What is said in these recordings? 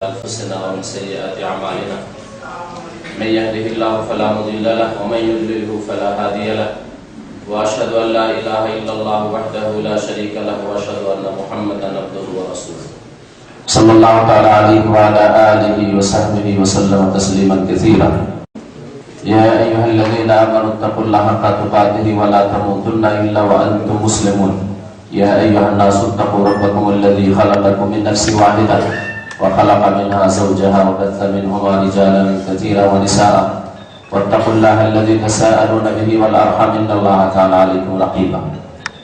أنفسنا ومن سيئات أعمالنا من يهده الله فلا مضل له ومن يضلل فلا هادي له وأشهد أن لا إله إلا الله وحده لا شريك له وأشهد أن محمدا عبده ورسوله صلى الله تعالى عليه وعلى آله وصحبه وسلم تسليما كثيرا يا أيها الذين آمنوا اتقوا الله حق تقاته ولا تموتن إلا وأنتم مسلمون يا أيها الناس اتقوا ربكم الذي خلقكم من نفس واحدة وخلق منها زوجها وبث منهما رجالا كثيرا ونساء واتقوا الله الذي تساءلون به والأرحام إن الله كان عليكم رقيبا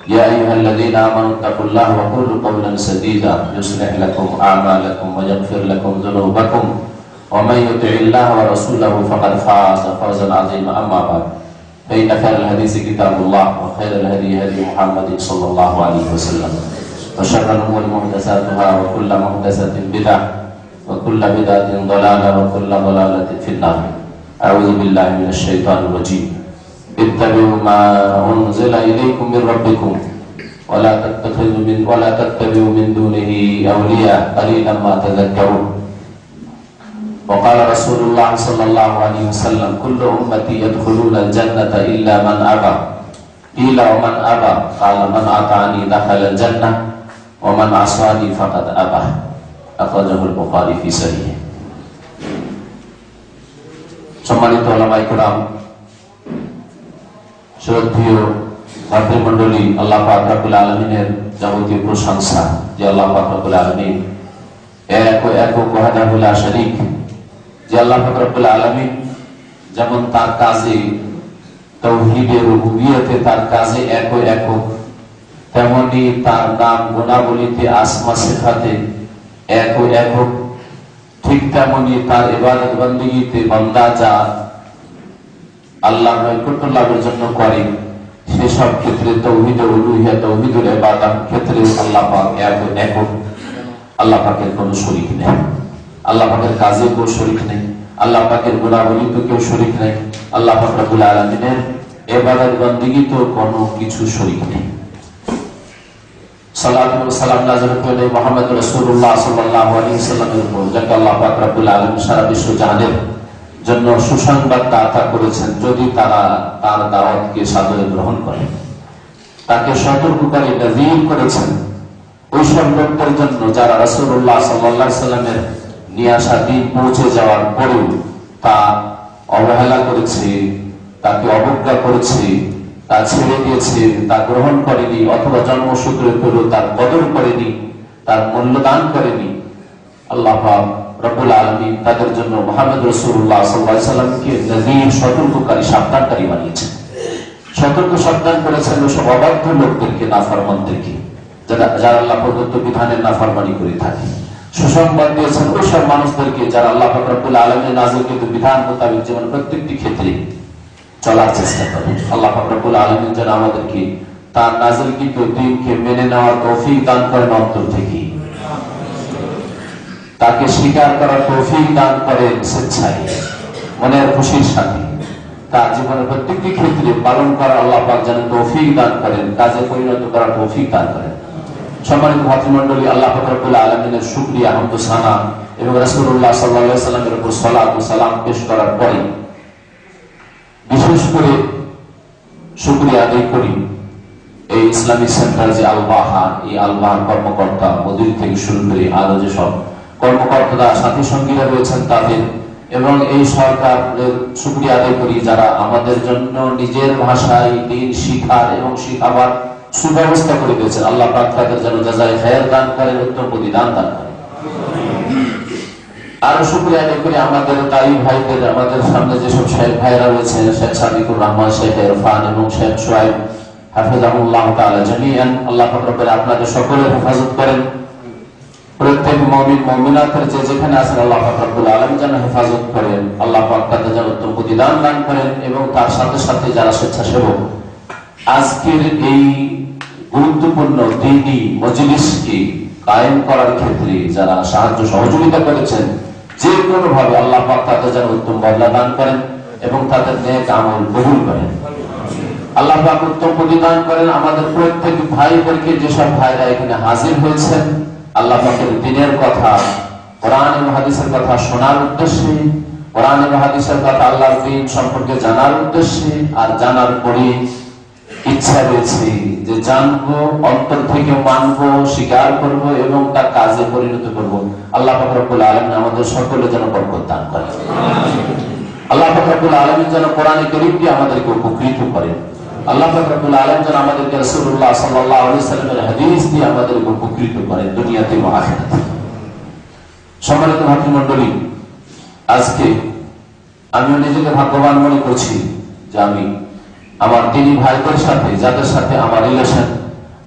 يا أيها الذين آمنوا اتقوا الله وقولوا قولا سديدا يصلح لكم أعمالكم ويغفر لكم ذنوبكم ومن يطع الله ورسوله فقد فاز فوزا عظيما أما بعد فإن خير الحديث كتاب الله وخير الهدي هدي محمد صلى الله عليه وسلم وشر الأمور محدثاتها وكل محدثة بدعة وكل بدعة ضلالة وكل ضلالة في النار أعوذ بالله من الشيطان الرجيم اتبعوا ما أنزل إليكم من ربكم ولا تتبعوا من دونه أولياء قليلا ما تذكرون وقال رسول الله صلى الله عليه وسلم كل أمتي يدخلون الجنة إلا من أبى قيل ومن أبى قال من أطاعني دخل الجنة ومن عصاني فقد أبى أخرجه البخاري في صحيحه সম্মানিত উলামায়ে কেরাম শ্রদ্ধেয় ভাতৃমণ্ডলী আল্লাহ পাক রব্বুল আলামিনের যাবতীয় প্রশংসা যে আল্লাহ পাক রব্বুল আলামিন একক ওয়াহদাহু লা শারীক যে আল্লাহ পাক রব্বুল আলামিন যেমন তার কাজে তাওহীদের রুবুবিয়তে তার কাজে একক তেমনি তার নাম গুণাবলীতে আসমা সিফাতে একক ঠিক তেমনি তার ইবাদত বন্দেগীতে বান্দা যা আল্লাহর নৈকট্য লাভের জন্য করে সেসব ক্ষেত্রে তাওহীদুল উলুহিয়া তাওহীদুল ইবাদত ক্ষেত্রে আল্লাহ পাক একক আল্লাহ পাকের কোনো শরীক নেই আল্লাহ পাকের কাজে কোনো শরীক নেই আল্লাহ পাকের গুণাবলীতে কেউ শরীক নেই আল্লাহ পাক রব্বুল আলামিনের ইবাদত বন্দেগীতে কোনো কিছু শরীক নেই সালাতু ওয়া সালাম নাযিল করে মুহাম্মদ রাসূলুল্লাহ সাল্লাল্লাহু আলাইহি ওয়াসাল্লামের উপর যাকে আল্লাহ পাক রব্বুল আলামিন সারা বিশ্ব জাহানের জন্য সুসংবাদ দাতা করেছেন যদি তারা তার দাওয়াতকে সাদরে গ্রহণ করে তাকে সতর্ককারী নাযীর করেছেন ওই সব লোকদের জন্য যারা রাসূলুল্লাহ সাল্লাল্লাহু আলাইহি ওয়াসাল্লামের নিয়ে আসা দিন পৌঁছে যাওয়ার পরেও তা অবহেলা করেছে তাকে অবজ্ঞা করেছে তা ছেড়ে দিয়েছে তা গ্রহণ করেনি অথবা জন্মসূত্রে পেল তার কদর করেনি তার মূল্যদান করেনি আল্লাহ পাক রব্বুল আলামিন তাদের জন্য মুহাম্মদ রাসূলুল্লাহ সাল্লাল্লাহু আলাইহি ওয়াসাল্লামকে নযীর সতর্ককারী সাবধানকারী বানিয়েছেন সতর্ক সাবধান করেছেন ওসব অবাধ্য লোকদেরকে নাফরমানদেরকে যারা আল্লাহ প্রদত্ত বিধানের নাফরমানি করে থাকে সুসংবাদ দিয়েছেন ওইসব মানুষদেরকে যারা আল্লাহ পাক রব্বুল আলামিনের নাযিলকৃত বিধান মোতাবেক জীবন প্রত্যেকটি ক্ষেত্রে চলার চেষ্টা করে আল্লাহ পাক রব্বুল আলামিন যেন আমাদেরকে তার নাযিলকৃত দ্বীনকে মেনে নেওয়ার তৌফিক দান করেন অন্তর থেকে তাকে স্বীকার করার তৌফিক দান করেন স্বেচ্ছায় মনের খুশির সাথে তার জীবনের প্রত্যেকটি ক্ষেত্রে পালন করার আল্লাহ পাক যেন তৌফিক দান করেন কাজে পরিণত করার তৌফিক দান করেন সম্মানিত ভাতৃমণ্ডলী আল্লাহ পাক রব্বুল আলামিনের শুকরিয়া হামদ ও সানা এবং রাসূলুল্লাহ সাল্লাল্লাহু আলাইহি ওয়াসাল্লামের উপর সালাত ও সালাম পেশ করার পরে বিশেষ করে শুকরিয়া আদায় করি এই ইসলামিক সেন্টার যে আল-বাহার এই আল-বাহার কর্মকর্তা মুদির থেকে শুরু করে আরো যেসব কর্মকর্তারা সাথী সঙ্গীরা রয়েছেন তাদের এবং এই সরকারের শুকরিয়া আদায় করি যারা আমাদের জন্য নিজের ভাষায় দ্বীন শিখার এবং শিখাবার সুব্যবস্থা করে দিয়েছেন আল্লাহ পাক তাদের যেন জাযায়ে খায়র দান করেন উত্তম প্রতিদান দান করেন আরো শুকরিয়া আদায় করি আমাদের তাই ভাইদের আমাদের সামনে যেসব শেখ ভাইরা রয়েছেন শেখ সাদিকুর রহমান শেখ ইরফান এবং শেখ শুআইব হাফিজাহুল্লাহ তাআলা জামিআন আল্লাহ পাক রব্বুল আপনাদের সকলের হেফাজত করেন প্রত্যেক মুমিন মুমিনাতের যে যেখানে আছেন আল্লাহ পাক রব্বুল আলামিন যেন হেফাজত করেন আল্লাহ পাক তাদের যেন উত্তম প্রতিদান দান করেন এবং তার সাথে সাথে যারা স্বেচ্ছাসেবক আজকের এই গুরুত্বপূর্ণ দ্বীনি মজলিসকে কায়েম করার ক্ষেত্রে যারা সাহায্য সহযোগিতা করেছেন যে কোনো ভাবে আল্লাহ পাক তাদের যেন উত্তম বদলা দান করেন এবং তাদের নেক আমল কবুল করেন আল্লাহ পাক উত্তম প্রতিদান করেন আমাদের প্রত্যেক ভাইদেরকে যেসব ভাইরা এখানে হাজির হয়েছেন আল্লাহ পাকের দ্বীনের কথা কোরআন এবং হাদিসের কথা শোনার উদ্দেশ্যে, কোরআন এবং হাদিসের কথা আল্লাহর দ্বীন সম্পর্কে জানার উদ্দেশ্যে, আর জানার পরে ইচ্ছা রয়েছে যে জানবো, অন্তর থেকে মানবো, স্বীকার করব এবং তা কাজে পরিণত করব। আল্লাহ পাক রব্বুল আলামিন আমাদের সকলে যেন বরকত দান করেন। আল্লাহ পাক রব্বুল আলামিন যেন কোরআনে কারীমকে আমাদেরকে উপকৃত করেন। আল্লাহ পাক রব্বুল আলামিন যেন আমাদেরকে রাসূলুল্লাহ সাল্লাল্লাহু আলাইহি ওয়াসাল্লামের হাদিস দিয়ে আমাদেরকে উপকৃত করেন দুনিয়াতে এবং আখিরাতে। সম্মানিত ভাতৃমণ্ডলী, আজকে আমি নিজেকে ভাগ্যবান মনে করছি যে আমি আমার দিনী ভাইদের সাথে, যাদের সাথে আমার রিলেশন,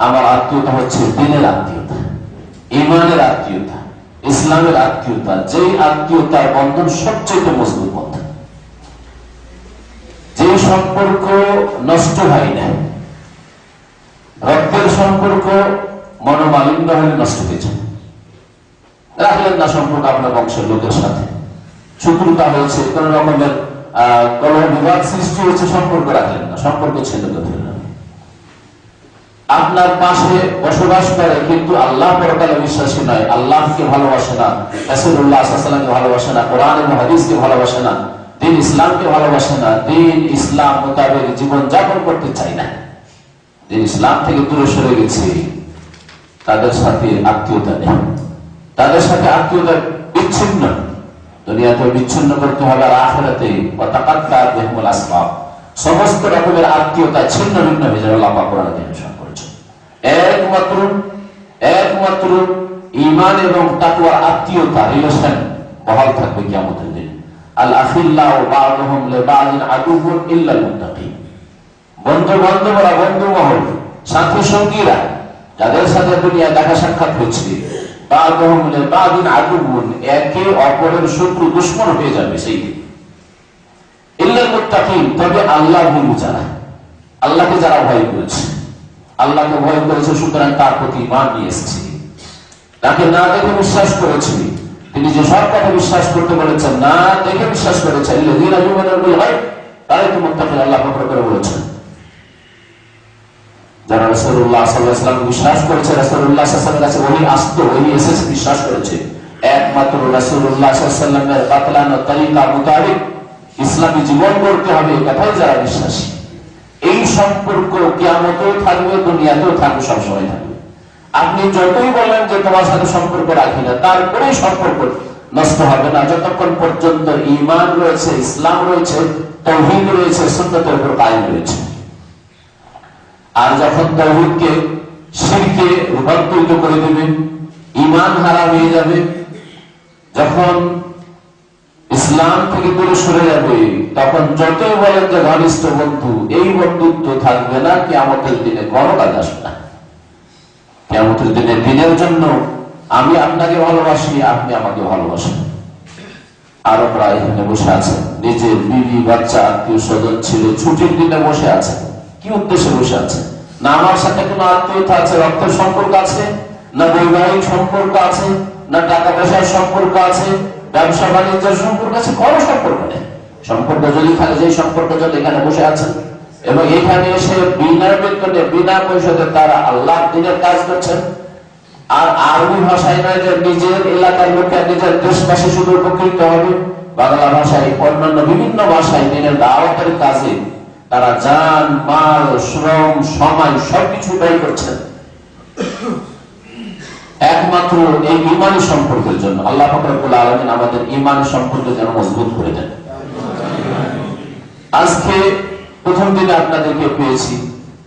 আমার আত্মীয়তা হচ্ছে দিনের আত্মীয়তা, ঈমানের আত্মীয়তা, ইসলামের আত্মীয়তা, যেই আত্মীয়তার বন্ধন সবচেয়ে মজবুত বন্ধন, যে সম্পর্ক নষ্ট হয় না। রক্তের সম্পর্ক মনোমালিন্য হলে নষ্ট হয়ে যায়। রাখলেন না সম্পর্ক আপনার বংশের লোকের সাথে, শত্রুতা হয়েছে, কোন রকমের কলহ বিবাদ সৃষ্টি হয়েছে, সম্পর্ক রাখলেন না, সম্পর্ক ছেদ করলেন না। আপনার পাশে বসবাস করে কিন্তু আল্লাহ পরকালে বিশ্বাসী নয়, আল্লাহকে ভালোবাসে না, রাসূলুল্লাহ সাল্লাল্লাহু আলাইহি ওয়াসাল্লামকে ভালোবাসে না, কোরআন এবং হাদিসকে ভালোবাসে না, দিন ইসলামকে ভালোবাসে না, দিন ইসলাম মোতাবেক জীবন যাপন করতে চায় না, দিন ইসলাম থেকে দূরে সরে গেছে, তাদের সাথে আত্মীয়তা নেই, তাদের সাথে আত্মীয়তা বিচ্ছিন্ন। দুনিয়াতে বিচ্ছিন্ন করতে হবে, আর আখিরাতে ওয়াতাকাত্তাআত বিহিমুল আসবাব, সমস্ত রকমের আত্মীয়তা ছিন্ন ভিন্ন হয়ে যাবে। আল্লাহ পাক কোরআনে ঘোষণা করেছেন একমাত্র ঈমান এবং তাকওয়ার আত্মীয়তা, রিলেশন বহাল থাকবে কিয়ামতের দিন। আল আখিল্লাহু বা'দুহুম লিবা'দিন আদুউন ইল্লাল মুত্তাকিন। বন্ধু বান্ধবরা, বন্ধু মহল, সাথী সঙ্গীরা, যাদের সাথে দুনিয়ায় দেখা সাক্ষাৎ হয়েছে, বা'দুহুম লিবা'দিন আদুউন, একে অপরের শত্রু দুশমন হয়ে যাবে সেই দিন। ইল্লাল মুত্তাকিন, তবে আল্লাহ ভীরু যারা, আল্লাহকে যারা ভয় করেছে, আল্লাহকে ভয় করেছে, সুতরাং তার প্রতি ঈমান নিয়ে এসেছে, তাকে না দেখে বিশ্বাস করেছে, তিনি যে সব কথা বিশ্বাস করতে বলেছেন না দেখে বিশ্বাস করেছে, আল্লাযীনা ইউমিনুনা বিল গায়ব, তারাই তো মুত্তাকিন। আল্লাহ পাক করে বলেছেন যারা রাসূলুল্লাহ সাল্লাল্লাহু আলাইহি ওয়াসাল্লাম বিশ্বাস করেছে, রাসূলুল্লাহ সাল্লাল্লাহু আলাইহি ওয়াসাল্লামের কাছে ওহী আসতো, ওহী এসেছে, বিশ্বাস করেছে, একমাত্র রাসূলুল্লাহ সাল্লাল্লাহু আলাইহি ওয়াসাল্লামের বাতলানো তরিকা মোতাবেক ইসলামী জীবন করতে হবে, কথাই যারা বিশ্বাসী, এই সম্পর্ক কিয়ামতেও থাকবে, দুনিয়াতেও থাকবে, সবসময় থাকবে। আপনি যতই বলেন যে তোমার সাথে সম্পর্ক রাখি না, তারপরেই সম্পর্ক নষ্ট হবে না যতক্ষণ পর্যন্ত ঈমান রয়েছে, ইসলাম রয়েছে, তাওহীদ রয়েছে, সুন্নাতের উপর কায়েম রয়েছে। আর যখন তাওহীদকে শিরকে রূপান্তরিত করে দেবে, ঈমান হারা হয়ে যাবে, যখন ইসলাম থেকে দূরে সরে যাবে, তখন যতই বলেন যে ঘনিষ্ঠ বন্ধু, এই বন্ধুত্ব থাকবে না, কিয়ামতের দিনে কোনো কাজ আসবে না। কিয়ামতের দিনে দিনের জন্য আমি আপনাকে ভালোবাসি, আপনি আমাকে ভালোবাসেন। আরো প্রায় এখানে বসে আছেন, নিজের বিবি বাচ্চা আত্মীয় স্বজন ছিল, ছুটির দিনে বসে আছেন, কি উদ্দেশ্যে বসে আছেন? না আমার সাথে কোনো আত্মীয়তা আছে, রক্তের সম্পর্ক আছে, না বৈবাহিক সম্পর্ক আছে, না টাকা পয়সার সম্পর্ক আছে, ব্যবসা বাণিজ্যের সম্পর্ক আছে, কোনো সম্পর্ক নেই। সম্পর্ক যদি থাকে, যে সম্পর্ক যদি এখানে বসে আছেন এবং এখানে এসে বিনা বেতনে, বিনা পয়সাতে তারা আল্লাহর দ্বীনের কাজ করছেন, আর আরবি ভাষায় নয় যে নিজের এলাকার লোকে, নিজের দেশবাসী শুধু উপকৃত হবে, বাংলা ভাষায়, অন্যান্য বিভিন্ন ভাষায় দ্বীনের দাওয়াতের কাজে তারা জান, মাল, শ্রম, সময় সবকিছু ব্যয় করছেন একমাত্র এই ঈমানী সম্পর্কের জন্য। আল্লাহ পাক রব্বুল আলামিন আমাদের ঈমানী সম্পর্ক যেন মজবুত করে দেন। আজকে প্রথম দিনে আপনাদেরকে পেয়েছি,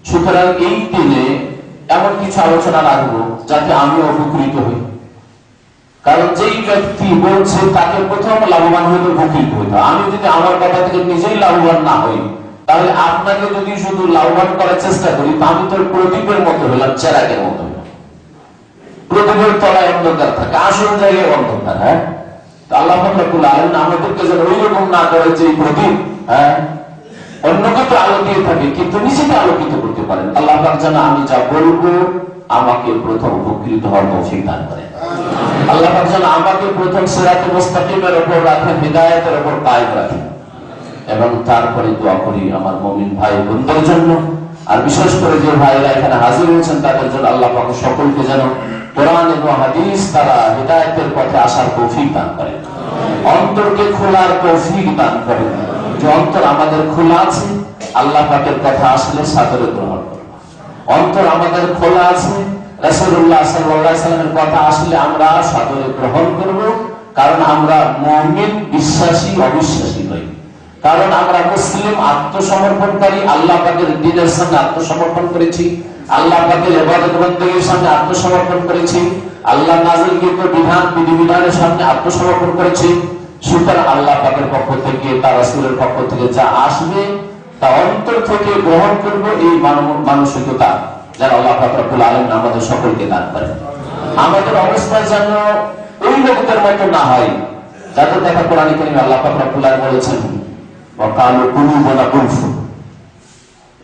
সুতরাং এই দিনে এমন কিছু আলোচনা রাখবো যাতে আমিও উপকৃত হই। কারণ যেই ব্যক্তি বলছে তাকে প্রথম লাভবান হইতে উপকৃত হইতে, আমি যদি আমার কথা থেকে নিজেই লাভবান না হই, তাহলে আপনাকে যদি শুধু লাভবান করার চেষ্টা করি, তা আমি তো প্রদীপের মতো হইলাম, চেরাগের মতো হইলাম। প্রদীপের তলায় অন্ধকার থাকে, আসল জায়গায় অন্ধকার। হ্যাঁ, আল্লাহ পাক রব্বুল আলামিন আমাদেরকে যেন ওইরকম না করে যে প্রদীপ অন্যকে তো আলো দিয়ে থাকে কিন্তু নিজেকে আলোকিত করতে পারেন। আল্লাহ পাক যেন আমি যা বলবো আমাকে প্রথম উপকৃত হওয়ার তৌফিক দান করেন। আল্লাহ পাক যেন আমাকে প্রথম সিরাতে মুস্তাকিমের উপর রাখেন, হিদায়াতের উপর কায়েম রাখেন। এবং তারপরে দোয়া করি আমার মুমিন ভাই বোনদের জন্য, আর বিশেষ করে যে ভাইরা এখানে হাজির হয়েছেন তাদের জন্য আল্লাহ পাক সকলকে যেন কোরআন এবং হাদিস তারা হিদায়াতের পথে আসার তৌফিক দান করেন, অন্তরকে খোলার তৌফিক দান করেন। যে অন্তর আমাদের খোলা আছে, আল্লাহ পাকের কথা আসলে সাদরে গ্রহণ করব। অন্তর আমাদের খোলা আছে, রাসূলুল্লাহ সাল্লাল্লাহু আলাইহি ওয়াসাল্লামের কথা আসলে আমরা সাদরে গ্রহণ করব, কারণ আমরা মুমিন, বিশ্বাসী অবিশ্বাসী নই। কারণ আমরা মুসলিম, আত্মসমর্পণকারী, আল্লাহ পাকের দ্বীনের সামনে আত্মসমর্পণ করেছি, আল্লাহ পাকের ইবাদত বন্দেগীর সামনে আত্মসমর্পণ করেছি, আল্লাহ নাযিলকৃত বিধান বিধিবিধানের সামনে আত্মসমর্পণ করেছি। সুতরাং আল্লাহ পাকের পক্ষ থেকে, তার রাসূলের পক্ষ থেকে যা আসবে তা অন্তর থেকে গ্রহণ করব। এই মানসিকতা যেন আল্লাহ পাক রব্বুল আলামিন আমাদের সকলকে দান করেন। আমাদের অবস্থা যেন ওই লোকদের মতো না হয় যাদের কথা কোরআনে কারিমে আল্লাহ পাক রব্বুল আলামিন বলেছেন, ওয়াকালু কুলুবুনা গুলফ।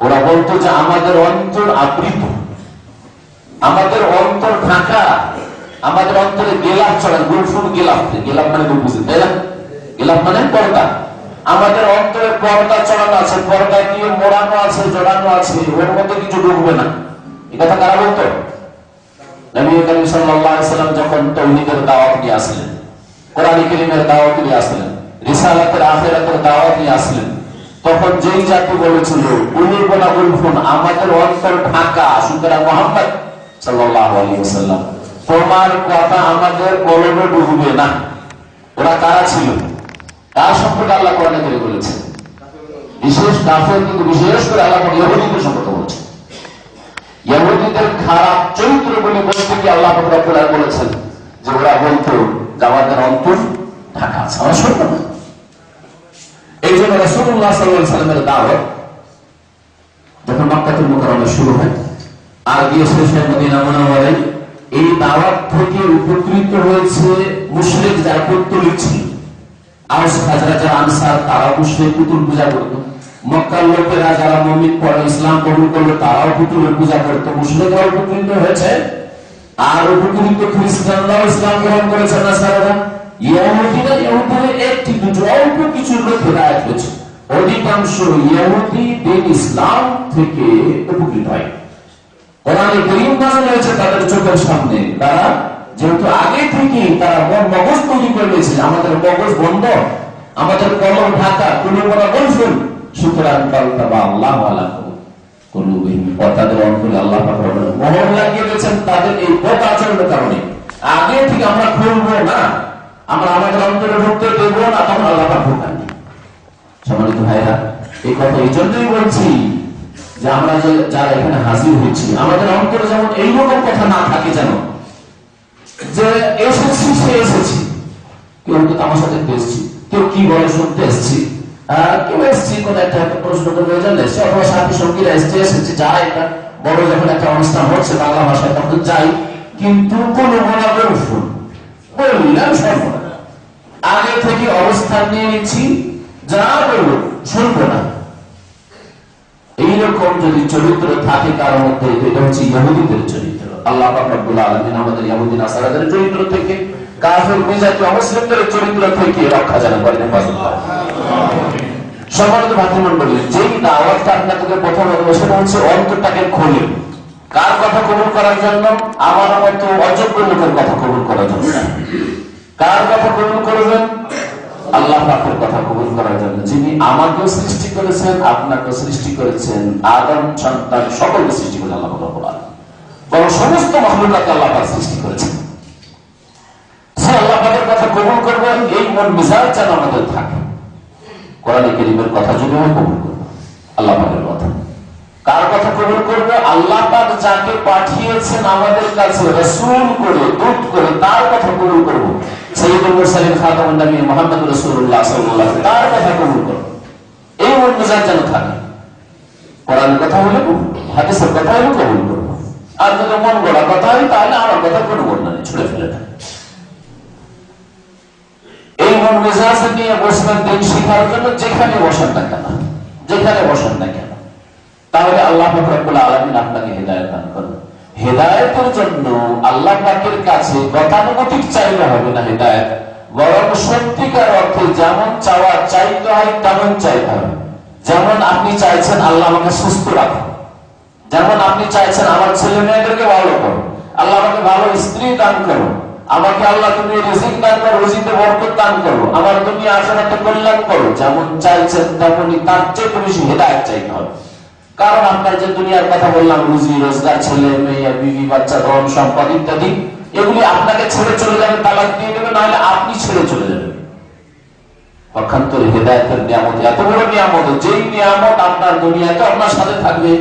ওরা বলতো যে আমাদের অন্তর আবৃত, আমাদের অন্তর ঢাকা, আমাদের অন্তরে গেলাপ চড়া। গুলফুন গেলাপ, গেলাপ মানে বুঝে, তাই না? গেলাপ মানে পর্দা। আমাদের অন্তরে পর্দা চড়ানো আছে, পর্দা দিয়ে মোড়ানো আছে, জড়ানো আছে, ওর মধ্যে কিছু ঢুকবে না। এই কথা কারা বলতো? নবী করিম সাল্লাল্লাহু আলাইহি ওয়াসাল্লাম যখন তাওহীদের দাওয়াত নিয়ে আসলেন, কোরআন কারীমের দাওয়াত নিয়ে আসলেন, রিসালাতের আখিরাতের দাওয়াত নিয়ে আসলেন, তখন যেই জাতি বলেছিল উলুবনা উলফুন, আমাদের অন্তর ঢাকা, সুতরাং মুহাম্মদ সাল্লাল্লাহু আলাইহি ওয়াসাল্লাম তোমার কথা আমাদের কলবে ঢুকবে না। ওরা কারা ছিল? তার সম্পর্কে আল্লাহ কোরআনে কারীমে বলেছেন, বিশেষ কাফের, কিন্তু বিশেষ করে আল্লাহ ইহুদিদের সম্পর্কে বলেছেন। ইহুদিদের খারাপ চরিত্র বলে বলতে কি আল্লাহ পাক রব্বুল আলামিন বলেছেন যে ওরা বলতো যে আমাদের অন্তর ঢাকা আছে, আমরা শুনবো না। এই জন্য রাসূলুল্লাহ সাল্লাল্লাহু আলাইহি ওয়াসাল্লামের দাওয়াত যখন মক্কাতুল মুকাররমায় শুরু হয় আর গিয়ে শেষ হয় মদিনা মুনাওয়ারায়, এই দাওয়াত থেকে উপকৃত হয়েছে মুশরিক যারা পৌত্তলিক ছিল। আওস খাজরাজ আনসার তারা মুশরিক পুতুল পূজা করত। মক্কার লোকেরা যারা মুমিন পড়ে ইসলাম কবুল করলো তারাও পুতুলের পূজা করত। মুশরিকরা উপকৃত হয়েছে, আর উপকৃত খ্রিস্টানরাও ইসলাম গ্রহণ করেছে, নাসারারা। ইহুদিদের একটি দুটো অল্প কিছু লোক হিদায়াত হয়েছে, অধিকাংশ ইহুদি দিন ইসলাম থেকে উপকৃত হয়। কোরআনে কারীম নাযিল হয়েছে তাদের চোখের সামনে, তারা যেহেতু আগে থেকে তারা মগজ তৈরি করে নিয়েছে, আমাদের মগজ বন্ধ, আমাদের কলম ঢাকা, কুলুবনা গুলফুন, সুতরাং তালতাবা আল্লাহু আলা কুলুবিহিম, তাদের অন্তরে আল্লাহ পাক রব্বুল মোহর লাগিয়ে দিয়েছেন তাদের এই বদ আচরণের কারণে। আগে থেকে আমরা খুলবো না, আমরা আমাদের অন্তরে ঢুকতে দেব না, তখন আল্লাহ পাক ঢোকান। সম্মানিত ভাইরা, এই কথা এই জন্যই বলছি যে আমরা যারা এখানে হাজির হয়েছি, আমাদের অন্তরে যেমন এইরকম কথা না থাকে, যেন যে এসেছি সে এসেছি, কেউ তো তামাশা দেখতে এসেছি, কেউ কি বলে শুনতে এসেছি, কেউ এসেছি কোন একটা প্রশ্ন করবে জানলে সে, অথবা সাথী সঙ্গীরা এসেছি, যারা এটা বড় যখন একটা অনুষ্ঠান হচ্ছে বাংলা ভাষায় তখন যাই, কিন্তু কোন মনে করুন বললাম সর্বনা, আগে থেকে অবস্থান নিয়ে নিচ্ছি, যা বলবো শুনবো না। এইরকম যদি চরিত্র থাকে কার মধ্যে, এটা হচ্ছে ইহুদিদের চরিত্র। আল্লাহ পাক রব্বুল আলামিন আমাদের ইহুদি নাসারাদের চরিত্র থেকে, কাফের বিজাতি অমুসলিমদের চরিত্র থেকে রক্ষা যেন করেন। সম্মানিত ভাতৃমণ্ডলী, যেই দাওয়াতটা আপনাকে প্রথমে সেটা হচ্ছে অন্তরটাকে খোলে। কার কথা কবুল করার জন্য? আমার মতো অযোগ্য লোকের কথা কবুল করার জন্য। কার কথা কবুল করবেন? আল্লাহ পাকের কথা কবুল করার জন্য, যিনি আমাকেও সৃষ্টি করেছেন, আপনাকেও সৃষ্টি করেছেন, আদম সন্তান সকলকে সৃষ্টি করেছেন আল্লাহ পাক রব্বুল আলামিন, বরং সমস্ত মাখলুকাতকে আল্লাহ পাক সৃষ্টি করেছেন। সে আল্লাহ পাকের কথা কবুল করবেন, এই মন মিজাজ যেন আমাদের থাকে। কোরআনে কারীমের কথা যদি আমরা কবুল করব, আল্লাহ পাকের কথা। কার কথা কবুল করবে? আল্লাহ পাক যাকে পাঠিয়েছেন আমাদের কাছে রাসূল করে, দূত করে, তার কথা কবুল করব। সাইয়্যিদুল মুরসালিন খাতামুন নবী মুহাম্মদ রাসূলুল্লাহ সাল্লাল্লাহু আলাইহি ওয়াসাল্লাম, তার কথা কবুল করব। এই মন মিজাজ যেন থাকে। কোরআনের কথা হলে কবুল, হাদিসের কথা হলে কবুল করব। আর যদি মন গড়া কথা হয় তাহলে আমার কথা কোনো বর্ণনা নেই, ছুড়ে ফেলে দেন। এই মন মেজাজ নিয়ে বসবেন দিন শিখার জন্য, যেখানে বসেন না কেন, যেখানে বসেন না কেন, তাহলে আল্লাহ পাক রব্বুল আলামিন আপনাকে হেদায়েত দান করবেন। হেদায়েতের জন্য আল্লাহ পাকের কাছে গতানুগতিক চাইলে হবে না হেদায়েত, বরং সত্যিকার অর্থে যেমন চাওয়া চাইতে হয় তেমন চাইতে হবে। যেমন আপনি চাইছেন আল্লাহ আমাকে সুস্থ রাখুন, যেমন আপনি চাইছেন আমার ছেলে মেয়েদেরকে ভালো করুন, আল্লাহ আমাকে ভালো স্ত্রী দান করো, আমাকে আল্লাহ তুমি রিজিক দান করো, রুজিতে বরকত দান করো, আমার দুনিয়া আখিরাতে কল্যাণ করো। যেমন চাইছেন তেমনই তার চেয়ে বেশি হেদায়েত চাইতে হবে। কারণ আপনার যে দুনিয়ার কথা বললাম, রুজি রোজগার, ছেলে মেয়ে, বিবি বাচ্চা, ধন সম্পদ ইত্যাদি, এগুলি আপনাকে ছেড়ে চলে যাবে, তালাক দিয়ে দেবে, নাহলে আপনি ছেড়ে চলে যাবেন। পক্ষান্তরে হেদায়েতের নিয়ামত এত বড় নিয়ামত, যেই নিয়ামত আপনার দুনিয়াতে আপনার সাথে থাকবে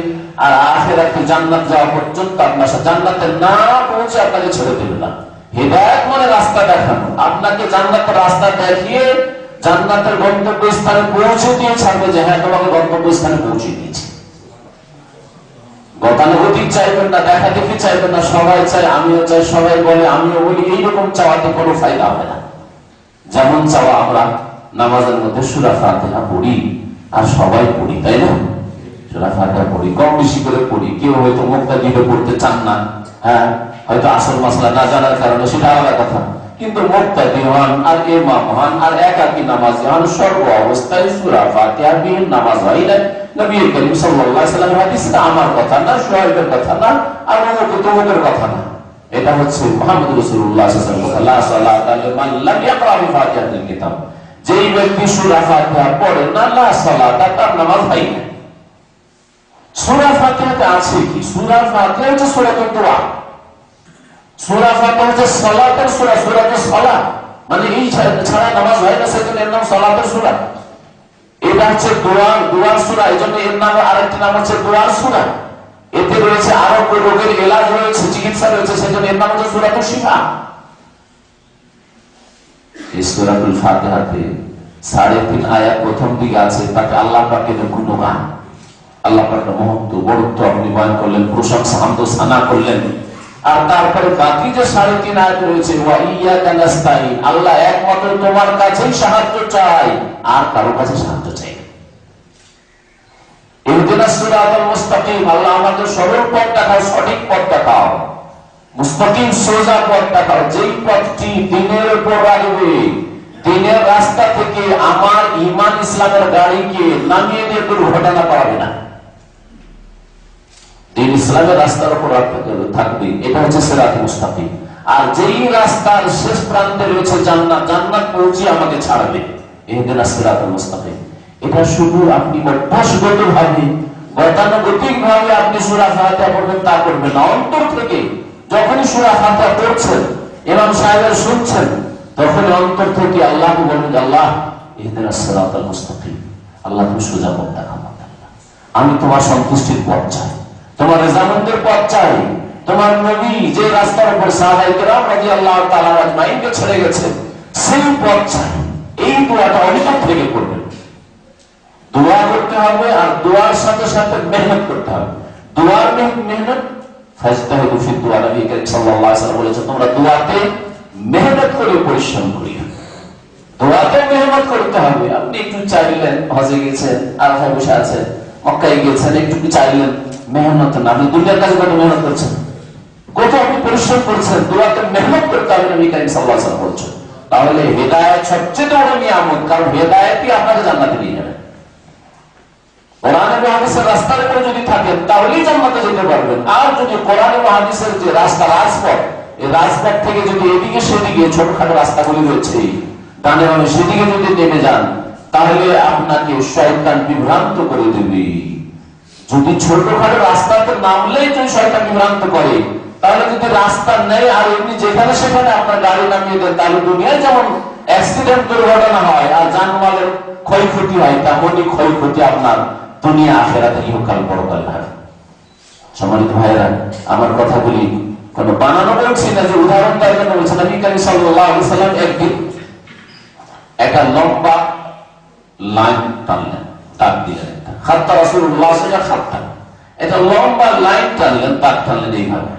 আর আখিরাতে জান্নাত যাওয়া পর্যন্ত আপনার সাথে, জান্নাতে না পৌঁছে আপনাকে ছেড়ে দেবে না। হেদায়েত মানে রাস্তা দেখানো, আপনাকে জান্নাতের রাস্তা দেখিয়ে জান্নাতের গন্তব্যস্থানে পৌঁছে দিয়ে ছাড়বে যে হ্যাঁ তোমাকে গন্তব্যস্থানে পৌঁছে দিয়েছে। গতানুগতিক চাইবেন না, দেখা দেখি চাইবেন না, সবাই চাই আমিও চাই, সবাই বলে আমিও বলি, এইরকম চাওয়াতে কোনো ফায়দা হবে না। যেমন চাওয়া আমরা নামাজের মধ্যে সূরা ফাতিহা পড়ি আর সবাই পড়ি, তাই না? সূরা ফাতিহা পড়ি, কম বেশি করে পড়ি। কেউ হয়তো মুক্তাদিবে পড়তে চান না, হ্যাঁ হয়তো আসল মাসলা না জানার কারণে, সেটা আলাদা কথা। কিন্তু মুক্তাদি হন আর ইমাম হন আর একাকী নামাজি হন, সর্ব অবস্থায় সূরা ফাতিহা বিহীন নামাজ হয় না। নবী করিম সাল্লাল্লাহু আলাইহি ওয়াসাল্লাম হাদিসটা আমার কথা না, সুহাইবের কথা না, আর অমুকের কথা না। এটা হচ্ছে মুহাম্মদ রাসূলুল্লাহ সাল্লাল্লাহু আলাইহি ওয়াসাল্লাম, লা সালাতা লিমান লাম ইয়াকরা বিফাতিহাতিল কিতাব। যেই ব্যক্তি সূরা ফাতিহা পড়ে না, লা সালাতা, তার নামাজ হয় না। সূরা ফাতিহাতে আছে কি? সূরা ফাতিহা হচ্ছে সূরাতুদ দোয়া। সূরা ফাতিহা হচ্ছে সালাতের সূরা, সূরাতুস সালাত, মানে এই ছাড়া নামাজ হয় না, সেজন্য এর নাম সালাতের সূরা। এটা হচ্ছে দোয়ার সূরা, এইজন্য এর নাম, আরেকটি নাম হচ্ছে দোয়ার সূরা। এতে রয়েছে আরো রোগের এলাজ রয়েছে, চিকিৎসা রয়েছে, সেজন্য এর নাম হচ্ছে সূরাতুল শিফা। এই সূরাতুল ফাতিহাতে 3.5 আয়াত প্রথম দিকে আছে, তাকে আল্লাহ পাকের গুণগান, আল্লাহ পাকের মহত্ব বড়ত্ব আপনি বয়ান করলেন, প্রশংসা হামদ সানা করলেন। আর তারপরে বাকি যে 3.5 আয়াত রয়েছে, ওয়া ইয়্যাকা নাস্তাইন, আল্লাহ একমাত্র তোমার কাছেই সাহায্য চাই, আর কারো কাছে সাহায্য চাই না। ইহদিনাস সিরাতাল মুস্তাকিম, আল্লাহ আমাদের সরল পথ দেখাও, সঠিক পথ দেখাও, মুস্তাকিম সোজা পথ দেখাও, যেই পথটি দ্বীনের উপর রাখবে, দ্বীনের রাস্তা থেকে আমার ঈমান ইসলামের গাড়িকে নামিয়ে দিয়ে দুর্ঘটনা পাবে না। দ্বীন ইসলামের রাস্তার উপর থাকবে, এটা হচ্ছে সিরাতুল মুস্তাকিম। আর যেই রাস্তার শেষ প্রান্তে রয়েছে জান্নাত, জান্নাত পৌঁছে আমাকে ছাড়বে, ইহদিনাস সিরাতাল মুস্তাকিম। এটা শুধু আপনি অভ্যাসগতভাবে, গতানুগতিকভাবে আপনি সূরা ফাতিহা পড়বেন তা করবেন না। অন্তর থেকে যখনই সূরা ফাতিহা পড়ছেন, ইমাম সাহেবের শুনছেন, তখন অন্তর থেকে আল্লাহকে বলবেন, আল্লাহ ইহদিনাস সিরাতাল মুস্তাকিম, আল্লাহ তুমি সোজা পথ দেখাও, আমি তোমার সন্তুষ্টির পথ চাই, তোমার রেজামন্দের পথ চাই, তোমার নবী যে রাস্তার উপর সাহাবায়ে কেরাম রাদিয়াল্লাহু তাআলা আজমাইনকে ছেড়ে গেছেন, সেই পথ চাই। এই দোয়াটা অন্তর থেকে করবেন। দোয়া করতে হবে, আর দোয়ার সাথে সাথে মেহনত করতে হবে। দোয়ার মেহনত, ফাজতাহিদু ফি দুআ, নবী করিম সাল্লাল্লাহু আলাইহি ওয়াসাল্লাম বলেছেন, তোমরা দোয়াতে মেহনত করে পরিশ্রম করিও। দোয়াতে মেহনত করতে হবে। আপনি একটু চাইলেন, হজে গেছেন, আরাফায় বসে আছেন, মক্কায় গেছেন, একটু চাইলেন, মেহনত না, আপনি দুনিয়ার কাছে কত মেহনত করছেন, কত আপনি পরিশ্রম করছেন। দোয়াতে মেহনত করতে হবে, নবী করিম সাল্লাল্লাহু আলাইহি ওয়াসাল্লাম বলছেন। তাহলে হেদায়েত সবচেয়ে বড় নিয়ামত, কারণ হেদায়েতই আপনাকে জান্নাতে নিয়ে যাবে। কোরআন এবং হাদিসের রাস্তার উপরে যদি থাকেন, তাহলেই জান্নাতে যেতে পারবেন। আর যদি কোরআন এবং হাদিসের যে রাস্তা, রাজপথ, এই রাজপথ থেকে যদি এদিকে সেদিকে ছোটখাটো রাস্তাগুলি রয়েছে, ডানে বামে, সেদিকে যদি নেমে যান, তাহলে আপনাকে শয়তান বিভ্রান্ত করে দেবে। যদি ছোটখাটো রাস্তাতে নামলেই যদি শয়তান বিভ্রান্ত করে, তাহলে যদি রাস্তা নেই আর এমনি যেখানে সেখানে আপনার গাড়ি নামিয়ে দেন, তাহলে দুনিয়ায় যেমন অ্যাক্সিডেন্ট দুর্ঘটনা হয় আর জানমালের ক্ষয়ক্ষতি হয়, তেমনই ক্ষয়ক্ষতি আপনার দুনিয়া আখিরাতে ইহকাল পরকাল হয়। সম্মানিত ভাইরা, আমার কথাগুলি কোন বানানো বলছি না, যে উদাহরণ তার জন্য বলছেন। নবী করিম সাল্লাল্লাহু আলাইহি ওয়াসাল্লাম একদিন একটা লম্বা লাইন টানলেন, তাক দিলেন, খাত্তা রাসূলুল্লাহ সাল্লাল্লাহু আলাইহি ওয়াসাল্লাম খাত্তা, এটা লম্বা লাইন টানলেন, তাক টানলেন এইভাবে।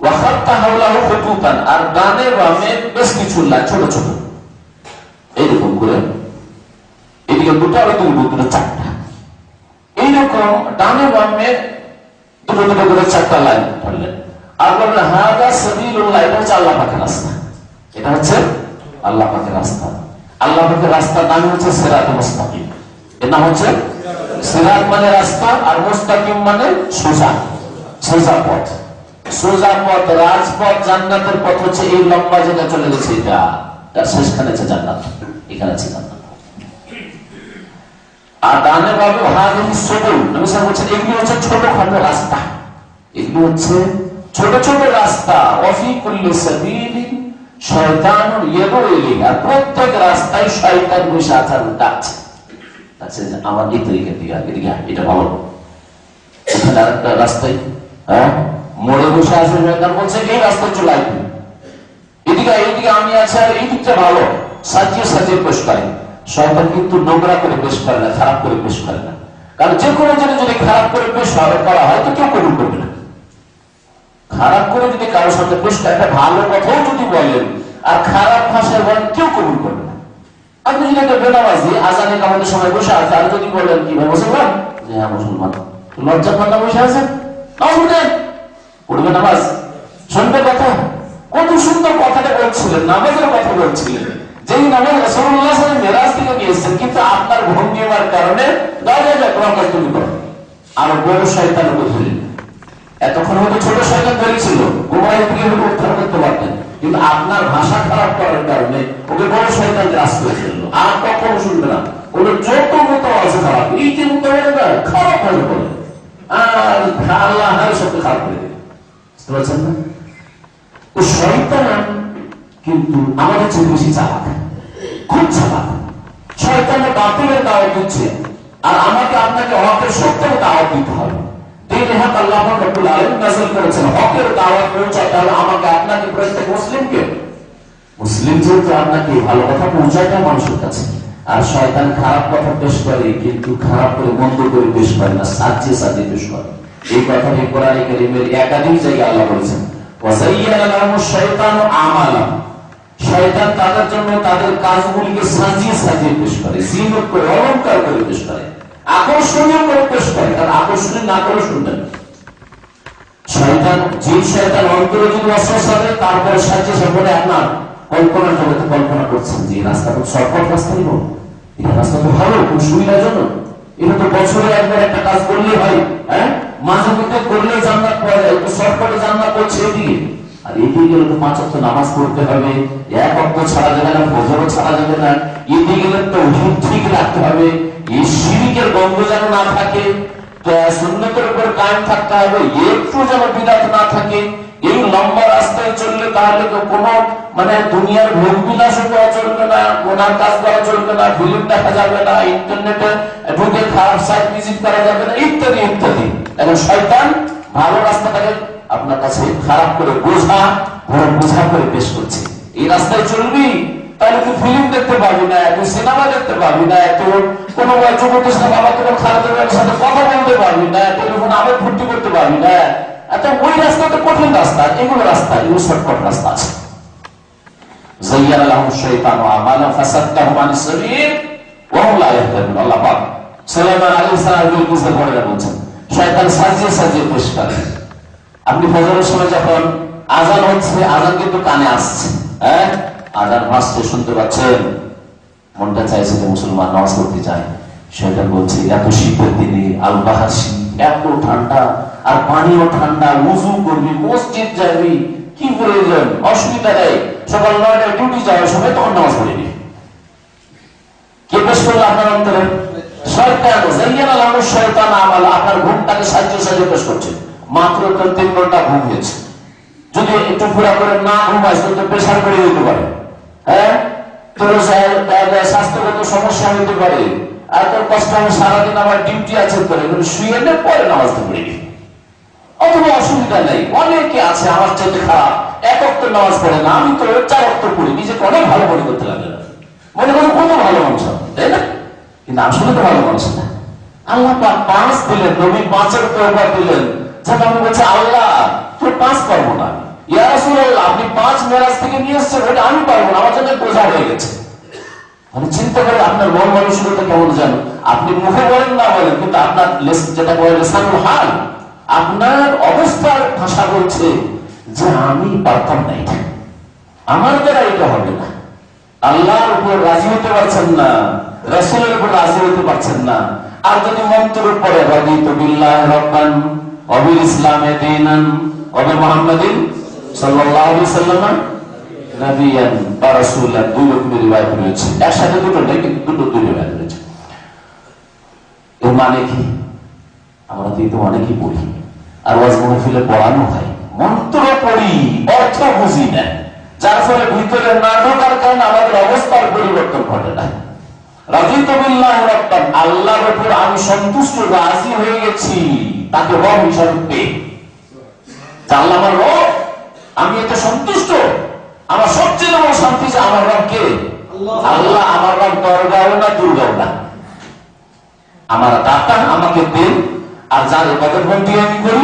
ওয়া খাত্তা হাওলাহু খুতুতান, আর ডানে বামে বেশ কিছু লাইন, ছোট ছোট, এইরকম করে, এদিকে দুটো আর দুটো চারটা, এইরকম ডানে বামে দুটো দুটো করে 4টা লাইন টানলেন। আর বললেন, হাযা সাবিলুল্লাহ, এটা হচ্ছে আল্লাহ পাকের রাস্তা, এটা হচ্ছে আল্লাহ পাকের রাস্তা। আল্লাহ পাকের রাস্তার নাম হচ্ছে সিরাতুল মুস্তাকিম। এর নাম হচ্ছে সিরাত মানে রাস্তা, আর মুস্তাকিম মানে সোজা, সোজা পথ। সোজা পথ, রাজপথ, জান্নাতের পথ হচ্ছে এই লম্বা যেটা চলে গেছে, এটা তার শেষখানে আছে জান্নাত, এখানে আছে জান্নাত। আর ডানে বামে হাদিহি সুবুল, নবী সাল্লাল্লাহু আলাইহি ওয়াসাল্লাম বলেছেন এগুলো হচ্ছে ছোটখাটো রাস্তা, এগুলো হচ্ছে ছোট ছোট রাস্তা। ওয়াফি কুল্লি সাবিলিন শয়তানুন ইয়াদউ ইলাইহি, আর প্রত্যেক রাস্তায় শয়তান বসে আছে আর ডাকছে, আচ্ছা আমার এই তরিকা দিয়ে এদিকে এটা ভালো, এখানে আরেকটা রাস্তায় মোড়ে বসে আছে শয়তান, বলছে এই রাস্তায় চলে আসবে, এদিকে এইদিকে আমি আছি আর এই দিকটা ভালো, সাজিয়ে সাজিয়ে পেশ করে। শয়তান কিন্তু নোংরা করে পেশ করে না, খারাপ করে পেশ করে না, কারণ যে কোনো জিনিস যদি খারাপ করে পেশ করা হয় তো কেউ কবুল করবে না। খারাপ করে যদি কারোর সাথে পেশ করে, একটা ভালো কথাও যদি বলেন আর খারাপ ভাষায় বলেন, কেউ কবুল করবে না। আপনি যদি একটা বেনামাজি আজানে কামাতের সময় বসে আছে আর যদি বলেন কি ভাই মুসলমান, যে হ্যাঁ মুসলমান, লজ্জা পান্না বসে আছে, পড়বে নামাজ, শুনবে কথা, কত সুন্দর কথাটা বলছিলেন, নামাজের কথা বলছিলেন, যেই নামাজ রাসূলুল্লাহ সাল্লাল্লাহু আলাইহি ওয়াসাল্লাম মেরাজ থেকে নিয়েছেন, কিন্তু আপনার ভঙ্গিমার কারণে আর বড় শয়তান ধরে, এতক্ষণ হয়তো ছোট শয়তান ধরেছিল, গোমরাহি থেকে উদ্ধার করতে পারতেন, কিন্তু আপনার ভাষা খারাপ করার কারণে ওকে বড় শয়তান গ্রাস করে ফেললো। আর কখনো শুনবে না, ওদের যত মতো আছে খারাপ, এই যে মতো খারাপ ভাবে বলে, আর আল্লাহ সবকে খারাপ করে দেবে, বুঝতে পারছেন না? তো শয়তান কিন্তু আমাদের চেয়ে বেশি চালাক, খুব চালাক। শয়তানের বাতিলের দাওয়াত দিচ্ছে, আর আমাকে আপনাকে হকের সত্যের দাওয়াত দিতে হবে। দিন হক আল্লাহ রাব্বুল আলামিন নাযিল করেছেন, হকের দাওয়াত পৌঁছাতে হলে আমাকে আপনাকে, প্রত্যেক মুসলিমকে, মুসলিম যেহেতু আপনাকে ভালো কথা পৌঁছাতে হয় মানুষের কাছে। আর শয়তান খারাপ কথা পেশ করে, কিন্তু খারাপ করে মন্দ করে পেশ করে না, সাজিয়ে সাজিয়ে পেশ করে। এই কথাটি কোরআনে কারীমের একাধিক জায়গায় আল্লাহ বলেছেন, ওয়াসাইয়ানা লাহুমুশ শাইতানু আমালাহুম, শয়তান তাদের জন্য তাদের কাজগুলিকে সাজিয়ে সাজিয়ে পেশ করে, জিনত করে, অলংকার করে পেশ করে, আকর্ষণীয় করে পেশ করে, কারণ আকর্ষণীয় না করে শুনবেন। শয়তান, যে শয়তান অন্তরে যদি ওয়াসওয়াসা দেয়, তারপরে সাজিয়ে সাজিয়ে আপনার কল্পনার জগতে কল্পনা করছেন যে রাস্তা তো শর্টকাট রাস্তা নিব, এটা রাস্তা তো ভালো, খুব সুবিধাজনক, এটা তো বছরে একবার একটা কাজ করলে হয়, হ্যাঁ মাঝে মধ্যে করলে জান্নাত পাওয়া যায়, তো শর্টকাটে জান্নাত করছে এদিকে, আর এদিকে গেলে তো 5 ওয়াক্ত নামাজ পড়তে হবে, 1 ওয়াক্ত ছাড়া যাবে না, ফজরও ছাড়া যাবে না, এদিকে গেলে তাওহীদ ঠিক রাখতে হবে, এই শিরকের গন্ধ যেন না থাকে, সুন্নতের উপর কায়েম থাকতে হবে, একটু যেন বিদআত না থাকে। এই লম্বা রাস্তায় চললে তাহলে তো কোনো দুনিয়ার ভোগ বিলাসও করা চলবে না, গুনার কাজ করা চলবে না, ফিল্ম দেখা যাবে না, ইন্টারনেটে ঢুকে খারাপ সাইট ভিজিট করা যাবে না, ইত্যাদি ইত্যাদি। এখন শয়তান ভালো রাস্তাটাকে আপনার কাছে খারাপ করে বোঝা করে পেশ করছে। এই রাস্তায় চলবি তাহলে তুই ফিল্ম দেখতে পাবি না, তুই সিনেমা দেখতে পাবি না, তুই কোনো যুবকের সাথে বাবা তোমার খালাদের সাথে কথা বলতে পারবি না, টেলিফোন আবেগ ফুর্তি করতে পারবি না। আচ্ছা ওই রাস্তা তো কঠিন রাস্তা, এগুলো রাস্তা, এগুলো শর্টকাট রাস্তা আছে। যায়্যানা লাহুমুশ শাইতানু আমালাহুম ফাসাদ্দাহুম আনিস সাবিল ওয়া হুম লা ইয়াহতাদুন। আল্লাহ পাক সুলাইমান আলাইহিস সালামের কিসে পড়ে বলছেন, শয়তান সাজিয়ে সাজিয়ে পেশ করে। আপনি ফজরের সময় যখন আযান হচ্ছে, আযান কিন্তু কানে আসছে, হ্যাঁ আযান ভাসছে, শুনতে পাচ্ছেন, মনটা চাইছে যে মুসলমান নামাজ পড়তে যায়। শয়তান বলছে এত শীতের দিনে, আল-বাহার শীত, এত ঠান্ডা, আর পানিও ঠান্ডা, ওযু করবি, মসজিদ যাবি, কি প্রয়োজন, অসুবিধা নেই, সকাল 9টায় ডিউটি যাওয়ার সময় তখন নামাজ পড়বি। কে পেশ করলো আপনার অন্তরে? শয়তান। যায়্যানা লাহুমুশ শাইতানু আমালা, আপনার ঘুমটাকে সাজিয়ে সাজিয়ে পেশ করছে। মাত্র 3 ঘন্টা ঘুম হয়েছে, যদি একটু পুরা করে না ঘুমাইস তো প্রেশার করে দিতে পারে, হ্যাঁ তোর স্বাস্থ্যগত সমস্যা হইতে পারে, আর তোর কষ্ট হবে সারাদিন আমার ডিউটি আছে, করে শুয়ে নে পরে নামাজ পড়ে নি, অথবা অসুবিধা নেই। অনেকে আছে আমার চাইতে খারাপ, 1 ওয়াক্ত নামাজ পড়ে না, আমি তো 4 ওয়াক্ত পড়ি, নিজেকে অনেক ভালো মনে করতে লাগে, মনে করেন কত ভালো মানুষ, তাই না? কিন্তু আসলে তো ভালো মানুষ না। আল্লাহ পাক 5 দিলেন, নবী 5-এর তওবা দিলেন, যেটা আমি বলছি আল্লাহ তোর 5 পারবো না, ইয়া রাসূলুল্লাহ আপনি 5 মেরাজ থেকে নিয়ে এসেছেন, ওটা আমি পারবো না, আমার জন্য বোঝা হয়ে গেছে। মানে চিন্তা করে আপনার মন মানসিকতা কেমন জানো, আপনি মুখে বলেন না বলেন, কিন্তু আপনার যেটা বলে লিসানুল হাল, আপনার অবস্থার ভাষা বলছে যে আমি পারতাম না, এটা আমার দ্বারা এটা হবে না। আল্লাহর উপর রাজি হতে পারছেন না, রাসূলের উপর রাজি হতে পারছেন না, আর যদি মন্ত্রের উপরে রাদিতু বিল্লাহি রাব্বান ওয়া বিল ইসলামি দীনান ওয়া মুহাম্মাদিন সাল্লাল্লাহু আলাইহি ওয়াসাল্লাম নবিয়ান বা রাসূলান, দুই রকমের রিওয়ায়াত রয়েছে, একসাথে দুটো নেই, কিন্তু দুটো রিওয়ায়াত রয়েছে। এর মানে কি? আমরা তো অনেকেই পড়ি, আর ওয়াজ মাহফিলে পড়ানো হয়, মন্ত্র পড়ি, অর্থ বুঝি না, যার ফলে ভিতরে না ঢোকার কারণে আমাদের অবস্থার পরিবর্তন ঘটে না। রাদিতু বিল্লাহি রাব্বান, আল্লাহর উপর আমি সন্তুষ্ট, রাজি হয়ে গেছি, তাকে রব হিসাবে পেয়ে। আল্লাহ আমার রব, আমি এতে সন্তুষ্ট। আমার সবচেয়ে বড় শান্তি যে আমার রব কে? আল্লাহ। আমার রব দরগাও না, দুর্গাও না, আমার দাতা, আমাকে দেন, আর যার ইবাদতবন্দি আমি করি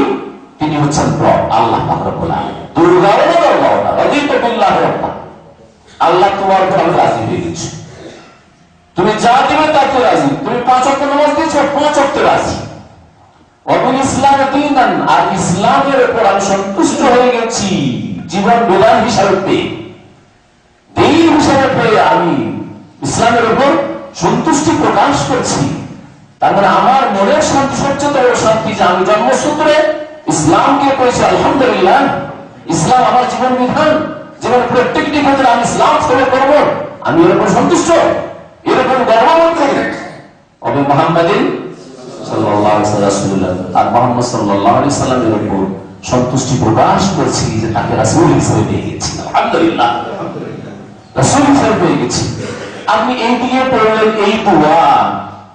তিনি হচ্ছেন রব, আল্লাহ পাক রব্বুল আলামিন। দুর্গাও না, দরগাও না, রাদিতু বিল্লাহি রাব্বান, আল্লাহ তোমার উপর আমি রাজি হয়ে গেছি, তুমি যা দিবে তাতে রাজি। তুমি 5 ওয়াক্ত নামাজ দিয়েছো, 5 ওয়াক্তে রাজি। ওয়াবিল ইসলাম দীনান, আর ইসলামের উপর আমি সন্তুষ্ট হয়ে গেছি, জীবন বিধান হিসাবে পেয়ে, দিন হিসাবে পেয়ে আমি ইসলামের উপর সন্তুষ্টি প্রকাশ করছি। তার মানে আমার মনের শান্তি, সবচেয়ে বড় শান্তি যে আমি জন্মসূত্রে ইসলামকে পেয়েছি, আলহামদুলিল্লাহ। ইসলাম আমার জীবন বিধান, জীবন প্রত্যেকটি ক্ষেত্রে আমি ইসলাম ফলো করবো, আমি এর উপর সন্তুষ্ট, এরকম গর্ববোধ করি। ওয়া মুহাম্মাদিন সাল্লাল্লাহু আলাইহি ওয়াসাল্লাম, আর মুহাম্মদ সাল্লাল্লাহু আলাইহি ওয়াসাল্লামের উপর সন্তুষ্টি প্রকাশ করছি যে তাকে রাসূল হিসেবে পেয়ে গেছি, আলহামদুলিল্লাহ, রাসূল হিসেবে পেয়ে গেছি। আপনি এই দিকে পড়লেন এই দোয়া,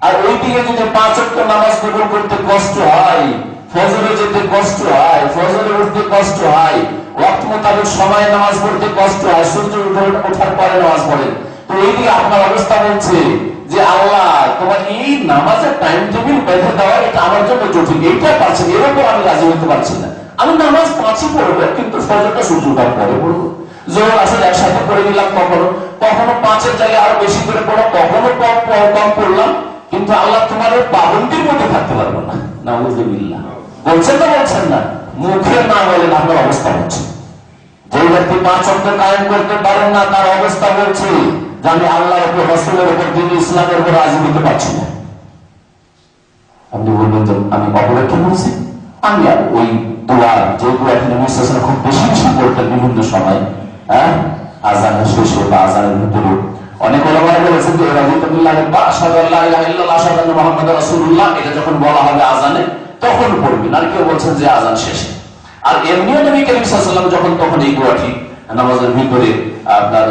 আর ওই দিকে যদি 5 ওয়াক্ত নামাজ কবুল করতে কষ্ট হয়, ফজরে যেতে কষ্ট হয়, ফজরে উঠতে কষ্ট হয়, ওয়াক্ত মোতাবেক সময় নামাজ পড়তে কষ্ট হয়, সূর্য ওঠার পরে নামাজ পড়েন, তো এইদিকে আপনার অবস্থা বলছে যে আল্লাহ তোমার এই নামাজের টাইম টেবিল বেঁধে দেওয়া, এটা আমার জন্য জটিল, এইটা পারছি না, এরকম আমি রাজি হতে পারছি না। আমি নামাজ 5ই পড়বো, কিন্তু ফজরটা সূর্য ওঠার পরে পড়বো, জোহর আসর একসাথে পড়ে দিলাম, কখনো কখনো 5-এর জায়গায় আরো বেশি করে পড়ো, কখনো কম পড়লাম, কিন্তু আল্লাহ তোমার পাবন্দির মধ্যে থাকতে পারবো না। নাউযুবিল্লাহ, বলছেন না বলছেন না? মুখে না বলেন, আপনার অবস্থা হচ্ছে যে ব্যক্তি 5 ওয়াক্ত কায়েম করতে পারেন না, তার অবস্থা বলছে যে আমি আল্লাহর উপর, রাসূলের উপর, দ্বীন ইসলামের উপর রাজি হতে পারছি না। আপনি বলবেন যে আমি অপরাধ বলছি? আমি আর ওই দোয়া, যে দোয়াটি নবী সাল্লাল্লাহু আলাইহি ওয়াসাল্লাম খুব বেশি বেশি করতেন বিভিন্ন সময়, আযানের শেষে বা আযানের ভিতরে, অনেক ওলামা বলেছেন যে রাদিতু বিল্লাহি বা আশহাদু আল্লা ইলাহা ইল্লাল্লাহ আশহাদু আন্না মুহাম্মাদার রাসূলুল্লাহ, এটা যখন বলা হবে আযানে তখন পড়বেন, আর কেউ বলছেন যে আযান শেষে। আর এমনিও নবী করিম সাল্লাল্লাহু আলাইহি ওয়াসাল্লাম যখন তখন এই দোয়াটি নামাজের ভিতরে আপনার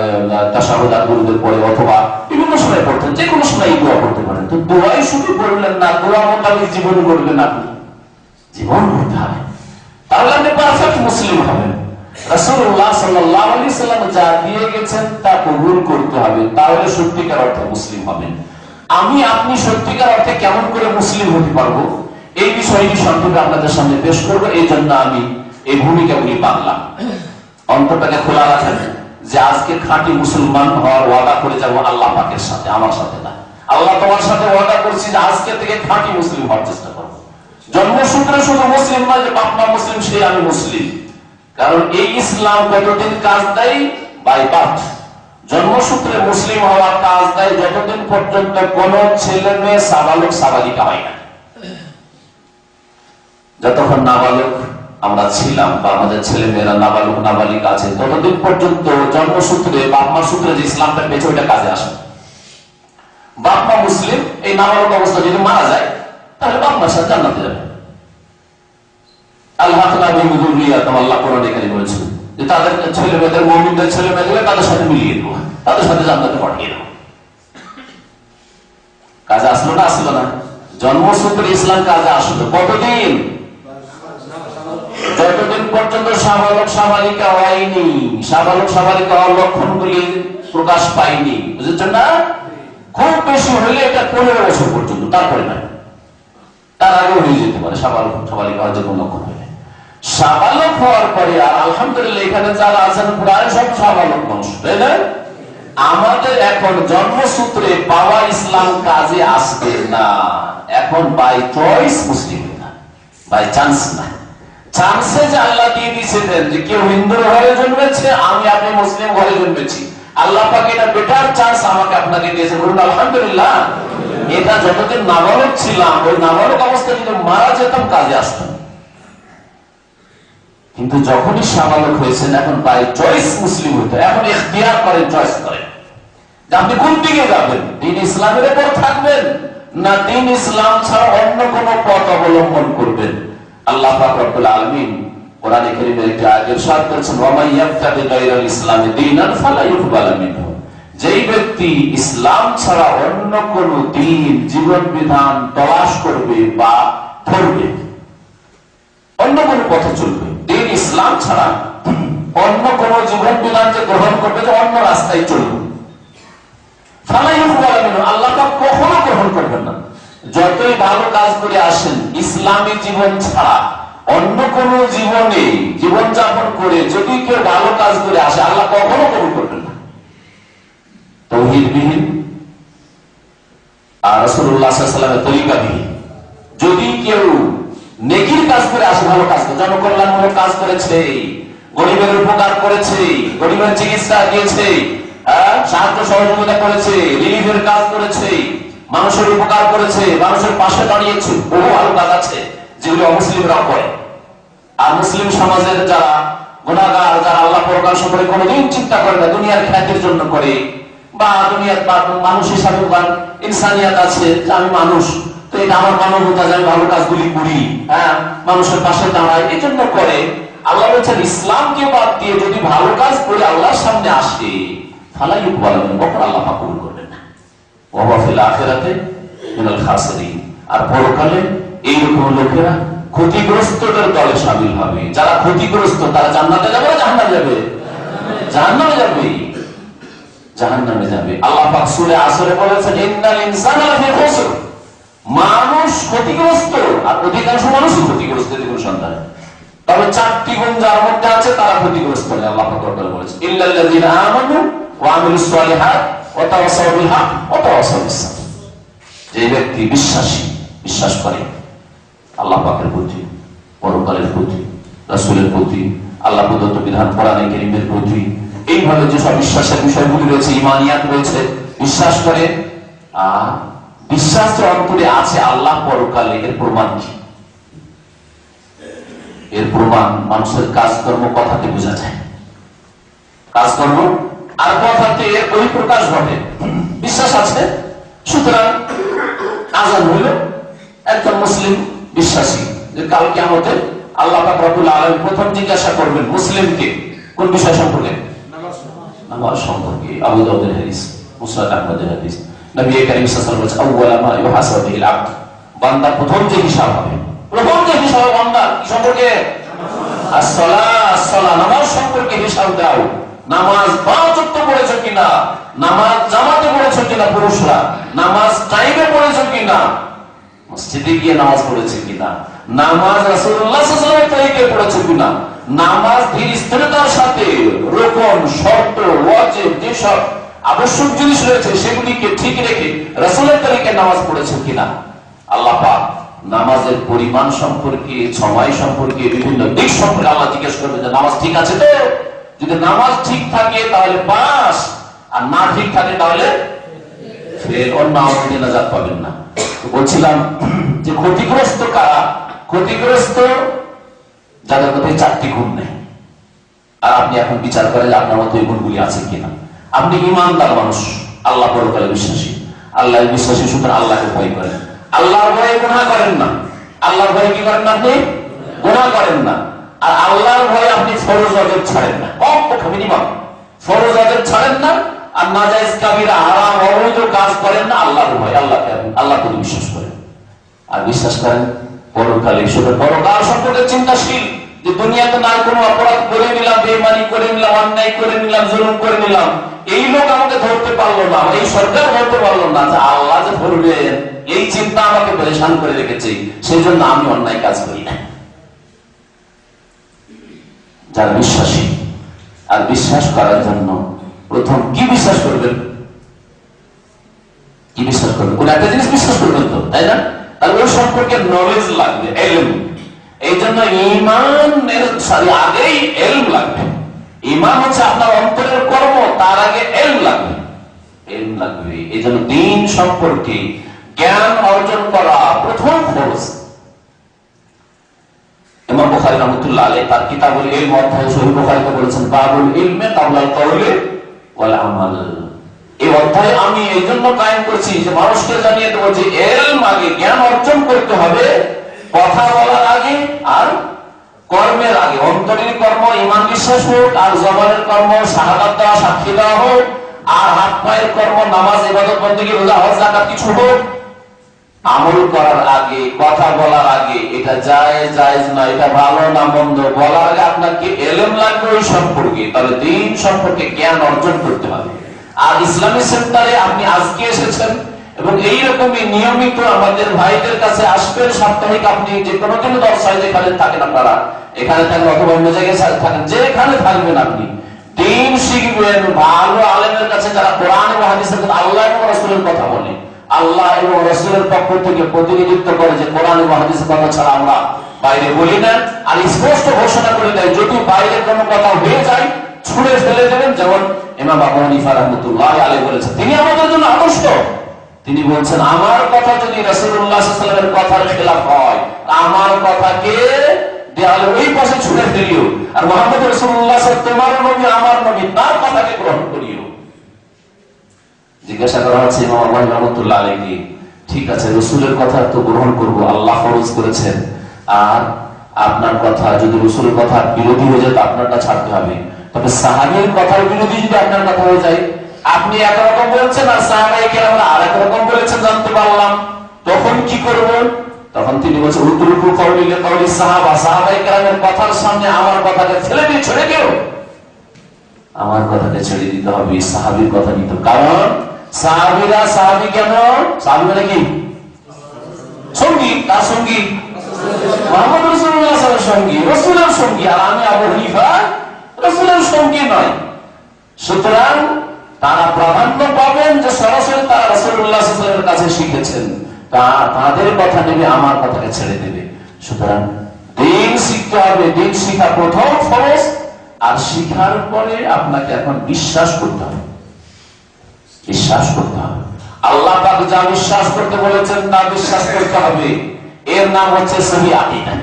তাশাহুদ আর দুরুদের পরে অথবা বিভিন্ন সময় পড়তেন, যে কোনো সময় এই দোয়া করতে পারেন। তো দোয়াই শুধু পড়লেন না, দোয়া মোতাবেক জীবন গড়বেন, আপনি জীবন গড়তে হবে, তাহলে আপনি পারফেক্ট মুসলিম হবেন। রাসূলুল্লাহ সাল্লাল্লাহু আলাইহি ওয়াসাল্লাম যা দিয়ে গেছেন তা কবুল করতে হবে, তাহলে সত্যিকার অর্থে মুসলিম হবেন। আমি আপনি সত্যিকার অর্থে কেমন করে মুসলিম হতে পারবো, এই বিষয়টি সংক্ষেপে আপনাদের সামনে পেশ করব। এই জন্য আমি এই ভূমিকাগুলি পারলাম। অন্তরটাকে খোলা রাখেন যে আজকে খাঁটি মুসলমান হওয়ার ওয়াদা করে যাবো আল্লাহ পাকের সাথে, আমার সাথে না। আল্লাহ তোমার সাথে ওয়াদা করছি যে আজকে থেকে খাঁটি মুসলিম হওয়ার চেষ্টা করবো। জন্মসূত্রে শুধু মুসলিম নয় যে বাপ মা মুসলিম সেই আমি মুসলিম, কারণ এই ইসলাম কতদিন কাজ দেয়? বাই বার্থ, জন্মসূত্রে মুসলিম হওয়ার কাজ দেয় যতদিন পর্যন্ত কোন ছেলে মেয়ে সাবালক সাবালিকা হয় না। যতক্ষণ নাবালক আমরা ছিলাম বা আমাদের ছেলে মেয়েরা নাবালক নাবালিকা আছে, ততদিন পর্যন্ত জন্মসূত্রে বাপ মা সূত্রে যে ইসলামটা পেয়েছে ওইটা কাজে আসে। বাপ মা মুসলিম, এই নাবালক অবস্থা যদি মারা যায় তাহলে বাপ মার সাথে জান্নাতে যাবে। আল্লাহ কোরআনে কারীমে বলেছেন যে তাদের ছেলে মেয়েদের, মুমিনদের ছেলে মেয়েদের তাদের সাথে মিলিয়ে দেবো, তাদের সাথে জান্নাতে পাঠিয়ে দেবো। কাজে আসলো না? আসলো না? জন্মসূত্রে ইসলাম কাজে আসলো কতদিন? যতদিন পর্যন্ত সাবালক সাবালিকা হয়নি, সাবালক সাবালিকা হওয়ার লক্ষণগুলি প্রকাশ পায়নি, বুঝেছেন না? খুব বেশি হলে এটা 15 বছর পর্যন্ত, তারপরে না, তার আগেও হয়ে যেতে পারে সাবালক সাবালিকা হওয়ার যে কোনো লক্ষণ হলে। সাবালক হওয়ার পরে আর আলহামদুলিল্লাহ এখানে যারা আছেন প্রায় সব সাবালক মানুষ, তাই না? আমাদের এখন জন্মসূত্রে পাওয়া ইসলাম কাজে আসবে না, এখন বাই চয়েস মুসলিম না, বাই চান্স না। চান্সে যে আল্লাহ দিয়ে দিয়েছিলেন যে কেউ হিন্দুর ঘরে জন্মেছে, আমি আপনি মুসলিম ঘরে জন্মেছি, আল্লাহ পাক এটা বেটার চান্স আমাকে আপনাকে দিয়েছে, বলুন আলহামদুলিল্লাহ। এটা যতদিন নাবালক ছিলাম, ওই নাবালক অবস্থায় যদি মারা যেতাম কাজে আসতাম। কিন্তু যখনই সাবালক হয়েছেন এখন বাই চয়েস মুসলিম হইতে, এখন ইখতিয়ার করেন, চয়েস করেন যে আপনি কোন দিকে যাবেন, দিন ইসলামের উপর থাকবেন না দিন ইসলাম ছাড়া অন্য কোন পথ অবলম্বন করবেন। আল্লাহ পাক রব্বুল আলামিন কোরআনে কারীমের একটি আয়াতে ইরশাদ করেছেন, ওয়া মান ইয়াবতাগি গায়রাল ইসলামি দীনান ফালা ইউকবাল মিনহু, যেই ব্যক্তি ইসলাম ছাড়া অন্য কোন দিন জীবন বিধান তলাশ করবে বা ধরবে, অন্য কোন পথে চলবে, দিন ইসলাম ছাড়া অন্য কোন জীবন বিধান যে গ্রহণ করবে, যে অন্য রাস্তায় চলবে, ফালা ইউকবাল মিনহু, আল্লাহ পাক কখনো গ্রহণ করবেন না। যতই ভালো কাজ করে আসেন, ইসলামী জীবন ছাড়া অন্য কোন জীবনে জীবন যাপন করে যদি কেউ ভালো কাজ করে আসে, আল্লাহ কখনো কবুল করবেন না। তাওহীদবিহীন আর রাসূলুল্লাহ সাল্লাল্লাহু আলাইহি ওয়াসাল্লামের তরিকাবিহীন যদি কেউ নেকির কাজ করে আসে, ভালো কাজ করে, জনকল্যাণমূলক কাজ করেছে, গরিবের উপকার করেছে, গরিবের চিকিৎসা দিয়েছে, সাহায্য সহযোগিতা করেছে, রিলিফের কাজ করেছে, মানুষের উপকার করেছে, মানুষের পাশে দাঁড়িয়েছে, বহু ভালো কাজ আছে যেগুলি অমুসলিমরাও করে। আর মুসলিম সমাজের যারা গুনাহগার, যারা আল্লাহ পরকাল সম্পর্কে কোনোদিন চিন্তা করে না, দুনিয়ার খ্যাতির জন্য করে, বা দুনিয়ার মানুষ হিসাবে ইনসানিয়াত আছে যে আমি মানুষ, তো এটা আমার মানবতা, আমি ভালো কাজগুলি করি, মানুষের পাশে দাঁড়ায়, এই জন্য করে। আল্লাহ বলছেন ইসলামকে বাদ দিয়ে যদি ভালো কাজ করে আল্লাহর সামনে আসে, ফালা ইউকবাল মিনহু, আল্লাহ পাক কবুল করবেন না। ওয়া হুয়া ফিল আখিরাতি মিনাল খাসিরিন, আর পরকালে এইরকম লোকেরা ক্ষতিগ্রস্তদের দলে শামিল হবে। যারা ক্ষতিগ্রস্ত তারা জান্নাতে যাবে না জাহান্নামে যাবে? জাহান্নামে যাবে, জাহান্নামে যাবে। আল্লাহ পাক সূরা আসরে বলেছেন, ইন্নাল ইনসানা লাফি খুসর, মানুষ ক্ষতিগ্রস্ত, আর অধিকাংশ মানুষই ক্ষতিগ্রস্ত, দেখুন সন্তান। তবে চারটি গুণ যার মধ্যে আছে তারা ক্ষতিগ্রস্ত নয়। আল্লাহ পাক বলেছেন, ইল্লাল্লাযিনা আমানু ওয়া আমিলুস সালিহাত ওয়া তাওয়াসাউ বিল হক ওয়া তাওয়াসাউ বিস সাবর, যে ব্যক্তি বিশ্বাসী, বিশ্বাস করে আল্লাহ পাকের প্রতি, পরকালের প্রতি, রাসূলের প্রতি, আল্লাহ প্রদত্ত বিধান কোরআনে কারীমের প্রতি, এইভাবে যে সব বিশ্বাসের বিষয়গুলি রয়েছে, ঈমানিয়াত রয়েছে, বিশ্বাস করে, আর বিশ্বাসের অন্তরে আছে আল্লাহ পরকালে, এর প্রমাণ কি? এর প্রমাণ মানুষের কাজকর্ম, কথাতে বোঝা যায়। কাজকর্ম আর কথাতে এর বহিঃপ্রকাশ ঘটে। বিশ্বাস আছে, সুতরাং আযান হইল একজন মুসলিম বিশ্বাসী যে কাল কিয়ামতে আল্লাহ পাক রব্বুল আলামিন প্রথম জিজ্ঞাসা করবেন মুসলিমকে কোন বিষয় সম্পর্কে? নামাজ সম্পর্কে। আবু দাউদের হাদিস, মুসনাদ আহমদের হাদিস, নবী করিম সাল্লাল্লাহু আলাইহি ওয়াসাল্লাম বলেছেন, আউয়ালা মা ইউহাসাবু বিহিল আবদ, বান্দা প্রথম যে হিসাব হবে, প্রথম যে হিসাব হবে বান্দা কি সম্পর্কে? as-সালাহ, as-সালাহ, নামাজ সম্পর্কে হিসাব দাও। নামাজ পাঁচ ওয়াক্ত পড়েছো কিনা, নামাজ জামাতে পড়েছো কিনা, পুরুষরা নামাজ টাইমে পড়েছো কিনা, মসজিদে গিয়ে নামাজ পড়েছে কিনা, নামাজ রাসূলুল্লাহ সাল্লাল্লাহু আলাইহি ওয়াসাল্লামের তরিকায় পড়েছে কিনা, নামাজ ধীর স্থিরতার সাথে রুকুন, শর্ত, ওয়াজিব যেসব আবশ্যক জিনিস রয়েছে সেগুলিকে ঠিক রেখে রাসূলের তরিকায় নামাজ পড়েছে কিনা। আল্লাহ পাক নামাজের পরিমাণ সম্পর্কে, সময় সম্পর্কে, বিভিন্ন দিক সম্পর্কে আল্লাহ জিজ্ঞেস করবে যে নামাজ ঠিক আছে তো? যদি নামাজ ঠিক থাকে তাহলে পাস, আর না ঠিক থাকে তাহলে ফেল, অন্য আমলে নাজাত পাবেন না। বলছিলাম যে ক্ষতিগ্রস্ত কারা? ক্ষতিগ্রস্ত যাদের মধ্যে চারটি গুণ নেই। আর আপনি এখন বিচার করেন আপনার মধ্যে এই গুণগুলি আছে কিনা। আপনি ঈমানদার মানুষ, আল্লাহ পরকালে বিশ্বাসী, আল্লাহ বিশ্বাসী, সুতরাং আল্লাহকে ভয় করেন, আল্লাহর ভয়ে গুনাহ করেন না। আল্লাহর ভয়ে কি করেন না? আপনি গুনাহ করেন না। আর আল্লাহর ভয়ে আপনি ফরজ ওয়াজিব ছাড়েন না, কমপক্ষে মিনিমাম ফরজ ওয়াজিব ছাড়েন না, আর নাজায়েজ কাবিরা হারাম অবৈধ কাজ করেন না। আল্লাহর ভয়, আল্লাহকে আল্লাহকে বিশ্বাস করেন, আর বিশ্বাস করেন পরকালে। শুধু পরকাল সম্পর্কে চিন্তাশীল, যে দুনিয়াতে না কোনো অপরাধ করে নিলাম, বেঈমানি করে নিলাম, অন্যায় করে নিলাম, জুলুম করে নিলাম, এই লোক আমাকে ধরতে পারলো না, এই সরকার ধরতে পারলো না, যে আল্লাহ যে ধরবেন এই চিন্তা আমাকে পরেশান করে রেখেছে, সেই জন্য আমি অন্যায় কাজ করি না। যারা বিশ্বাসী, আর বিশ্বাস করার জন্য প্রথম কি বিশ্বাস করবেন? কি বিশ্বাস করবেন? কোন একটা জিনিস বিশ্বাস করবেন তো, তাই না? তাহলে ওই সম্পর্কে নলেজ লাগবে, ইলম। এই জন্য ঈমানের আগেই ইলম লাগবে। ঈমান হচ্ছে আপনার অন্তরের কর্ম, তার আগে ইলম লাগবে, ইলম লাগবে। এই জন্য দ্বীন সম্পর্কে জ্ঞান অর্জন করা প্রথম ফরজ। ইমাম বুখারী রাহমাতুল্লাহ আলাইহি তার কিতাবুল ইলম অধ্যায়ে সহিহ বুখারীতে বলেছেন বাবুল ইলমে কাবলাল কওলি ওয়াল আমাল। এই অধ্যায়ে আমি এই জন্য কায়েম করেছি যে মানুষকে জানিয়ে দেবো যে ইলম আগে, জ্ঞান অর্জন করতে হবে কথা বলার আগে আর কর্মের আগে। অন্তরের কর্ম ঈমান বিশ্বাস হোক, আর জবানের কর্ম শাহাদাত দেওয়া, সাক্ষী দেওয়া হোক, আর হাত পায়ের কর্ম নামাজ ইবাদত বন্দেগী রোজা হজ যাকাত কিছু হোক। আমল করার আগে, কথা বলার আগে এটা জায়েজ জায়েজ না, এটা ভালো না মন্দ বলার আগে আপনাকে ইলম লাগবে ওই সম্পর্কে, তাহলে দ্বীন সম্পর্কে জ্ঞান অর্জন করতে হবে। আর ইসলামী সেন্টারে আপনি আজকে এসেছেন এবং এইরকমই নিয়মিত আমাদের ভাইদের কাছে আসবেন। সাপ্তাহিক আপনি যে কোনো দিন দর্শায় যেখানে থাকেন, আপনারা এখানে থাকেন অথবা অন্য জায়গায় থাকেন, যেখানে থাকবেন আপনি দ্বীন শিখবেন। ভালো আলেমের কাছে যারা কোরআন এবং হাদিসের কথা, আল্লাহ এবং রাসূলের কথা বলে, আল্লাহ এবং রাসূলের পক্ষ থেকে প্রতিনিধিত্ব করে যে কোরআন এবং হাদিসের কথা ছাড়া আমরা বাইরে বলি না, আর স্পষ্ট ঘোষণা করে দেয় যদি বাইরে কোনো কথা হয়ে যায় ছুঁড়ে ফেলে দেবেন। যেমন ইমাম আবু হানিফা রাহমাতুল্লাহ আলাইহি বলেছেন, তিনি আমাদের জন্য আদর্শ। তিনি বলছেন আমার কথা যদি রাসূলুল্লাহ সাল্লাল্লাহু আলাইহি ওয়াসাল্লামের কথার খেলাফ হয়, আমার কথাকে দেয়ালের ওই পাশে ছুঁড়ে ফেলিও, আর মুহাম্মদ রাসূলুল্লাহ সাল্লাল্লাহু আলাইহি ওয়াসাল্লাম তোমার নবী আমার নবী, তার কথাকে গ্রহণ করিও। জিজ্ঞাসা করা হচ্ছে ইমাম আবু হানিফা রাহমাতুল্লাহ আলাইহি, ঠিক আছে রাসূলের কথা তো গ্রহণ করব, আল্লাহ ফরজ করেছেন, আর আপনার কথা যদি রাসূলের কথা বিরোধী হয়ে যায় তো আপনারটা ছাড়তে হবে। তবে সাহাবীর কথার বিরোধী যদি আপনার কথা হয়ে যায়, আপনি একরকম বলছেন আর সাহাবায়ে কেরামরা আরেক রকম বলেছেন জানতে পারলাম, তখন কি করবেন? তখন তিনি বলছেন উতরুকু কওলিল কওলি সাহাবা, সাহাবায়ে কেরামের কথার সামনে আমার কথাকে ফেলে দিয়ে ছেড়ে দিও। আমার কথাকে ছেড়ে দিতে হবে, সাহাবীর কথা নিতে। কারণ সাহাবীরা সাহাবী কেন? সাহাবী মানে কি? সঙ্গী। কার সঙ্গী? মুহাম্মদ রাসূলুল্লাহ সাল্লাল্লাহু আলাইহি ওয়াসাল্লামের সঙ্গী, রাসূলের সঙ্গী। আর আমি আবু হানিফা রাসূলের সঙ্গী নয়। সুতরাং তারা প্রাধান্য পাবেন যে সরাসরি তারা রাসূলুল্লাহ সাল্লাল্লাহু আলাইহি ওয়াসাল্লামের কাছে শিখেছেন, তাদের কথা নেবে, আমার কথাকে ছেড়ে দেবে। সুতরাং দ্বীন শিখতে হবে, দ্বীন শিখা প্রথম ফরজ। আর শিখার পরে আপনাকে এখন বিশ্বাস করতে হবে, বিশ্বাস করতে হবে। আল্লাহ পাক যা বিশ্বাস করতে বলেছেন তা বিশ্বাস করতে হবে, এর নাম হচ্ছে সহিহ আকীদা।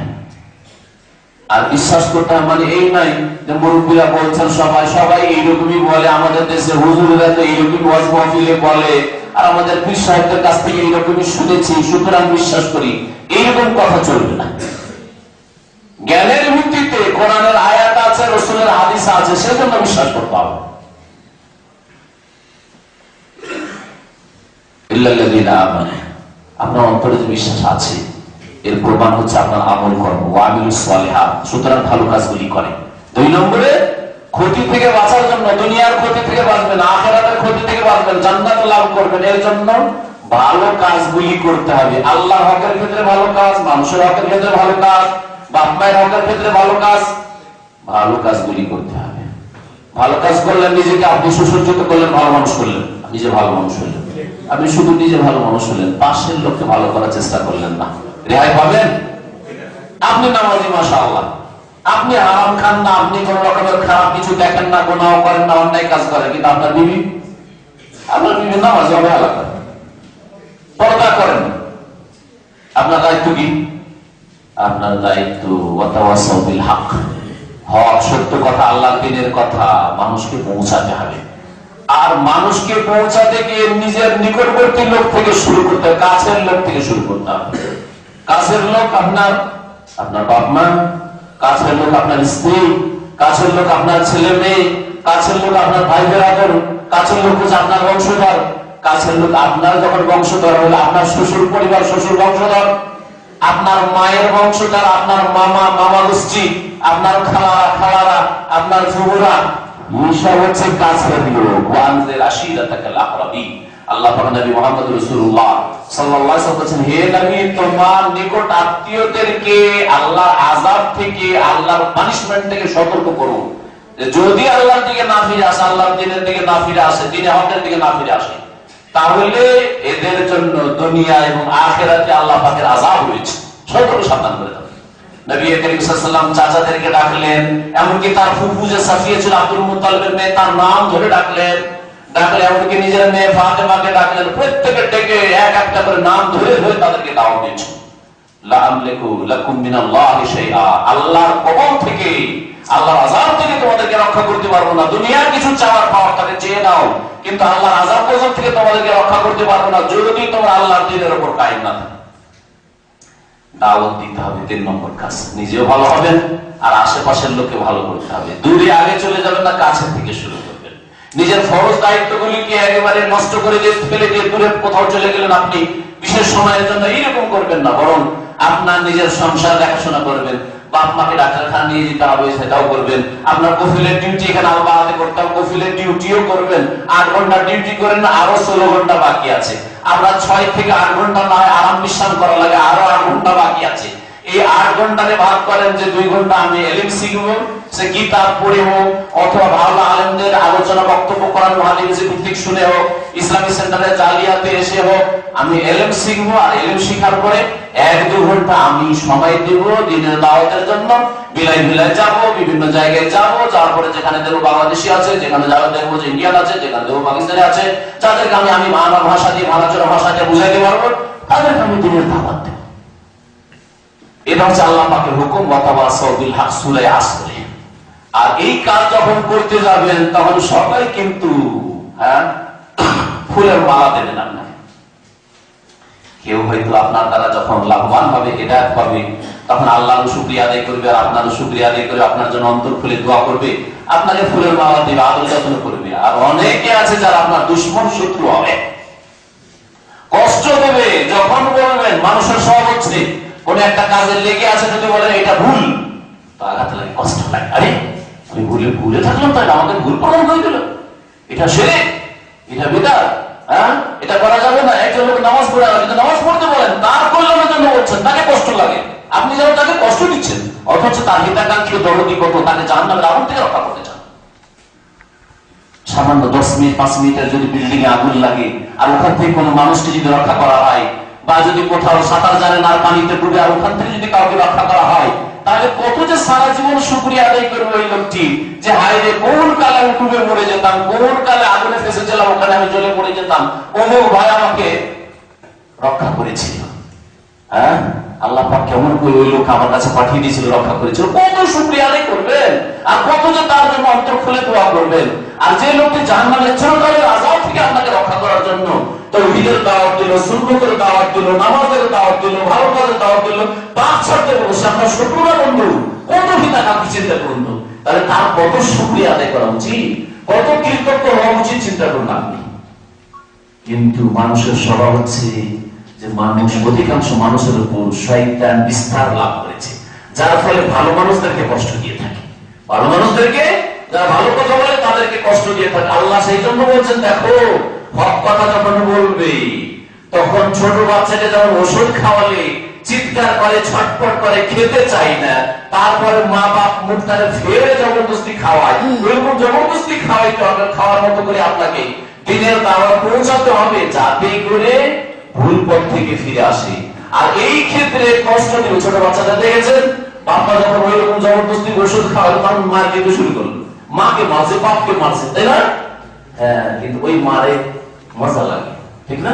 আর বিশ্বাস করতে হবে মানে এই নাই যে মুরব্বীরা বলছেন সবাই এইরকমই বলে, আমাদের দেশে হুজুররা তো এইরকমই ওয়াজ মাহফিলে বলে, আর আমাদের পীর সাহেবদের কাছ থেকে এইরকমই শুনেছি সুতরাং বিশ্বাস করি, এইরকম কথা চলবে না। জ্ঞানের ভিত্তিতে কোরআনের আয়াত আছে, রাসূলের হাদিস আছে, সেজন্য বিশ্বাস করতে হবে। ইল্লাল্লাযীনা আমানু, আপনার অন্তরে যে বিশ্বাস আছে এর প্রমাণ হচ্ছে আপনার আমল কর্ম, ওয়া আমিলুস সালিহাত, সুতরাং ভালো কাজগুলি করে। 2 নম্বরে ক্ষতি থেকে বাঁচার জন্য, দুনিয়ার ক্ষতি থেকে বাঁচবেন, আখিরাতের ক্ষতি থেকে বাঁচবেন, জান্নাত লাভ করবেন, এর জন্য ভালো কাজগুলি করতে হবে। আল্লাহর হকের ক্ষেত্রে ভালো কাজ, মানুষের হকের ক্ষেত্রে ভালো কাজ, বাপ মায়ের হকের ক্ষেত্রে ভালো কাজ, ভালো কাজগুলি করতে হবে। ভালো কাজ করলেন, নিজেকে আপনি সুসজ্জিত করলেন, ভালো মানুষ করলেন, নিজে ভালো মানুষ হলেন। আপনি শুধু নিজে ভালো মানুষ হলেন, পাশের লোককে ভালো করার চেষ্টা করলেন না, রেহাই পাবেন? আপনি নামাজি মাশাআল্লাহ, আপনি হারাম খান না, আপনি কোন রকমের খারাপ কিছু দেখেন না, গুনাহ করেন না, অন্যায় কাজ করেন, কিন্তু আপনার বিবি নামাজি অবহেলা করেন, পর্দা করেন। আপনার দায়িত্ব কি? আপনার দায়িত্ব ওয়াতাওয়াসাউ বিল হক, হক সত্য কথা, আল্লাহর দ্বীনের কথা মানুষকে পৌঁছাতে হবে। আর মানুষকে পৌঁছাতে গিয়ে নিজের নিকটবর্তী লোক থেকে শুরু করতে হবে, কাছের লোক থেকে শুরু করতে হবে। কাছের লোক আপনার বাপ মা, কাছের লোক আপনার স্ত্রী, কাছের লোক আপনার ছেলে মেয়ে, কাছের লোক আপনার ভাই বেরাদর, কাছের লোক হচ্ছে আপনার বংশধর, কাছের লোক আপনার যখন বংশধর হলে আপনার শ্বশুর পরিবার, শ্বশুর বংশধর, আপনার মায়ের বংশধর, আপনার মামা গোষ্ঠী, আপনার খালারা, আপনার ফুফুরা, এইসব হচ্ছে কাছের লোক। ওয়ানজির আশীরাতাকাল আকরাবিন। আল্লাহ পাক নবী মুহাম্মদ রাসূলুল্লাহ সাল্লাল্লাহু আলাইহি ওয়াসাল্লাম বলেছেন, হে নবী তোমার নিকট আত্মীয়দেরকে আল্লাহর আযাব থেকে, আল্লাহর পানিশমেন্ট থেকে সতর্ক করো। যদি আল্লাহর দিকে না ফিরে আসে, আল্লাহর দ্বীনের দিকে না ফিরে আসে, দ্বীনে হকের দিকে না ফিরে আসে, তাহলে এদের জন্য দুনিয়া এবং আখিরাতে আল্লাহ পাকের আযাব রয়েছে, সতর্ক সাবধান করে দাও। নবী করিম সাল্লাল্লাহু আলাইহি ওয়াসাল্লাম চাচাদেরকে ডাকলেন, এমনকি তার ফুফু যে সাফিয়া ছিল আব্দুল মুত্তালিবের মেয়ে, তার নাম ধরে ডাকলেন, এমনকি নিজের মেয়ে ফাতেমাকে ডাকলেন, প্রত্যেকে ডেকে এক একটা করে নাম ধরে ধরে তাদেরকে দাওয়াত দিয়েছেন। লা আমলিকু লাকুম মিনাল্লাহি শাইআ, আল্লাহর কবল থেকে, আল্লাহর আযাব থেকে তোমাদেরকে রক্ষা করতে পারবো না। দুনিয়ার কিছু চাওয়ার পাওয়ার তাকে চেয়ে নাও, কিন্তু আল্লাহর আযাব গজব থেকে তোমাদেরকে রক্ষা করতে পারবো না যদি তোমরা আল্লাহর দ্বীনের উপর কায়েম না থাকো। দাওয়াত দিতে হবে 3 নম্বর কাজ। নিজেও ভালো হবেন আর আশেপাশের লোককে ভালো করতে হবে। দূরে আগে চলে যাবেন না, কাছে থেকে শুরু করবেন। নিজের ফরজ দায়িত্বগুলিকে একেবারে নষ্ট করে দিয়ে ফেলে দিয়ে দূরে কোথাও চলে গেলেন আপনি বিশেষ সময়ের জন্য, এইরকম করবেন না। বরং আপনার নিজের সংসার দেখাশোনা করবেন, বাপ মাকে ডাক্তারখানা নিয়ে যেতে হবে সেটাও করবেন। আপনার কফিলের ডিউটি এখানে আলাদা করতে হবে, কফিলের ডিউটিও করবেন। 8 ঘন্টা ডিউটি করেন না, আরো 16 ঘন্টা বাকি আছে। আপনার 6 থেকে 8 ঘন্টা নয় আরাম বিশ্রাম করা লাগে, আরো 8 ঘন্টা বাকি আছে। এই 8 ঘন্টারে ভাগ করেন যে 2 ঘন্টা আমি এলিম শিখবো, সে কিতাব পড়ে হোক অথবা ভালো আলেমদের আলোচনা বক্তব্য করার হাদিসে ভিত্তিক শুনে হোক, ইসলামী সেন্টারে জালিয়াতে এসে হোক, আমি এলিম শিখবো। আর এলিম শিখার পরে 1-2 ঘন্টা আমি সময় দেব দ্বীনের দাওয়াতের জন্য। বিলায় যাব, বিভিন্ন জায়গায় যাব, যাওয়ার পরে যেখানে দেখবো বাংলাদেশি আছে, যেখানে যারা দেখবো যে ইন্ডিয়ান আছে, যেখানে দেখবো পাকিস্তানি আছে, যাদেরকে আমি বাংলা ভাষা দিয়ে ভালোচোরা ভাষা দিয়ে বুঝাইতে পারবো, তাদেরকে আমি দ্বীনের দাওয়াত দেব। এটা হচ্ছে আল্লাহ পাকের হুকুম, ওয়াতাওয়াসাউ বিল হক সূরা আসরে। আর এই কাজ যখন করতে যাবেন তখন সবাই কিন্তু ফুলের মালা দেবেন আপনাকে। কেউ হয়তো আপনার দ্বারা যখন লাভবান হবে, হেদায়েত পাবে, তখন আল্লাহর শুকরিয়া আদায় করবে, আর আপনারও শুকরিয়া আদায় করে আপনার জন্য অন্তর খুলে দোয়া করবে, আপনাকে ফুলের মালা দিবে, আদর যত্ন করবে। আর অনেকে আছে যারা আপনার দুশমন, শত্রু হবে, কষ্ট দেবে। যখন বলবেন, মানুষের স্বভাব হচ্ছে কোন একটা কাজে লেগে আছে, যদি বলেন এটা ভুল, তো আঘাত লাগে, কষ্ট লাগে। আরে আমি ভুলে থাকলাম, তাই আমাদের ভুল প্রমাণ হয়ে গেল, এটা শিরক, এটা বিদআত, এটা করা যাবে না। একজন লোক নামাজ পড়ে, যদি নামাজ পড়তে বলেন, তার কল্যাণের জন্য বলছেন, তাকে কষ্ট লাগে, আপনি যেন তাকে কষ্ট দিচ্ছেন, অথচ তার হিতাকাঙ্ক্ষী দরদি কত, তাকে জাহান্নামের আগুন থেকে রক্ষা করতে চান। সামান্য 10 মিনিট 5 মিনিটের যদি বিল্ডিং এ আগুন লাগে, আর ওখান থেকে কোনো মানুষকে যদি রক্ষা করা হয়, বা যদি কোথাও সাঁতার জানে না, পানিতে ডুবে, আর ওখান থেকে যদি কাউকে রক্ষা করা হয়, তাহলে কত যে সারা জীবন শুকরিয়া আদায় করবে ওই লোকটি, যে হায় রে কোন কালে আমি ডুবে মরে যেতাম, কোন কালে আগুনে ফেসেছিলাম, ওখানে আমি জ্বলে পড়ে যেতাম, অমুক ভাই আমাকে রক্ষা করেছিল। আল্লাহ পাক কেমন করে ওই লোক আমার কাছে পাঠিয়ে দিয়েছিল, রক্ষা করেছিল, কত শুকরিয়া আদায় করবেন, আর কত যে তার জন্য অন্তর খুলে দোয়া করবেন। আর যে লোকটি জাহান্নামের চিরকালের আযাব থেকে আপনাকে রক্ষা করার জন্য তাওহীদের দাওয়াত দিল, সুন্নতের দাওয়াত দিল, নামাজের দাওয়াত দিল, ভালো কাজের দাওয়াত দিল, পাপ ছাড়তে বলছে, আপনার শত্রু না বন্ধু, কত হিতাকাঙ্ক্ষী চিন্তা করুন তো, তাহলে তার কত শুকরিয়া আদায় করা উচিত, কত কৃতজ্ঞ হওয়া উচিত চিন্তা করুন আপনি। কিন্তু মানুষের স্বভাব হচ্ছে যে মানুষ, অধিকাংশ মানুষের উপর শয়তান বিস্তার লাভ করেছে, যার ফলে ভালো মানুষদেরকে কষ্ট দিয়ে থাকে, ভালো মানুষদেরকে, যারা ভালো কথা বলে তাদেরকে কষ্ট দিয়ে থাকে। আল্লাহ সেই জন্য বলছেন, দেখো হক কথা যখন বলবে, তখন ছোট বাচ্চাকে যখন ওষুধ খাওয়ালে চিৎকার করে, ছটফট করে, খেতে চাই না, তারপরে মা বাপ মুখটারে ফেরে জবরদস্তি খাওয়ায়, এরকম জবরদস্তি খাওয়াইতে হবে, খাওয়ার মতো করে আপনাকে দিনের দাওয়াত পৌঁছাতে হবে, যাতে করে ভুল পথ থেকে ফিরে আসে। আর এই ক্ষেত্রে কষ্ট দিল, ছোট বাচ্চাটা দেখেছেন, বাবা যখন ওই রকম জবরদস্তি ওষুধ খাওয়ালো, তখন মা দিতে শুরু করলো, মাকে মারছে, বাপকে মারছে, তাই না? হ্যাঁ, কিন্তু ওই মারে মজা লাগে, ঠিক না?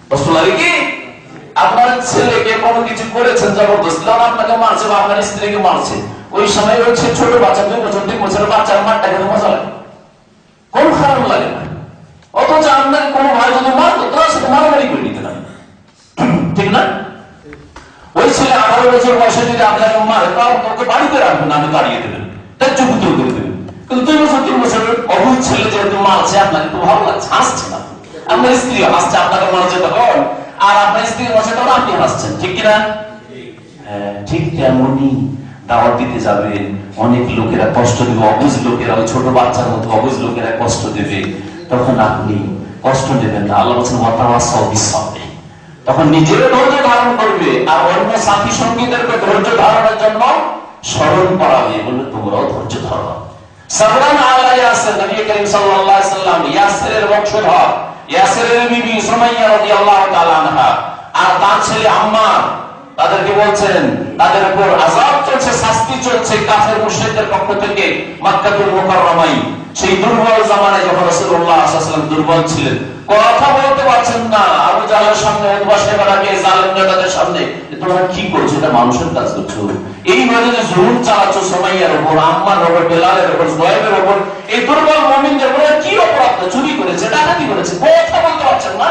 কষ্ট লাগে কি? আপনার ছেলেকে কোনো কিছু করেছেন জবরদস্তি, তখন আপনাকে মারছে বা আপনার স্ত্রীকে মারছে, ওই সময় হচ্ছে ছোট বাচ্চা, 2 বছর 3 বছরের বাচ্চার মারটা খেতে মজা লাগে, কোন খারাপ লাগে না। অথচ আপনাকে কোনো ভাই যদি মারতো, তার সাথে মারামারি করে নিতে না, ঠিক না? ওই ছেলে 18 বছর বয়সে যদি আপনাকে মারে, তাও তোকে বাড়িতে রাখবেন, আমি তাড়িয়ে দেবেন, তার চুপ করে দেবেন। কিন্তু 2 বছর 3 বছরের অবুঝ ছেলে যেহেতু মারছে, আপনাকে তো ভালো লাগছে, হাসছে না, আপনার স্ত্রী হাসছে, আপনাকে মারছে তখন, আর আপনার স্ত্রী মারছে তখন আপনি হাসছেন, ঠিক কিনা? হ্যাঁ, ঠিক তেমনই দাওয়াত দিতে যাবেন, অনেক লোকেরা কষ্ট দেবে, অবুঝ লোকেরা, ওই ছোট বাচ্চার মতো অবুঝ লোকেরা কষ্ট দেবে, তখন আপনি কষ্ট দেবেন না। আল্লাহ বলেছেন, ওয়াতাওয়াসাউ বিস-সাবর, তখন নিজের ধৈর্য ধারণ করবে, আর অন্য সাথী সঙ্গীদেরকে ধৈর্য ধারণের জন্য স্মরণ করাবে, বলবে তোমরাও ধৈর্য ধরো। সাবরান আলা ইয়াসির, নবী করিম সাল্লাল্লাহু আলাইহি সাল্লাম ইয়াসিরের বংশধর, ইয়াসিরের বিবি সুমাইয়া রাদিয়াল্লাহু তাআলা আনহা আর তার ছেলে আম্মার, তাদেরকে বলছেন তাদের উপর আযাব চলছে, শাস্তি চলছে কাফের মুশরিকদের পক্ষ থেকে মক্কাতুল মুকাররমায়। সেই দুর্বল জামানায় যখন রাসূলুল্লাহ সাল্লাল্লাহু আলাইহি ওয়াসাল্লাম দুর্বল ছিলেন, কথা বলতে পারছেন না, আবু জাহালের সামনে, উতবা সাহেবের আগে জালেম নেতাদের সামনে, তোমরা কি করছো? এটা মানুষের কাজ করছো। এইভাবে যে জুলুম চালাচ্ছ সুমাইয়ার উপর, আম্মার উপর, বেলালের উপর, সুহাইবের উপর, এই দুর্বল মুমিনদের উপর কি অপরাধ? চুরি করেছে, ডাকাতি করেছে, কথা বলতে পারছেন না।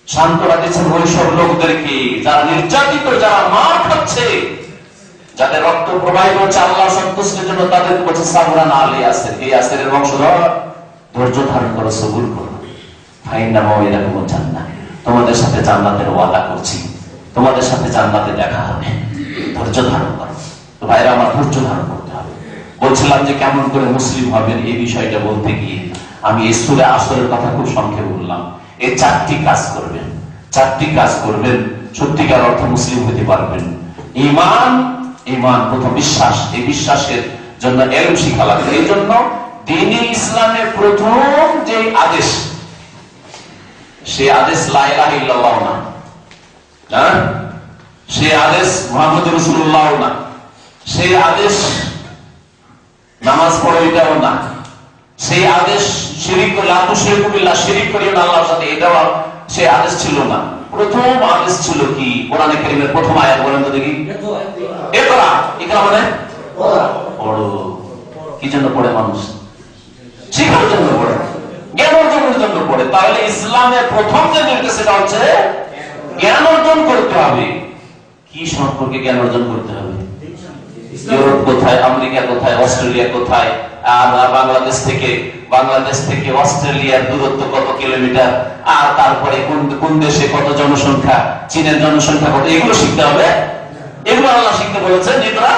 সান্ত্বনা দিচ্ছেন ওই সব লোকদেরকে যারা নির্যাতিত, যারা মার খাচ্ছে, যাদের রক্ত প্রবাহিত হচ্ছে আল্লাহ সন্তুষ্টির জন্য, তাদের কাছে সাবরান আলী ইয়াসির, এই ইয়াসিরের বংশধর, ধৈর্য ধারণ করো, সবুর করো, ফাইন্না মাওইদাকুম জান্নাহ, তোমাদের সাথে জান্নাতের ওয়াদা করছি, তোমাদের সাথে জান্নাতে দেখা হবে, ধৈর্য ধারণ করো। তো ভাইরা আমার, ধৈর্য ধারণ করতে হবে। বলছিলাম যে কেমন করে মুসলিম হবেন, এই বিষয়টা বলতে গিয়ে আমি এই সূরা আসরের কথা খুব সংক্ষেপে বললাম। এই চারটি কাজ করবেন, চারটি কাজ করবেন, সত্যিকার অর্থে মুসলিম হতে পারবেন। ঈমান, ঈমান প্রথম বিশ্বাস, এই বিশ্বাসের জন্য ইলম শিখা লাগবে। এই জন্য দ্বীন ইসলামের প্রথম যে আদেশ, সে আদেশ লা ইলাহা ইল্লাল্লাহ না, সে আদেশ মুহাম্মদুর রাসূলুল্লাহ না, সেই আদেশ নামাজ পড়ো এটাও না, সেই আদেশ শিরিক লা তুশরিকু বিল্লাহ, শিরিক করিও না আল্লাহর সাথে, এটাও সেই আদেশ ছিল না। প্রথম আদেশ ছিল কি? কোরআনে কারীমের প্রথম আয়াত বলেন তো দেখি। ইকরা, ইকরা মানে পড়ো। কি জন্য পড়ে মানুষ? শিখার জন্য পড়ে, জ্ঞান অর্জনের জন্য পড়ে। তাহলে ইসলামের প্রথম যে নির্দেশ সেটা হচ্ছে জ্ঞান অর্জন করতে হবে। কি সম্পর্কে জ্ঞান অর্জন করতে হবে? ইউরোপ কোথায়, আমেরিকা কোথায়, অস্ট্রেলিয়া কোথায়, আর বাংলাদেশ থেকে অস্ট্রেলিয়ার দূরত্ব কত কিলোমিটার, আর তারপরে কোন দেশে কত জনসংখ্যা, চীনের জনসংখ্যা কত, এগুলো শিখতে হবে। এগুলো আল্লাহ শিখতে বলেছেন ইকরা।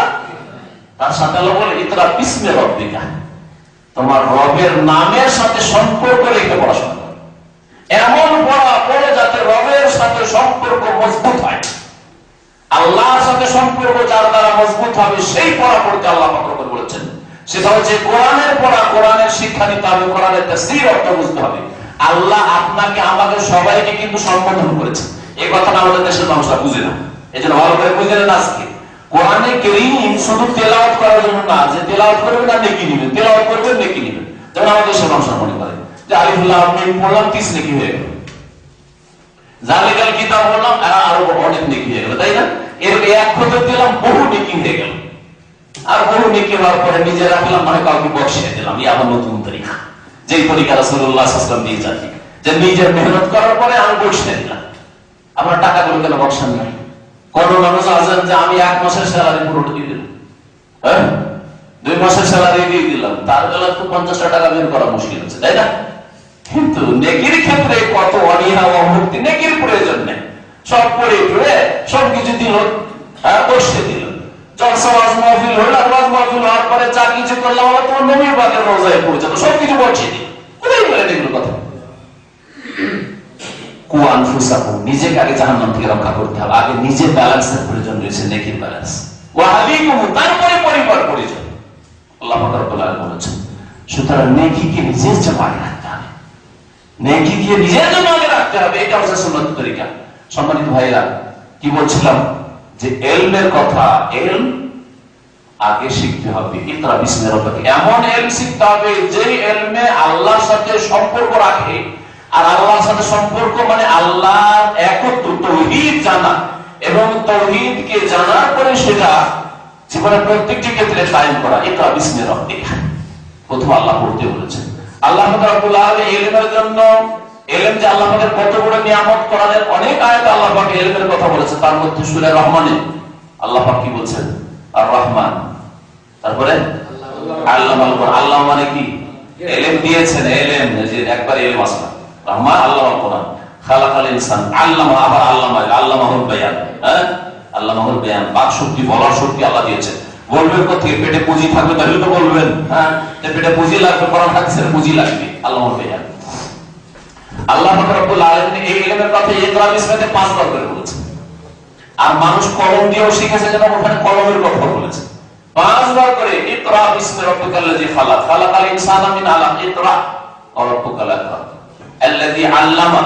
তার সাথে আল্লাহ বলে ইকরা বিসমি রাব্বিকা, তোমার রবের নামের সাথে সম্পর্ক রেখে পড়াশোনা করো। এমন পড়া পড়ে যাতে রবের সাথে সম্পর্ক মজবুত হয়। আল্লাহর সাথে সম্পর্ক যার দ্বারা মজবুত হবে সেই পড়া পড়তে আল্লাহ পাক বলেছেন। সেটা হচ্ছে কোরআনের পড়া, কোরআনের শিক্ষা নিতে হবে, কোরআনের তাফসীর অর্থ বুঝতে হবে। আল্লাহ আপনাকে আমাদের সবাইকে কিন্তু সম্বোধন করেছে, এই কথাটা আমাদের দেশের মানুষরা বুঝে না। এই জন্য ভালো করে বুঝে নেন। আজকে কোরআনে কারীম শুধু তেলাওয়াত করার জন্য না, যে তেলাওয়াত করবেন আর নেকি নেবেন, তেলাওয়াত করবেন নেকি নেবেন। যেমন আমাদের দেশের মানুষরা মনে করে যে আলিফ লাম মিম পড়লাম 30 নেকি হয়ে গেল, জালিকাল কিতাব বললাম আরো অনেক নেকি হয়ে গেল, তাই না? এর এক খতম দিলাম, বহু নেকি হয়ে গেল। আর বহু নেকি হওয়ার পরে নিজে রাখলাম, মানে কাউকে বকশিয়ে দিলাম। এই আবার নতুন তরিকা, যেই তরিকা রাসূলুল্লাহ সাল্লাল্লাহু আলাইহি ওয়াসাল্লাম দিয়ে যান, যে নিজের মেহনত করার পরে আমি বকশিয়ে দিলাম। আমার টাকাগুলো কেন বকশান নাই? কোন মানুষ আছেন যে আমি 1 মাসের স্যালারি পুরোটা দিয়ে দিলাম, হ্যাঁ 2 মাসের স্যালারি দিয়ে দিলাম, তার বেলা তো 50 টাকা বের করা মুশকিল হচ্ছে, তাই না? কিন্তু নেকির ক্ষেত্রে কত অনীহা অভক্তি, নেকির প্রয়োজন নেই। সব পড়ে টুড়ে সবকিছু দিল, হ্যাঁ বসে দিল। জলসা ওয়াজ মাহফিল হলো, ওয়াজ মাহফিল হওয়ার পরে যা কিছু করলাম আবার তোমার নবীর পাকের রোজায় পৌঁছাতো, সবকিছু বসিয়ে দিল। কোথায় বলেন এগুলো কথা? কু আনফুসাকুম, নিজেকে আগে জাহান্নাম থেকে রক্ষা করতে হবে। আগে নিজের ব্যালেন্সের প্রয়োজন রয়েছে, নেকির ব্যালেন্স। ওয়া আলাইকুম, তারপরে পরিবার পরিজন। আল্লাহ পাক রব্বুল আলামিন বলেছেন, সুতরাং নেকিকে নিজের জন্য আগে রাখতে হবে, নেকিকে নিজের জন্য আগে রাখতে হবে। এটা হচ্ছে সুন্নাত তরিকা। সম্মানিত ভাইরা, কি বলছিলাম? যে ইলমের কথা, ইলম আগে শিখতে হবে। ইকরা বিসমি রাব্বিকা, এমন ইলম শিখতে হবে যে ইলমে আল্লাহর সাথে সম্পর্ক রাখে। আর আল্লাহর সাথে সম্পর্ক মানে আল্লাহর একত্ব, তাওহীদ জানা, এবং তাওহীদকে জানার পরে সেটা জীবনের প্রত্যেকটি ক্ষেত্রে কায়েম করা। ইকরা বিসমি রাব্বিকা প্রথম আল্লাহ পড়তে বলেছেন। আল্লাহ রাব্বুল আলামিন ইলমের জন্য, ইলম যে আল্লাহ পাকের কত বড় নিয়ামত, কোরআনের অনেক আয়াতে আল্লাহ পাক ইলমের কথা বলেছেন। তার মধ্যে সূরা রহমানে আল্লাহ পাক কি বলছেন? আর রহমান, তারপরে আল্লামাল কোরআন। আল্লাহ মানে কি? ইলম দিয়েছেন, ইলম যে একবার ইলম আসা। রহমান আল্লামাল কোরআন, খালাকাল ইনসান, আল্লামা, আবার আল্লামা, আল্লামাহুল বায়ান, হ্যাঁ আল্লামাহুল বায়ান, বাক শক্তি, বলার শক্তি আল্লাহ দিয়েছেন। বলবেন কোথায়? পেটে পুঁজি থাকবে তাহলে তো বলবেন, হ্যাঁ পেটে পুঁজি লাগবে, কোরআন হাদিসের পুঁজি লাগবে। আল্লামাহুল বায়ান। আল্লাহ পাক রব্বুল আলামিন এই ইলমের কথা ইকরা বিসমিতে 5 বার করে বলেছেন। আর মানুষ কলম দিয়েও শিখেছে, যেন ওখানে কলমের কথা বলেছে 5 বার করে। ইকরা বিসমি রাব্বিকাল্লাযী খালাক, খালাকাল ইনসানা মিন আলাক, ইকরা ওয়া রাব্বুকাল আকরাম আল্লাযী আল্লামা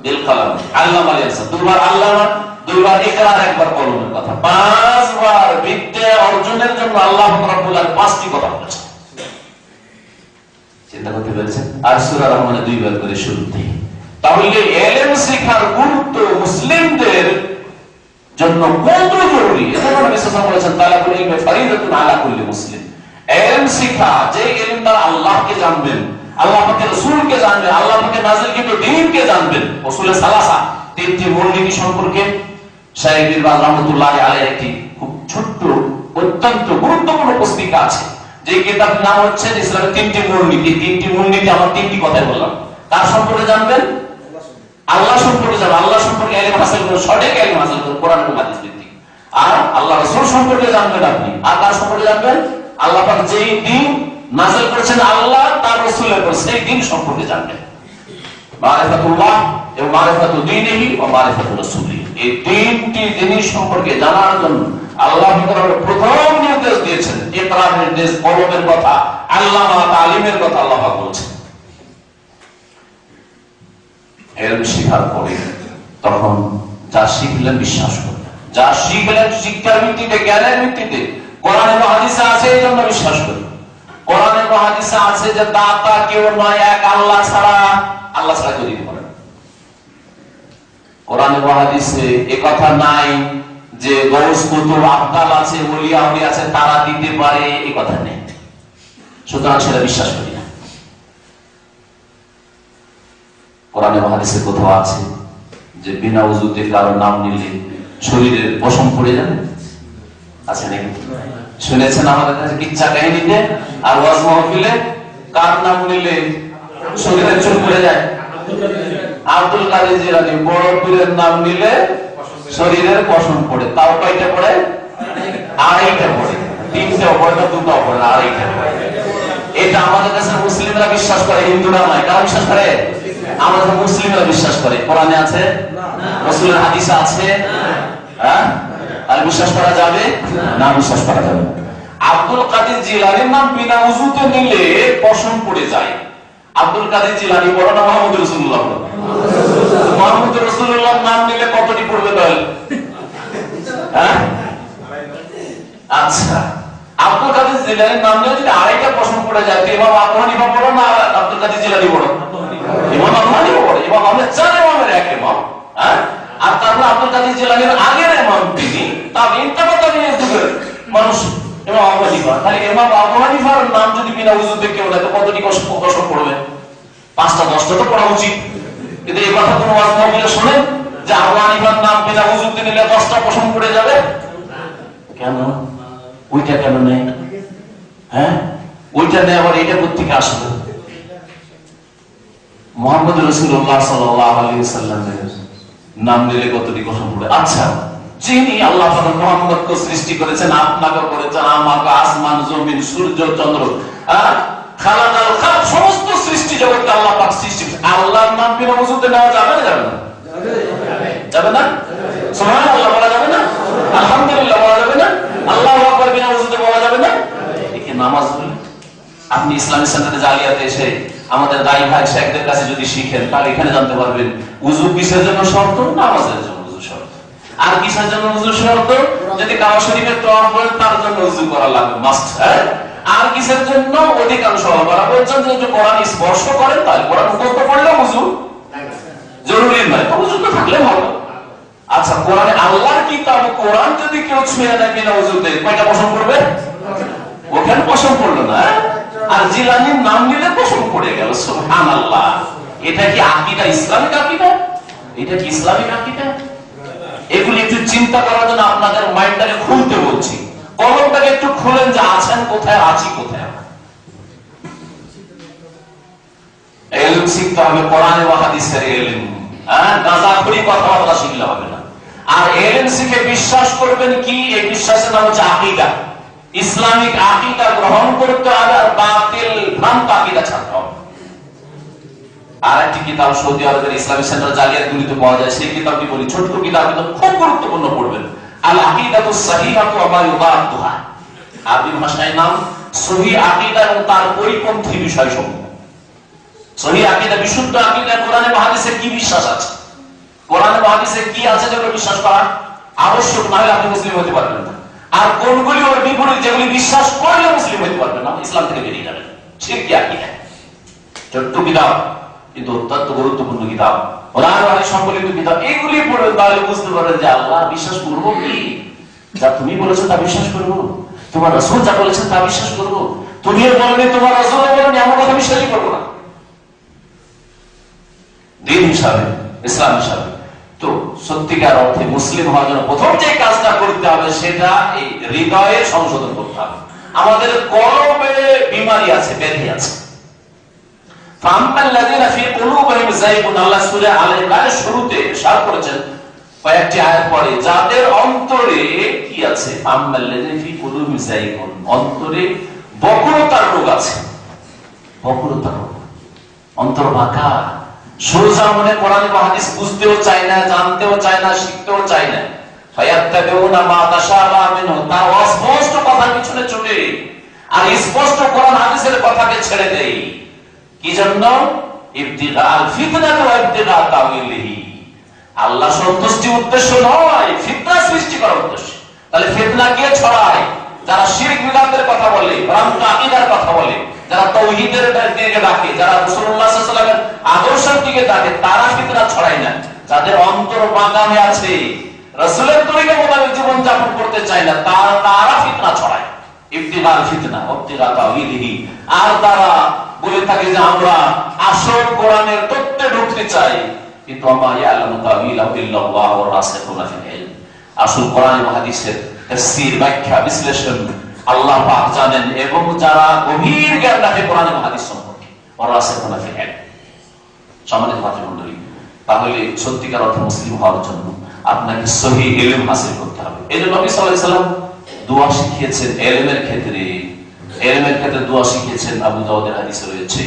বিল কলম, আল্লামাল ইনসান। দুবার আল্লামা, দুইবার ইকরা, আর একবার কলমের কথা। 5 বার বিদ্যা অর্জনের জন্য আল্লাহ রাব্বুল আলামিন 5টি কথা বলেছেন। চিন্তা করতে পেরেছেন? আর সূরা রহমানে 2 বার করে শুরুতে তাহলে ইলম শিক্ষার গুরুত্ব মুসলিমদের জন্য কত জরুরি। এজন্য নবী সাল্লাল্লাহু আলাইহি ওয়াসাল্লাম বলেছেন তালাবুল ইলমি ফরিদাতুন আলা কুল্লি মুসলিম। ইলম শিক্ষা, যে ইলম দ্বারা আল্লাহকে জানবেন, আল্লাহ পাকের রাসূলকে জানবেন, আল্লাহ পাকের নাযিলকৃত দ্বীনকে জানবেন। উসুলে সালাসা, তিনটি মূলনীতি সম্পর্কে শাইখ বীর বাজ রাহমাতুল্লাহি আলাইহি একটি খুব ছোট্ট অত্যন্ত গুরুত্বপূর্ণ পুস্তিকা আছে, যে কিতাবের নাম হচ্ছে ইসলামের তিনটি মূলনীতি। তিনটি মূলনীতি আমার তিনটি কথাই বললাম। তার সম্পর্কে জানবেন, আল্লাহ সম্পর্কে জানবেন, আল্লাহ সম্পর্কে ইলম হাসিল করুন, সঠিক ইলম হাসিল করুন কোরআন এবং হাদিস ভিত্তিক। আর আল্লাহ রাসূল সম্পর্কে জানবেন আপনি, আর তার সম্পর্কে জানবেন আল্লাহ পাক যেই দ্বীন নাযিল করেছেন আল্লাহ তার রাসূলের উপর, সেই দ্বীন সম্পর্কে জানবেন। মারিফাতুল্লাহ এবং মারিফাতু দীনিহি ওয়া মারিফাতু রাসূলিহি, এই তিনটি জিনিস সম্পর্কে জানার জন্য আল্লাহ তাআলা প্রথম নির্দেশ দিয়েছেন। ইকরার নির্দেশ, কলমের কথা, আল্লামা তালিমের কথা আল্লাহ পাক বলেছেন। ইলম শিখার পরে তখন যা শিখলেন বিশ্বাস করলেন, যা শিখলেন শিক্ষার ভিত্তিতে, জ্ঞানের ভিত্তিতে, কোরআন এবং হাদিসে আছে এই জন্য বিশ্বাস করলেন। কোরআন এবং হাদিসে আছে যে দাতা কেউ নয়, এক আল্লাহ ছাড়া, আল্লাহ ছাড়া কেউ দিতে পারে না। কোরআন এবং হাদিসে এ কথা নাই যে গৌস কুতুব আবদাল আছে, ওলিয়া উলিয়া আছে, তারা দিতে পারে, এই কথা নেই। সুতরাং সেটা বিশ্বাস করি না। কোরআন এবং হাদিসে কোথাও আছে যে বিনা ওযুতে কারো নাম নিলে শরীরের পশম পড়ে যাবে? আছে নাকি? শুনেছেন আমাদের কাছে কিচ্ছা কাহিনীতে আর ওয়াজ মাহফিলে কার নাম নিলে শরীরের চুল পড়ে যায়? আব্দুল কাদের জিলানী, বড় পীরের নাম নিলে শরীরের পশম পড়ে। তাও কয়টা পড়ে? আড়াইটা পড়ে। তিনটাও পড়ে না, দুটাও পড়ে না, আড়াইটা পড়ে। এটা আমাদের কাছে মুসলিমরা বিশ্বাস করে, হিন্দুরা নয়। কারা বিশ্বাস করে? আমাদের মুসলিমরা বিশ্বাস করে। কোরআনে আছে, রাসূলের হাদিসে আছে, হ্যাঁ? আর বিশ্বাস করা যাবে না? বিশ্বাস করা যাবে। আব্দুল কাদের জিলানীর নাম বিনা ওযুতে নিলে পশম পড়ে যায়। আব্দুল কাদের জিলানী বড় না মুহাম্মদ রাসূলুল্লাহ বড়? মুহাম্মদ রাসূলুল্লাহর নাম নিলে কতটি পড়বে তাহলে? হ্যাঁ, আচ্ছা, আব্দুল কাদের জিলানীর নাম নিলে যদি আড়াইটা পশম পড়ে যায়, তো ইমাম আবু হানিফা বড় না আব্দুল কাদের জিলানী বড়? ইমাম আবু হানিফা বড়। ইমাম আহমদ চার ইমামের এক ইমাম, হ্যাঁ? আর তারপর আব্দুল কাদের জিলানীর আগের ইমাম তিনি, তাবিঈন তাবিঈনের যুগের মানুষ ইমাম আবু হানিফা। তাহলে ইমাম আবু হানিফার নাম যদি বিনা ওযুতে কেউ নেয়, তো কতটি কসম পড়বে? 5টা 10টা তো পড়া উচিত। কিন্তু এই কথা কোনো ওয়াজ মাহফিলে শুনেন যে আবু হানিফার নাম বিনা ওযুতে নিলে 10টা কসম পড়ে যাবে? কেন? ওইটা কেন নেই? হ্যাঁ, ওইটা নেই আবার এইটা কোত্থেকে আসবে? মুহাম্মদ রাসূলুল্লাহ সাল্লাল্লাহু আলাইহি ওয়াসাল্লামের নাম নিলে কতটি কসম পড়ে? আচ্ছা, যিনি আল্লাহ পাক মুহাম্মদকে সৃষ্টি করেছেন, আপনাকে করেছেন, আমাকে, আসমান জমিন সূর্য চন্দ্র, খালাকাল খালক, সমস্ত সৃষ্টি জগৎ আল্লাহ পাক সৃষ্টি করেছেন, আল্লাহর নাম বিনা ওযুতে নেওয়া যাবে না? যাবে না? যাবে না? সুবহানাল্লাহ বলা যাবে না? আলহামদুলিল্লাহ বলা যাবে না? আল্লাহু আকবার বিনা ওযুতে বলা যাবে না? একে নামাজ বলে। আপনি ইসলামিক সেন্টারে জালিয়াতে এসে আমাদের দায়ী ভাই শেখদের কাছে যদি শিখেন, তাহলে এখানে জানতে পারবেন ওযু কিসের জন্য শর্ত? নামাজের জন্য ওযু শর্ত। আর কিসের জন্য ওযু শর্ত? যদি কাবা শরীফের তওয়াফ করেন তার জন্য ওযু করা লাগবে, মাস্ট। হ্যাঁ, আর কিসের জন্য? অধিকাংশ ওলামারা বলেছেন যে যদি কোরআন স্পর্শ করেন তাহলে কোরআন মুখস্থ করলে ওযু জরুরি নয়, ওযু তো থাকলে ভালো। আচ্ছা, কোরআনে আল্লাহর কিতাব কোরআন যদি কেউ ছুঁয়ে নেয় বিনা ওযুতে, কয়টা পশম পড়বে? ওখানে পশম পড়লো না, আর জিলানীর নাম নিলে পশম পড়ে গেল। সুবহানাল্লাহ। এটা কি আকীদা, ইসলামিক আকীদা? এটা কি ইসলামিক আকীদা? এগুলি একটু চিন্তা করার জন্য আপনাদের মাইন্ডটাকে খুলতে বলছি। কলমটাকে একটু খুলেন যে আছেন কোথায়, আছি কোথায়। ইলম শিখতে হবে, কোরআন এবং হাদিসের ইলম। গাঁজাখুরি কথাবার্তা শিখলে হবে না। আর ইলম শিখে বিশ্বাস করবেন কি? এই বিশ্বাসের নাম হচ্ছে আকীদা। ইসলামিক আকীদা গ্রহণ করতে হবে, আর বাতিল ভ্রান্ত আকীদা ছাড়তে হবে। আর একটি কিতাব সৌদি আরবের ইসলামিক সেন্টার জালিয়াতগুলিতে পাওয়া যায়, সেই কিতাবটি বলি, ছোট্ট কিতাব কিন্তু খুব গুরুত্বপূর্ণ, পড়বেন। আল আকিদাতুস সাহিহাতু ওয়া মা ইউদাদুহা। আরবি ভাষায় নাম সহিহ আকীদা এবং তার পরিপন্থী বিষয়সমূহ। সহিহ আকীদা, বিশুদ্ধ আকীদা, কোরআনে এবং হাদিসে কি বিশ্বাস আছে, কোরআনে এবং হাদিসে কি আছে যেগুলো বিশ্বাস করা আবশ্যক, না হলে আপনি মুসলিম হতে পারবেন না। আর কোনগুলি ওর বিপরীত, যেগুলি বিশ্বাস করলে মুসলিম হতে পারবেন না, ইসলাম থেকে বেরিয়ে যাবেন। শিরকি আকীদা, ছোট্ট কিতাব, কিন্তু অত্যন্ত গুরুত্বপূর্ণ কিতাব, কোরআন হাদিস সম্বলিত কিতাব। এগুলি পড়ে তাহলে বুঝতে পারবেন যে আল্লাহ বিশ্বাস করবো কি? যা তুমি বলেছো তা বিশ্বাস করবো, তোমার রাসূল যা বলেছেন তা বিশ্বাস করবো। তুমিও বলনি, তোমার রাসূল বলেনি, এমন কথা বিশ্বাসই করবো না। দিন হিসাবে, ইসলাম হিসাবে তো সত্যিকার অর্থে মুসলিম হওয়ার জন্য প্রথম যে কাজটা করতে হবে সেটা এই হৃদয়ে সংশোধন করতে হবে। আমাদের কলবে বিমারি আছে, ব্যাধি আছে। আল্লাহ সূরা আলে ইমরানের শুরুতে ইরশাদ করেছেন কয়েকটি আয়াত পরে, যাদের অন্তরে কি আছে, অন্তরে বক্রতার রোগ আছে। বক্রতার রোগ, অন্তর বাঁকা, সোজা মনে কোরআন বা হাদিস বুঝতেও চায় না, জানতেও চায় না, শিখতেও চায় না। ফায়াত্তাবিউনা মা তাশাবাহা মিনহু, তার অস্পষ্ট কথার পিছনে ছুটে আর স্পষ্ট কোরআন হাদিসের কথাকে ছেড়ে দেয়। কি জন্য? ইবতিগাল ফিতনাত ওয়া ইবতিগা তাওয়িলিহি, আল্লাহ সন্তুষ্টি উদ্দেশ্য নয়, ফিতনা সৃষ্টি করার উদ্দেশ্য। তাহলে ফিতনা কে ছড়ায়? যারা শিরক বিদআতের কথা বলে, ভ্রান্ত আকীদার কথা বলে, যারা তাওহীদের দিকে ডাকে, যারা রাসূলুল্লাহ সাল্লাল্লাহু আলাইহি ওয়াসাল্লামের আদর্শের দিকে ডাকে, তারা ফিতনা ছড়ায় না। যাদের অন্তর বাঁকা হয়ে আছে, রাসূলের তরিকা মোতাবেক জীবন যাপন করতে চায় না, তারা ফিতনা ছড়ায়। ইবতিগাল ফিতনা ওয়াবতিগা তাওয়িলিহি, আর তারা বলে থাকে যে আমরা আসল কোরআনের তত্ত্বে ঢুকতে চাই, কিন্তু আমা ইয়ালামু তাওয়িলাহু ইল্লাল্লাহু ওয়া রাসিখুনা ফিল ইলম। আসল কোরআন এবং হাদিসের তাফসীর, ব্যাখ্যা, বিশ্লেষণ আল্লাহ পাক জানেন, এবং যারা গভীর জ্ঞান রাখে কোরআন এবং হাদিস সম্পর্কে, ওয়া রাসিখুনা ফিল ইলম। সম্মানিত ভাতৃমণ্ডলী, তাহলে সত্যিকার অর্থে মুসলিম হওয়ার জন্য আপনাকে সহিহ ইলম হাসিল করতে হবে। এই জন্য নবী সাল্লাল্লাহু আলাইহি সাল্লাম দোয়া শিখিয়েছেন ইলমের ক্ষেত্রে। ইলমের ক্ষেত্রে দোয়া শিখিয়েছেন, আবু দাউদের হাদিসে রয়েছে।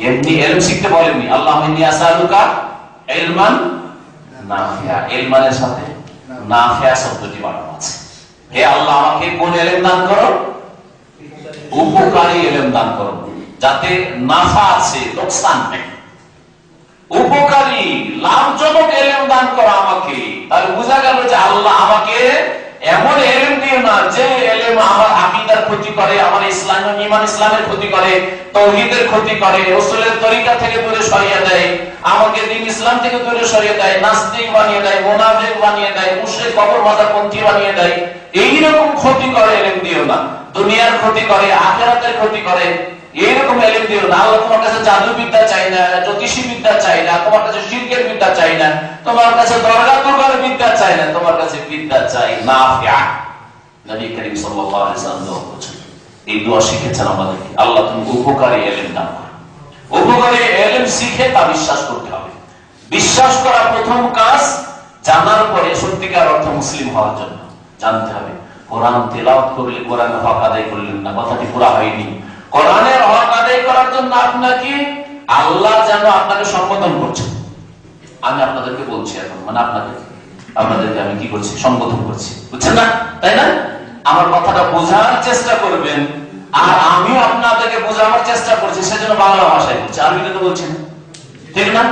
এমনি ইলম শিখতে বলেননি, আল্লাহুম্মা ইন্নী আসআলুকা ইলমান নাফিয়া, ইলমানের সাথে নাফিয়া শব্দটি বানানো আছে। হে আল্লাহ, আমাকে কোন ইলম দান করো? উপকারী ইলম দান করো, যাতে নাফা আছে, লোকসান নেই। উপকারী, লাভজনক ইলম দান করো আমাকে। তাহলে বোঝা গেল যে আল্লাহ আমাকে এমন ইলম দিও না যে ইলম আমার আকীদার ক্ষতি করে, আমার ইসলাম ঈমান ইসলামের ক্ষতি করে, তাওহীদের ক্ষতি করে, রাসূলের তরিকা থেকে দূরে সরিয়ে দেয়, আমাকে দ্বীন ইসলাম থেকে দূরে সরিয়ে দেয়, নাস্তিক বানিয়ে দেয়, মুনাফিক বানিয়ে দেয়, মুশরিক কবর মাজারপন্থী বানিয়ে দেয়। এই রকম ক্ষতি করে ইলম দিও না। দুনিয়ার ক্ষতি করে, আখিরাতের ক্ষতি করে, এইরকম ইলম দিও না। আল্লাহ তোমার কাছে জাদু বিদ্যা চাই না, জ্যোতিষী বিদ্যা চাই না, তোমার কাছে শিরকের বিদ্যা চাই না, তোমার কাছে দরগা দুর্গার বিদ্যা চাই না, তোমার কাছে বিদ্যা চাই নাফিয়া। নবী করিম সাল্লাল্লাহু আলাইহি ওয়াসাল্লাম দোয়া করেছেন, এই দোয়া শিখেছেন আমাদেরকে, আল্লাহ তুমি উপকারী ইলম দান করো। উপকারী ইলম শিখে তা বিশ্বাস করতে হবে। বিশ্বাস করা প্রথম কাজ। জানার পরে সত্যিকার অর্থে মুসলিম হওয়ার জন্য জানতে হবে, কোরআন তেলাওয়াত করলে কোরআনের হক আদায় করলেন না, কথাটি পুরা হয়নি। কোরআনের হক আদায় করার জন্য আপনাকে আল্লাহ যেন আপনাকে সম্বোধন করছেন। আমি আপনাদেরকে বলছি এখন, মানে আপনাদেরকে আমি কি করছি, সম্বোধন করছি, বুঝছেন না? তাই না? আমার কথাটা বোঝার চেষ্টা করবেন, আর আমিও আপনাদেরকে বোঝানোর চেষ্টা করছি, সেজন্য বাংলা ভাষায় বলছি, আরবিতে তো বলছি না, ঠিক না?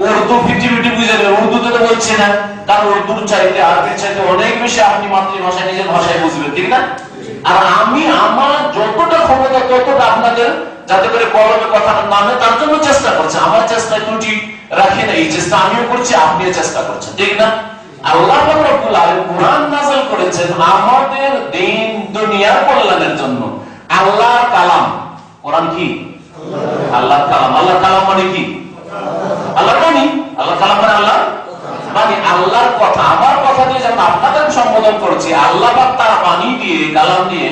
উর্দু 50-50 বুঝে নেবেন, উর্দুতে তো বলছি না, কারণ উর্দুর চাইতে আরবির চাইতে অনেক বেশি আপনি মাতৃভাষায় নিজের ভাষায় বুঝবেন, ঠিক না? আর আমি আমার যতটা ক্ষমতা ততটা আপনাদের যাতে করে কলমে কথাটা নামে তার জন্য চেষ্টা করছি। আমার চেষ্টায় ত্রুটি রাখি না, এই চেষ্টা আমিও করছি, আপনিও চেষ্টা করছেন, ঠিক না? আল্লাহ রাব্বুল আলামিন কোরআন নাযিল করেছেন আমাদের দিন দুনিয়ার কল্যাণের জন্য। আল্লাহর কালাম কোরআন কি? আল্লাহর কালাম। আল্লাহর কালাম মানে কি? আল্লাহর বাণী। আল্লাহর কালাম মানে আল্লাহ বাণী, আল্লাহর কথা। আমার কথা দিয়ে যেমন আপনাদের সম্বোধন করছি, আল্লাহ পাক তার বাণী দিয়ে, কালাম দিয়ে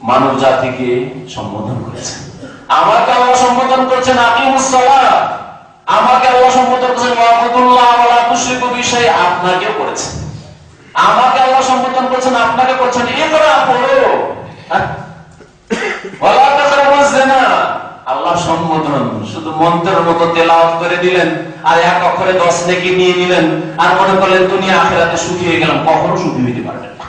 মানব জাতিকে সম্বোধন করেছেন। আমাকে আল্লাহ সম্বোধন করছেন আকিমুস সালাত, আমাকে আল্লাহ সম্বোধন করেছেন ওয়াবুদুল্লাহ ওয়ালা তুশরিকু বিহি শাইআ, আপনাকেও করেছেন। আমাকে আল্লাহ সম্বোধন করেছেন, আপনাকে করছেন ইকরা, পড়ো। ওয়ালা তাকরাবুজ জিনা, আল্লাহ সম্বোধন শুধু মন্ত্রের মতো তেলাওয়াত করে দিলেন আর এক অক্ষরে 10 নেকি নিয়ে নিলেন আর মনে করলেন দুনিয়া আখিরাতে সুখী হয়ে গেলাম। কখনো সুখী হইতে পারবেন না।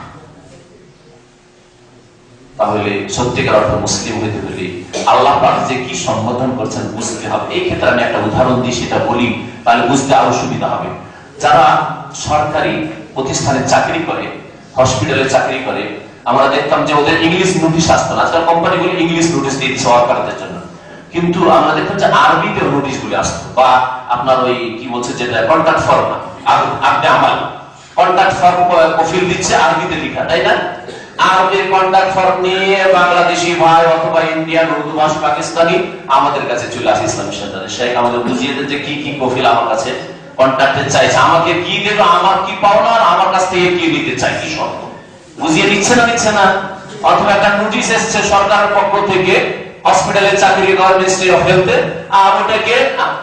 তাহলে সত্যিকার অর্থে মুসলিম হইতে হলে আল্লাহ পাক যে কি সম্বোধন করছেন বুঝতে হবে। এই ক্ষেত্রে আমি একটা উদাহরণ দিই, সেটা বলি, তাহলে বুঝতে আরো সুবিধা হবে। যারা সরকারি প্রতিষ্ঠানে চাকরি করে, হসপিটালে চাকরি করে, আমরা দেখতাম যে ওদের ইংলিশ নোটিশ আসতো না। আজকাল কোম্পানিগুলো ইংলিশ নোটিশ দিয়ে দিচ্ছে ওয়ার্কারদের জন্য, কিন্তু আমরা দেখলাম যে আরবিতে নোটিশ গুলি আসতো, বা আপনার ওই কি বলছে যেটা কন্ট্রাক্ট ফর্ম, আপনি আমার কন্ট্রাক্ট ফর্ম কফিল দিচ্ছে আরবিতে লেখা, তাই না? আরবির কন্ট্রাক্ট ফর্ম নিয়ে বাংলাদেশি ভাই অথবা ইন্ডিয়ান, উর্দু ভাষী, পাকিস্তানি আমাদের কাছে চলে আসে ইসলামী সেন্টারে। শেখ আমাদের বুঝিয়ে দেন যে কি কি কফিল আমার কাছে কন্ট্রাক্টে চাইছে, আমাকে কি দেবে, আমার কি পাওনা, আর আমার কাছ থেকে কি নিতে চাই, কি শর্ত বুঝিয়ে নিচ্ছে না। অথবা একটা নোটিশ এসছে সরকারের পক্ষ থেকে, হসপিটালের চাকরি, মিনিস্ট্রি অফ হেলথে, আর ওটাকে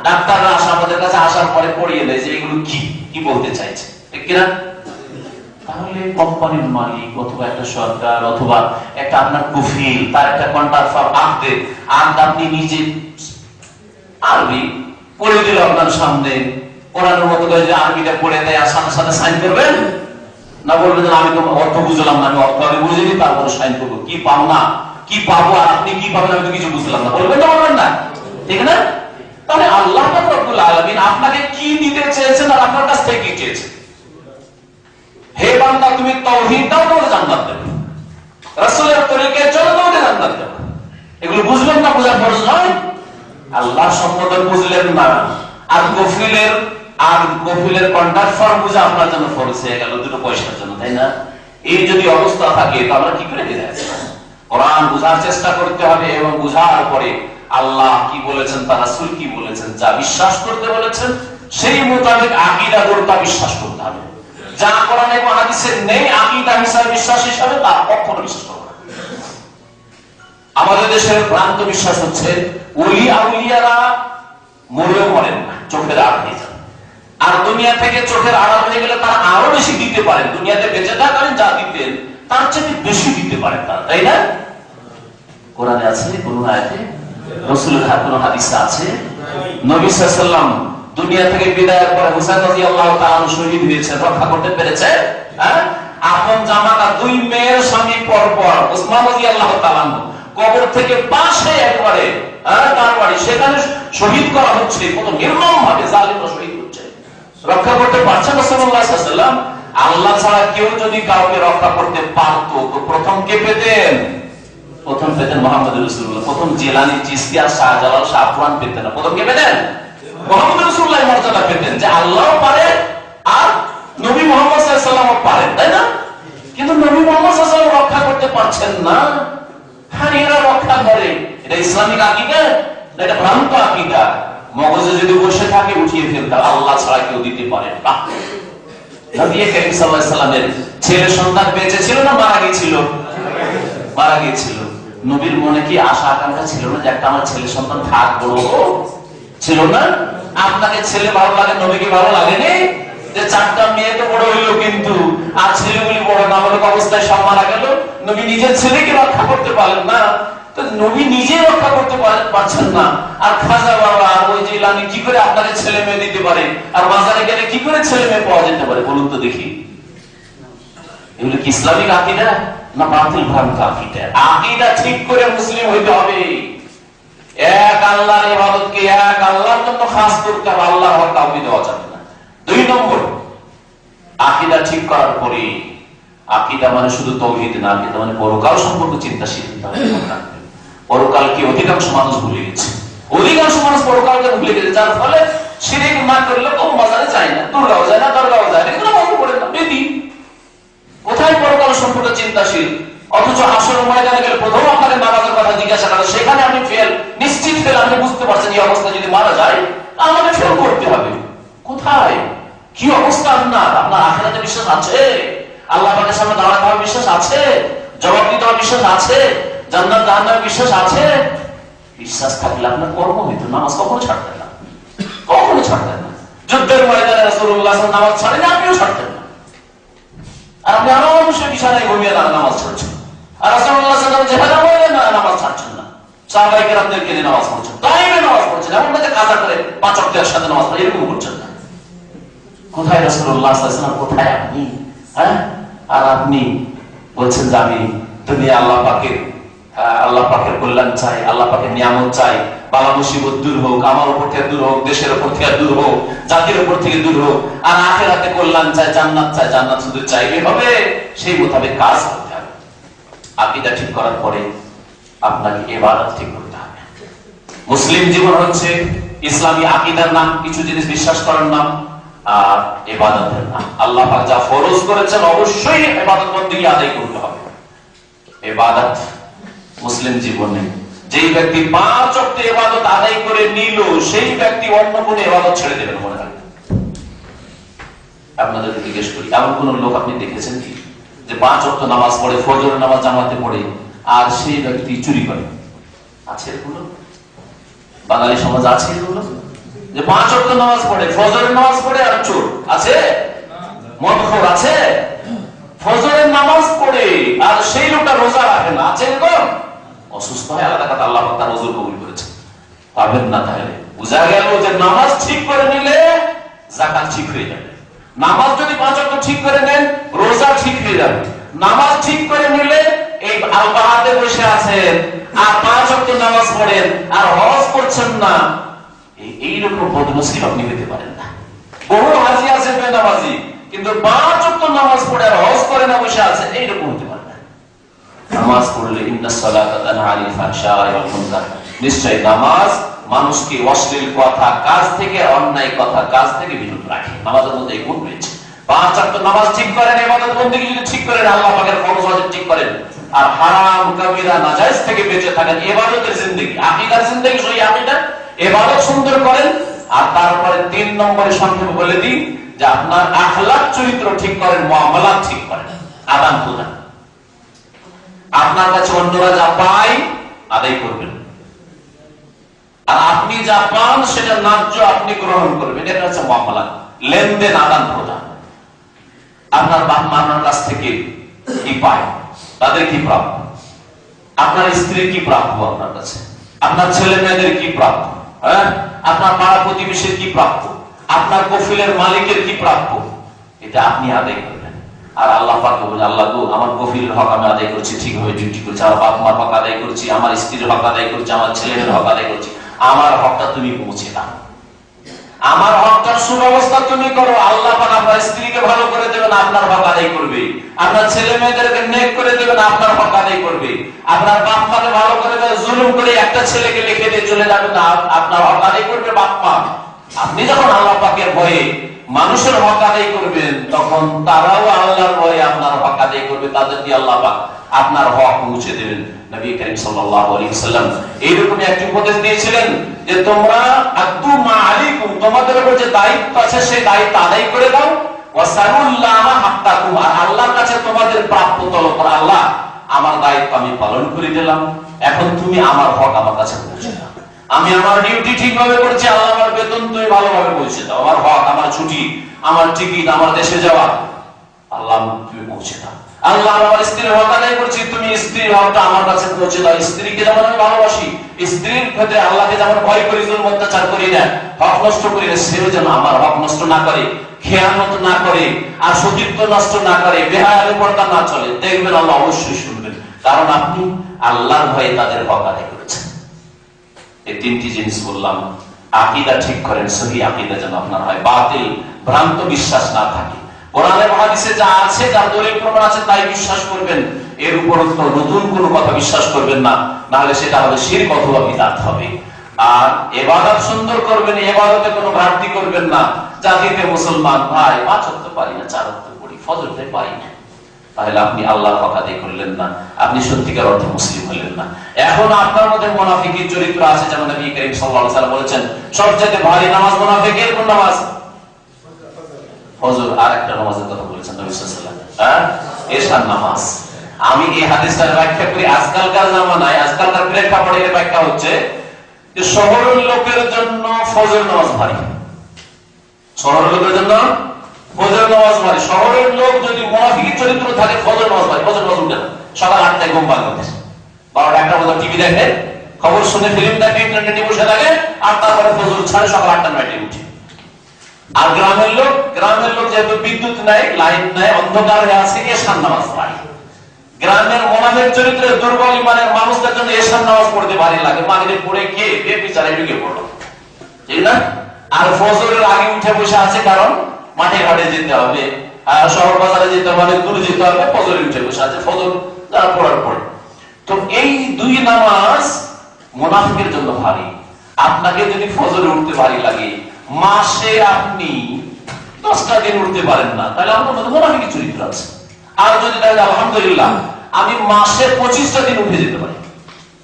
ডাক্তাররা আসে আমাদের কাছে, আসার পরে পড়িয়ে দেয় যে এগুলো কি বলতে চাইছে, ঠিক কিনা? তাহলে কোম্পানির মালিক অথবা একটা সরকার অথবা একটা আপনার কফিল, তার একটা কন্ট্রাক্ট ফর্ম আনতে আপনি নিজে আরবি পড়ে দিল আপনার সামনে, কোরআনের মতো করে যে আরবিটা পড়ে দেয় আর সাথে সাথে সাইন করবেন না? বলবেন আমি তো অর্থ বুঝলাম না, আমি অর্থ আগে বুঝে নিই তারপরে সাইন করবো, কি পাবো না কি পাবো আর আপনি কি পাবেন আমি তো কিছু বুঝলাম না, বলবেন না? ঠিক না? তাহলে আল্লাহ রাব্বুল আলামিন আপনাকে কি দিতে চেয়েছেন আর আপনার কাছ থেকে কি চেয়েছেন? হে বান্দা, তুমি তাওহীদ দাও, তোমাকে জান্নাত দেবে, রাসূলের তরিকায় চলো, তোমাকে জান্নাত দেবে। এগুলো বুঝলেন না? বুঝার ফরজ নয়? আল্লাহ সম্পর্কে বুঝলেন না, আর কফিলের কন্ট্রাক্ট ফর্ম বুঝা আপনার জন্য ফরজ হয়ে গেল দুটো পয়সার জন্য, তাই না? এই যদি অবস্থা থাকে তো আমরা কি করে ফিরে আসবো? কোরআন বুঝার চেষ্টা করতে হবে, এবং বুঝার পরে আল্লাহ কি বলেছেন, তার রাসূল কি বলেছেন, যা বিশ্বাস করতে বলেছেন সেই মোতাবেক আকীদা গড়ে বিশ্বাস করতে হবে। যা কোরআনে এবং হাদিসে নেই আকীদা হিসাবে, বিশ্বাস হিসাবে, তার কখনো বিশ্বাস করব না। আমাদের দেশের ভ্রান্ত বিশ্বাস হচ্ছে ওলি আউলিয়ারা মরেও মরেন না, চোখের আড়াল হয়ে যান, আর দুনিয়া থেকে চোখের আড়াল হয়ে গেলে তারা আরো বেশি দিতে পারেন, দুনিয়াতে বেঁচে থাকাকালীন যা দিতেন তার চেয়ে বেশি দিতে পারেন তারা, তাই না? কোরআনে আছে, কোন আয়াতে, রাসূলের কোন হাদিসে আছে? নবী সাল্লাল্লাহু আলাইহি ওয়াসাল্লাম দুনিয়া থেকে বিদায়ের পরে হুসাইন রাদিয়াল্লাহু তাআলা শহীদ হয়েছে, রক্ষা করতে পেরেছে? আপন জামাতা দুই মেয়ের স্বামী পরপর ওসমান রাদিয়াল্লাহু তাআলা কবর থেকে পাশে একবারে তার বাড়ি, সেখানে শহীদ করা হচ্ছে, কত নির্মম ভাবে জালিমরা শহীদ হচ্ছে, রক্ষা করতে পারছেন রাসূলুল্লাহ সাল্লাল্লাহু আলাইহি ওয়াসাল্লাম? আল্লাহ ছাড়া কেউ যদি কাউকে রক্ষা করতে পারতো তো প্রথম কে পেতেন? প্রথম পেতেন মুহাম্মদ রাসূলুল্লাহ। প্রথম জিলানী, চিশতি আর শাহজালাল, শাহপুরান পেতেন না, প্রথম কে পেতেন? মুহাম্মদ রাসূলুল্লাহ মর্যাদা পেতেন, যে আল্লাহও পারে আর নবী মুহাম্মদ সাল্লাল্লাহু আলাইহি ওয়াসাল্লামও পারেন, তাই না? কিন্তু নবী মুহাম্মদ সাল্লাল্লাহু আলাইহি ওয়াসাল্লাম রক্ষা করতে পারছেন না, আর এরা রক্ষা করে। এটা ইসলামিক আকীদা না এটা ভ্রান্ত আকীদা? মগজে যদি বসে থাকে উঠিয়ে ফেলতে, আল্লাহ ছাড়া কেউ দিতে পারে না। নবী করিম সাল্লাল্লাহু আলাইহি ওয়াসাল্লামের ছেলে সন্তান বেঁচে ছিল না মারা গিয়েছিল? মারা গিয়েছিল। নবীর মনে কি আশা আকাঙ্ক্ষা ছিল না যে একটা আমার ছেলে সন্তান থাক, বড় ছিল না? আপনাকে ছেলে ভালো লাগে, নবীকে ভালো লাগেনি? যে চারটা মেয়ে তো বড় হইলো কিন্তু আর ছেলেগুলি বড় না হলে অবস্থায় সব মারা গেল, নবী নিজের ছেলেকে রক্ষা করতে পারলেন না, তো নবী নিজে রক্ষা করতে পারছেন না, আর খাজা বাবা আর ওই জিলানী কি করে আপনাকে ছেলে মেয়ে দিতে পারে, আর মাজারে গেলে কি করে ছেলে মেয়ে পাওয়া যেতে পারে, বলুন তো দেখি? এগুলো কি ইসলামিক আকীদা না বাতিল ভ্রান্ত আকীদা? আকীদা ঠিক করে মুসলিম হইতে হবে। এক আল্লাহর ইবাদতকে এক আল্লাহর জন্য খাস করতে হবে, আল্লাহর হক কাউকে দেওয়া যাবে না। দুই নম্বর, আকীদা ঠিক করার পরে, আকীদা মানে শুধু তাওহীদ না, আকীদা মানে পরকাল সম্পর্কে চিন্তাশীল হতে হবে। পরকালকে অধিকাংশ মানুষ ভুলে গেছে, অধিকাংশ মানুষ পরকালকে ভুলে গেছে, যার ফলে শিরক না করলে কেউ মাজারে যায় না, দুর্গাও যায় না, দরগাও যায় না, এগুলো মনে পড়ে না। বেদি কোথায় পরকাল সম্পর্কে চিন্তাশীল? অথচ হাসরের ময়দানে গেলে প্রথম আপনাকে নামাজের কথা জিজ্ঞাসা করে, সেখানে আপনি ফেল, নিশ্চিত ফেল, আপনি বুঝতে পারছেন এই অবস্থা যদি মারা যায় আমাকে ফেল করতে হবে। কোথায় কি অবস্থা আপনার? আপনার আখিরাতে বিশ্বাস আছে? আল্লাহ পাকের সামনে দাঁড়াতে হবে বিশ্বাস আছে? জবাব দিতে হবে বিশ্বাস আছে? জান্নাত জাহান্নামের বিশ্বাস আছে? বিশ্বাস থাকলে আপনার কর্ম হইতো, নামাজ কখনো ছাড়তেন না, কখনো ছাড়তেন না। যুদ্ধের ময়দানে রাসূলুল্লাহ সাল্লাল্লাহু আলাইহি ওয়াসাল্লাম নামাজ ছাড়েন, আপনিও ছাড়তেন না, আর আপনি আরামসে বিছানায় ঘুমিয়ে নামাজ ছাড়ছেন, আর রাসূলুল্লাহ সাল্লাল্লাহু আলাইহি ওয়াসাল্লাম জিহাদে ময়দানে নামাজ ছাড়ছেন না, সাহাবায়ে কেরামদেরকে নিয়ে নামাজ পড়ছেন, দাইমে নামাজ পড়ছেন, এমন না যে কাজা করে পাঁচ ওয়াক্ত একসাথে নামাজ পড়ে, এরকম করছেন না। কোথায় রাসূলুল্লাহ সাল্লাল্লাহু আলাইহি ওয়াসাল্লাম, কোথায় আপনি? আর আপনি বলছেন যে আমি দুনিয়া আল্লাহ পাকের কল্যাণ চাই, আল্লাহ পাকের নিয়ামত চাই, বালা মুসিবত দূর হোক, আমার উপর থেকে দূর হোক, দেশের উপর থেকে দূর হোক, জাতির উপর থেকে দূর হোক, আর আখিরাতে কল্যাণ চাই, জান্নাত চাই, জান্নাত শুধু চাইলে হবে, সেই মোতাবেক কাজ করতে হবে। আকীদা ঠিক করার পরে আপনাকে ইবাদত ঠিক করতে হবে। মুসলিম জীবন হচ্ছে ইসলামী আকীদার নাম, কিছু জিনিস বিশ্বাস করার নাম, আর ইবাদতের নাম। আল্লাহ পাক যা ফরজ করেছেন অবশ্যই ইবাদত বন্দেগী আদায় করতে হবে। ইবাদত মুসলিম জীবনে যেই ব্যক্তি 5 ওয়াক্ত ইবাদত আদায় করে নিল, সেই ব্যক্তি অন্য কোন ইবাদত ছেড়ে দেবেন, মনে রাখবেন। আপনাদের জিজ্ঞেস করি, এমন কোন লোক আপনি দেখেছেন কি যে 5 ওয়াক্ত নামাজ পড়ে, ফজরের নামাজ জামাতে পড়ে, আর সেই ব্যক্তি চুরি করে? আছে এগুলো? বাঙালি সমাজ আছে এগুলো যে 5 ওয়াক্ত নামাজ পড়ে, ফজরের নামাজ পড়ে আর চোর? আছে? মদখোর আছে? ফজরের নামাজ পড়ে আর সেই লোকটা রোজা রাখে না, আছে এরকম? অসুস্থ হয়, আলাদা কথা, আল্লাহ তার ওযর কবুল করেছে, পাবেন না। তাহলে বোঝা গেল যে নামাজ ঠিক করে নিলে যাকাত ঠিক হয়ে যাবে। নামাজ যদি 5 ওয়াক্ত ঠিক করে নেন, রোজা ঠিক হয়ে যাবে। নামাজ ঠিক করে নিলে এই আলবাহাতে বসে আছেন আর 5 ওয়াক্ত নামাজ পড়েন আর হজ করছেন না, এইরকম বদনসিব আপনি পেতে পারেন না। বহু হাজি আছে বেনামাজি, কিন্তু 5 ওয়াক্ত নামাজ পড়ে আর হজ করে না বসে আছে, এইরকম হতে পারে না। নামাজ পড়লে ইন্নাস সালাতা তানহা আনিল ফাহশাই ওয়াল মুনকার, নিশ্চয় নামাজ মানুষকে অশ্লীল কথা কাজ থেকে, অন্যায় কথা কাজ থেকে বিরত রাখে। নামাজের মধ্যে এই গুণ রয়েছে। 5 ওয়াক্ত নামাজ ঠিক করেন, ইবাদত বন্দেগী যদি ঠিক করেন, আল্লাহ পাকের ফরজ ওয়াজিব ঠিক করেন, আর হারাম কাবিরা নাজায়েজ থেকে বেঁচে থাকেন, ইবাদতের জিন্দেগি, আকীদার জিন্দেগি, সহি আকীদা, ইবাদত সুন্দর করেন। আর তারপরে 3 নম্বরে সংক্ষেপে বলে দিই যে আপনার আখলাক চরিত্র ঠিক করেন, মুআমালাত ঠিক করেন, আদান প্রদান। আপনার কাছে অন্যরা যা পায় আদায় করবেন, আর আপনি যা পান সেটা ন্যায্য আপনি গ্রহণ করবেন। এটা হচ্ছে মুআমালাত, লেনদেন, আদান প্রদান। আপনার বাপ মার কাছ থেকে কি পায়, তাদের কি প্রাপ্য, আপনার স্ত্রীর কি প্রাপ্য আপনার কাছে, আপনার ছেলে মেয়েদের কি প্রাপ্য, হ্যাঁ, আপনার পাড়া প্রতিবেশীর কি প্রাপ্য, আপনার কফিলের মালিকের কি প্রাপ্য, এটা আপনি আদায় করবেন। আর আল্লাহ পাককে বলে, আল্লাহ গো, আমার কফিলের হক আমি আদায় করছি, ঠিকভাবে ডিউটি করছি, আমার বাপ মার হক আদায় করছি, আমার স্ত্রীর হক আদায় করছি, আমার ছেলের হক আদায় করছি, আমার হকটা তুমি পৌঁছে দাও, আমার হকটার সুব্যবস্থা তুমি করো। আল্লাহ পাক আপনার স্ত্রীকে ভালো করে দেবেন, আপনার হক আদায় করবে। আপনার ছেলে মেয়েদেরকে নেক করে দেবেন, আপনার হক আদায় করবে। আপনার বাপ মাকে ভালো করে দেবেন, জুলুম করে একটা ছেলেকে লিখে দিয়ে চলে যাবেন, আপনার হক আদায় করবে বাপ মা। আপনি যখন আল্লাহ পাকের ভয়ে মানুষের হক আদায় করবেন, তখন তারাও আল্লাহর ভয়ে আপনার হক আদায় করবে, তাদেরকে আল্লাহ পাক আপনার হক পৌঁছে দেবেন। নবী করিম সাল্লাল্লাহু আলাইহি ওয়াসাল্লাম এইরকম একটি উপদেশ দিয়েছিলেন যে তোমরা আদু মা আলাইকুম, তোমাদের উপর যে দায়িত্ব আছে সেই দায়িত্ব আদায় করে দাও। ওয়াসালুল্লাহ হাক্কাকুম, আর আল্লাহর কাছে তোমাদের প্রাপ্য তলব করো। আল্লাহ, আমার দায়িত্ব আমি পালন করে দিলাম, এখন তুমি আমার হক আমার কাছে পৌঁছে দাও। আমি আমার ডিউটি ঠিকভাবে করছি, আল্লাহ আমার বেতন তুমি ভালোভাবে পৌঁছে দাও। আমার হক, আমার ছুটি, আমার টিকিট, আমার দেশে যাওয়া, আল্লাহ তুমি পৌঁছে দাও। আল্লাহ, আমার স্ত্রীর হক আদায় করছি, তুমি স্ত্রীর হকটা আমার কাছে পৌঁছে দাও। স্ত্রীকে যেমন আমি ভালোবাসি, স্ত্রীর ক্ষেত্রে আল্লাহকে যেমন ভয় করি, জুলুম অত্যাচার করি না, হক নষ্ট করি না, সেও যেন আমার হক নষ্ট না করে, খেয়ানত না করে, আর সতীত্ব নষ্ট না করে, বেহায়ার পর্দা না চলে। দেখবেন আল্লাহ অবশ্যই শুনবেন, কারণ আপনি আল্লাহর ভয়ে তাদের হক আদায় করেছেন। এই 3টি জিনিস বললাম। আকীদা ঠিক করেন, সহি আকীদা যেন আপনার হয়, বাতিল ভ্রান্ত বিশ্বাস না থাকে। কোরআনে হাদিসে যা আছে, যার দলিল প্রমাণ আছে, তাই বিশ্বাস করবেন। এর উপর নতুন কোনো কথা বিশ্বাস করবেন না, না হলে সেটা হবে শিরক অথবা বিদআত হবে। আর ইবাদত সুন্দর করবেন, ইবাদতে কোনো ঘাটতি করবেন না। জাতিতে মুসলমান ভাই 5 ওয়াক্ত পারি না, 4 ওয়াক্ত পড়ি, ফজরতে পারি না, তাহলে আপনি আল্লাহর হক আদায় করলেন না, আপনি সত্যিকার অর্থে মুসলিম হলেন না। এখন আপনার মধ্যে মুনাফিকের চরিত্র আছে, যেমন নবী করিম সাল্লাল্লাহু আলাইহি ওয়াসাল্লাম বলেছেন সবচেয়ে ভারী নামাজ মুনাফিকের কোন নামাজ? ফজর। আর একটা নামাজের কথা বলেছেন নবী সাল্লাল্লাহু আলাইহি ওয়াসাল্লাম, হ্যাঁ, এশার নামাজ। আমি এই হাদিসটার ব্যাখ্যা করি আজকালকার জামানায়, আজকালকার প্রেক্ষাপটে এর ব্যাখ্যা হচ্ছে যে শহরের লোকের জন্য ফজর নামাজ ভারী, শহরের লোকের জন্য ফজর নামাজ ভারী। শহরের লোক যদি মুনাফিকের চরিত্র থাকে, ফজর নামাজ ভারী। ফজর নামাজ উঠে না, সকাল 8টায় ঘুম ভাঙবে, 12টা 1টা পর্যন্ত টিভি দেখে, খবর শুনে, ফিল্ম দেখে, ইন্টারনেটে বসে থাকে, আর তারপরে ফজর ছাড়ে সকাল 8টা 9টায় উঠে। আর গ্রামের লোক যেহেতু বিদ্যুৎ নাই, লাইট নাই, অন্ধকার হয়ে আছে, এশার নামাজ ভারী। গ্রামের মুনাফিক চরিত্রের দুর্বল ইমানের মানুষদের জন্য এশার নামাজ পড়তে ভারী লাগে, মাগরিব পড়ে খেয়ে বেবিচারে ঢুকে পড়লো, ঠিক না? আর ফজরের আগে উঠে বসে আছে, কারণ মাঠে ঘাটে যেতে হবে, শহর বাজারে যেতে হবে, অনেক দূরে যেতে হবে, ফজরে উঠে বসে আছে, ফজর যারা পড়ার পরে। তো এই 2 নামাজ মুনাফিকের জন্য ভারী। আপনাকে যদি ফজরে উঠতে ভারী লাগে, মাসে আপনি 10টা দিন উঠতে পারেন না, তাহলে আপনার মধ্যে মুনাফিকি চরিত্র আছে। আর যদি দেখেন আলহামদুলিল্লাহ আমি মাসে 25টা দিন উঠে যেতে পারি,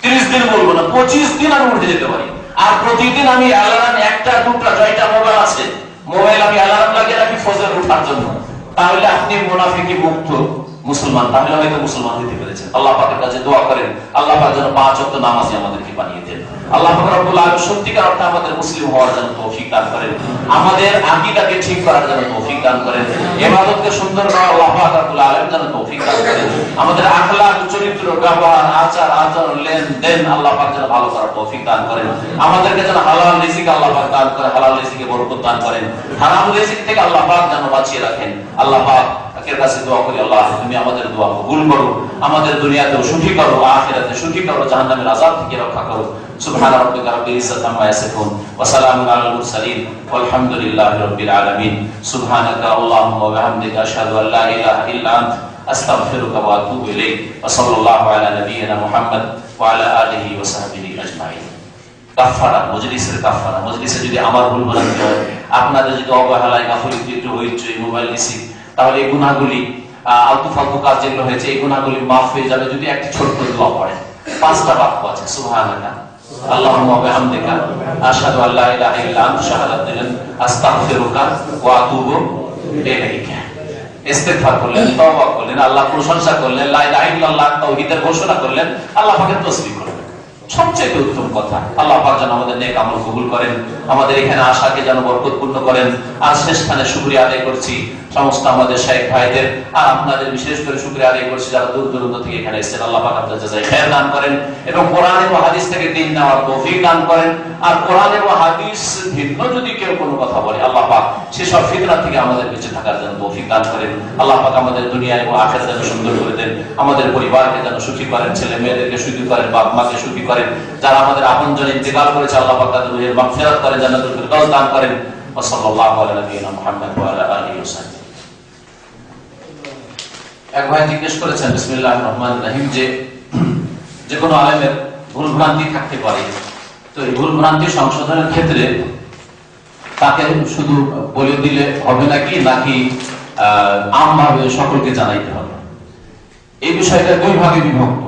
30 দিন বলবো না, 25 দিন আমি উঠে যেতে পারি, আর প্রতিদিন আমি অ্যালার্ম 1টা 2টা 6টা মোবাইল আছে, মোবাইল আমি অ্যালার্ম লাগিয়ে রাখি ফজর ওঠার জন্য, তাহলে আপনি মুনাফিকি মুক্ত মুসলমান, তাহলে হয়তো মুসলমান হতে পেরেছেন। আল্লাহ পাকের কাছে দোয়া করেন আল্লাহ পাক যেন 5 ওয়াক্ত নামাজি আমাদেরকে বানিয়ে দেন। আল্লাহ পাক রব্বুল আলামিন সত্যিকার অর্থে আমাদের মুসলিম হওয়ার জন্য তৌফিক দান করেন, আমাদের আকীদাকে ঠিক করার জন্য তৌফিক দান করেন, ইবাদতকে সুন্দর করার আল্লাহ পাক রব্বুল আলামিন যেন তৌফিক দান করেন, আমাদের আখলাক চরিত্র ব্যবহার আচার আচরণ লেনদেন আল্লাহ পাক যেন ভালো করার তৌফিক দান করেন, আমাদেরকে যেন হালাল রিজিক আল্লাহ পাক দান করে, হালাল রিজিকে বরকত দান করেন, হারাম রিজিক থেকে আল্লাহ পাক যেন বাঁচিয়ে রাখেন। আল্লাহ পাক এর কাছে দোয়া করি আল্লাহ তুমি আমাদের দোয়া কবুল করো, আমাদের দুনিয়াতেও সুখী করো, আখিরাতে সুখী করো, জাহান্নামের আযাব থেকে রক্ষা করো। সুবহান রাব্বিকা রাব্বিল ইজ্জাতি আম্মা ইয়াসিফুন ওয়া সালামুন আলাল মুরসালিন ওয়ালহামদুলিল্লাহি রাব্বিল আলামিন। সুবহানাকা আল্লাহুম্মা ওয়া বিহামদিকা আশহাদু আল লা ইলাহা ইল্লা আনতা আস্তাগফিরুকা ওয়া আতুবু ইলাইক ওয়া সাল্লাল্লাহু আলা নাবিয়িনা মুহাম্মদ ওয়া আলা আলিহি ওয়া সাহবিহি আজমাইন। কাফারা, মজলিসের কাফারা, মজলিসে যদি আমার ভুল ভ্রান্তি হয়, আপনাদের যদি অবহেলায় গাফিলতি একটু হইচই মোবাইল রিসিভ, তাহলে এই গুনাহগুলি আলতু ফালতু কাজ যেগুলো হয়েছে এই গুনাহগুলি মাফ হয়ে যাবে যদি একটি ছোট্ট দোয়া পড়েন। 5টা বাক্য আছে, সুবহানাকা আল্লাহুম্মা ওয়া বিহামদিকা আশহাদু আল্লা ইলাহা ইল্লা আনতা শাহাদাতান আস্তাগফিরুকা ওয়া আতুবু ইলাইকা। ইস্তিগফার করলেন, তওবা করলেন, আল্লাহর প্রশংসা করলেন, লা ইলাহা ইল্লাল্লাহ তাওহীদের ঘোষণা করলেন, আল্লাহ পাকের তাসবিহ করলেন, সবচেয়ে উত্তম কথা। আল্লাহ পাক যেন আমাদের নেক আমল কবুল করেন, আমাদের এখানে আশাকে যেন বরকতপূর্ণ করেন। আর শেষখানে শুকরিয়া আদায় করছি সমস্ত আমাদের শাইখ ভাইদের, আর আপনাদের বিশেষ করে শুকরিয়া আদায় করছি যারা দূর দূরান্ত থেকে এখানে এসেছেন। আল্লাহ পাক আপনাদের জাযায়ে খায়ের দান করেন এবং কোরআন এবং হাদিস থেকে দ্বীন নেওয়ার তৌফিক দান করেন। আর কোরআন এবং হাদিস ভিন্ন যদি কেউ কোনো কথা বলে আল্লাহ পাক সেসব ফিতনা থেকে আমাদের বেঁচে থাকার জন্য তৌফিক দান করেন। আল্লাহ পাক আমাদের দুনিয়া এবং আখিরাত যেন সুন্দর করে দেন, আমাদের পরিবারকে যেন সুখী করেন, ছেলে মেয়েদেরকে সুখী করেন, বাপ মাকে সুখী করেন, যারা আমাদের আপনজন ইন্তেকাল করেছে আল্লাহ পাক তাদের রুহের মাগফিরাত করেন, জান্নাতুল ফিরদাউস দান করেন। ওয়া সাল্লাল্লাহু আলা নাবিয়িনা মুহাম্মদ ওয়া আলা আলিহি ওয়া সাহবিহি। এক ভাই জিজ্ঞেস করেছেন বিসমিল্লাহির রহমানির রহিম যে কোনো আলেমের ভুল ভ্রান্তি থাকতে পারে, তো এই ভুল ভ্রান্তি সংশোধনের ক্ষেত্রে তাকে শুধু বলে দিলে হবে নাকি আমভাবে সকলকে জানাইতে হবে? এই বিষয়টা দুই ভাগে বিভক্ত।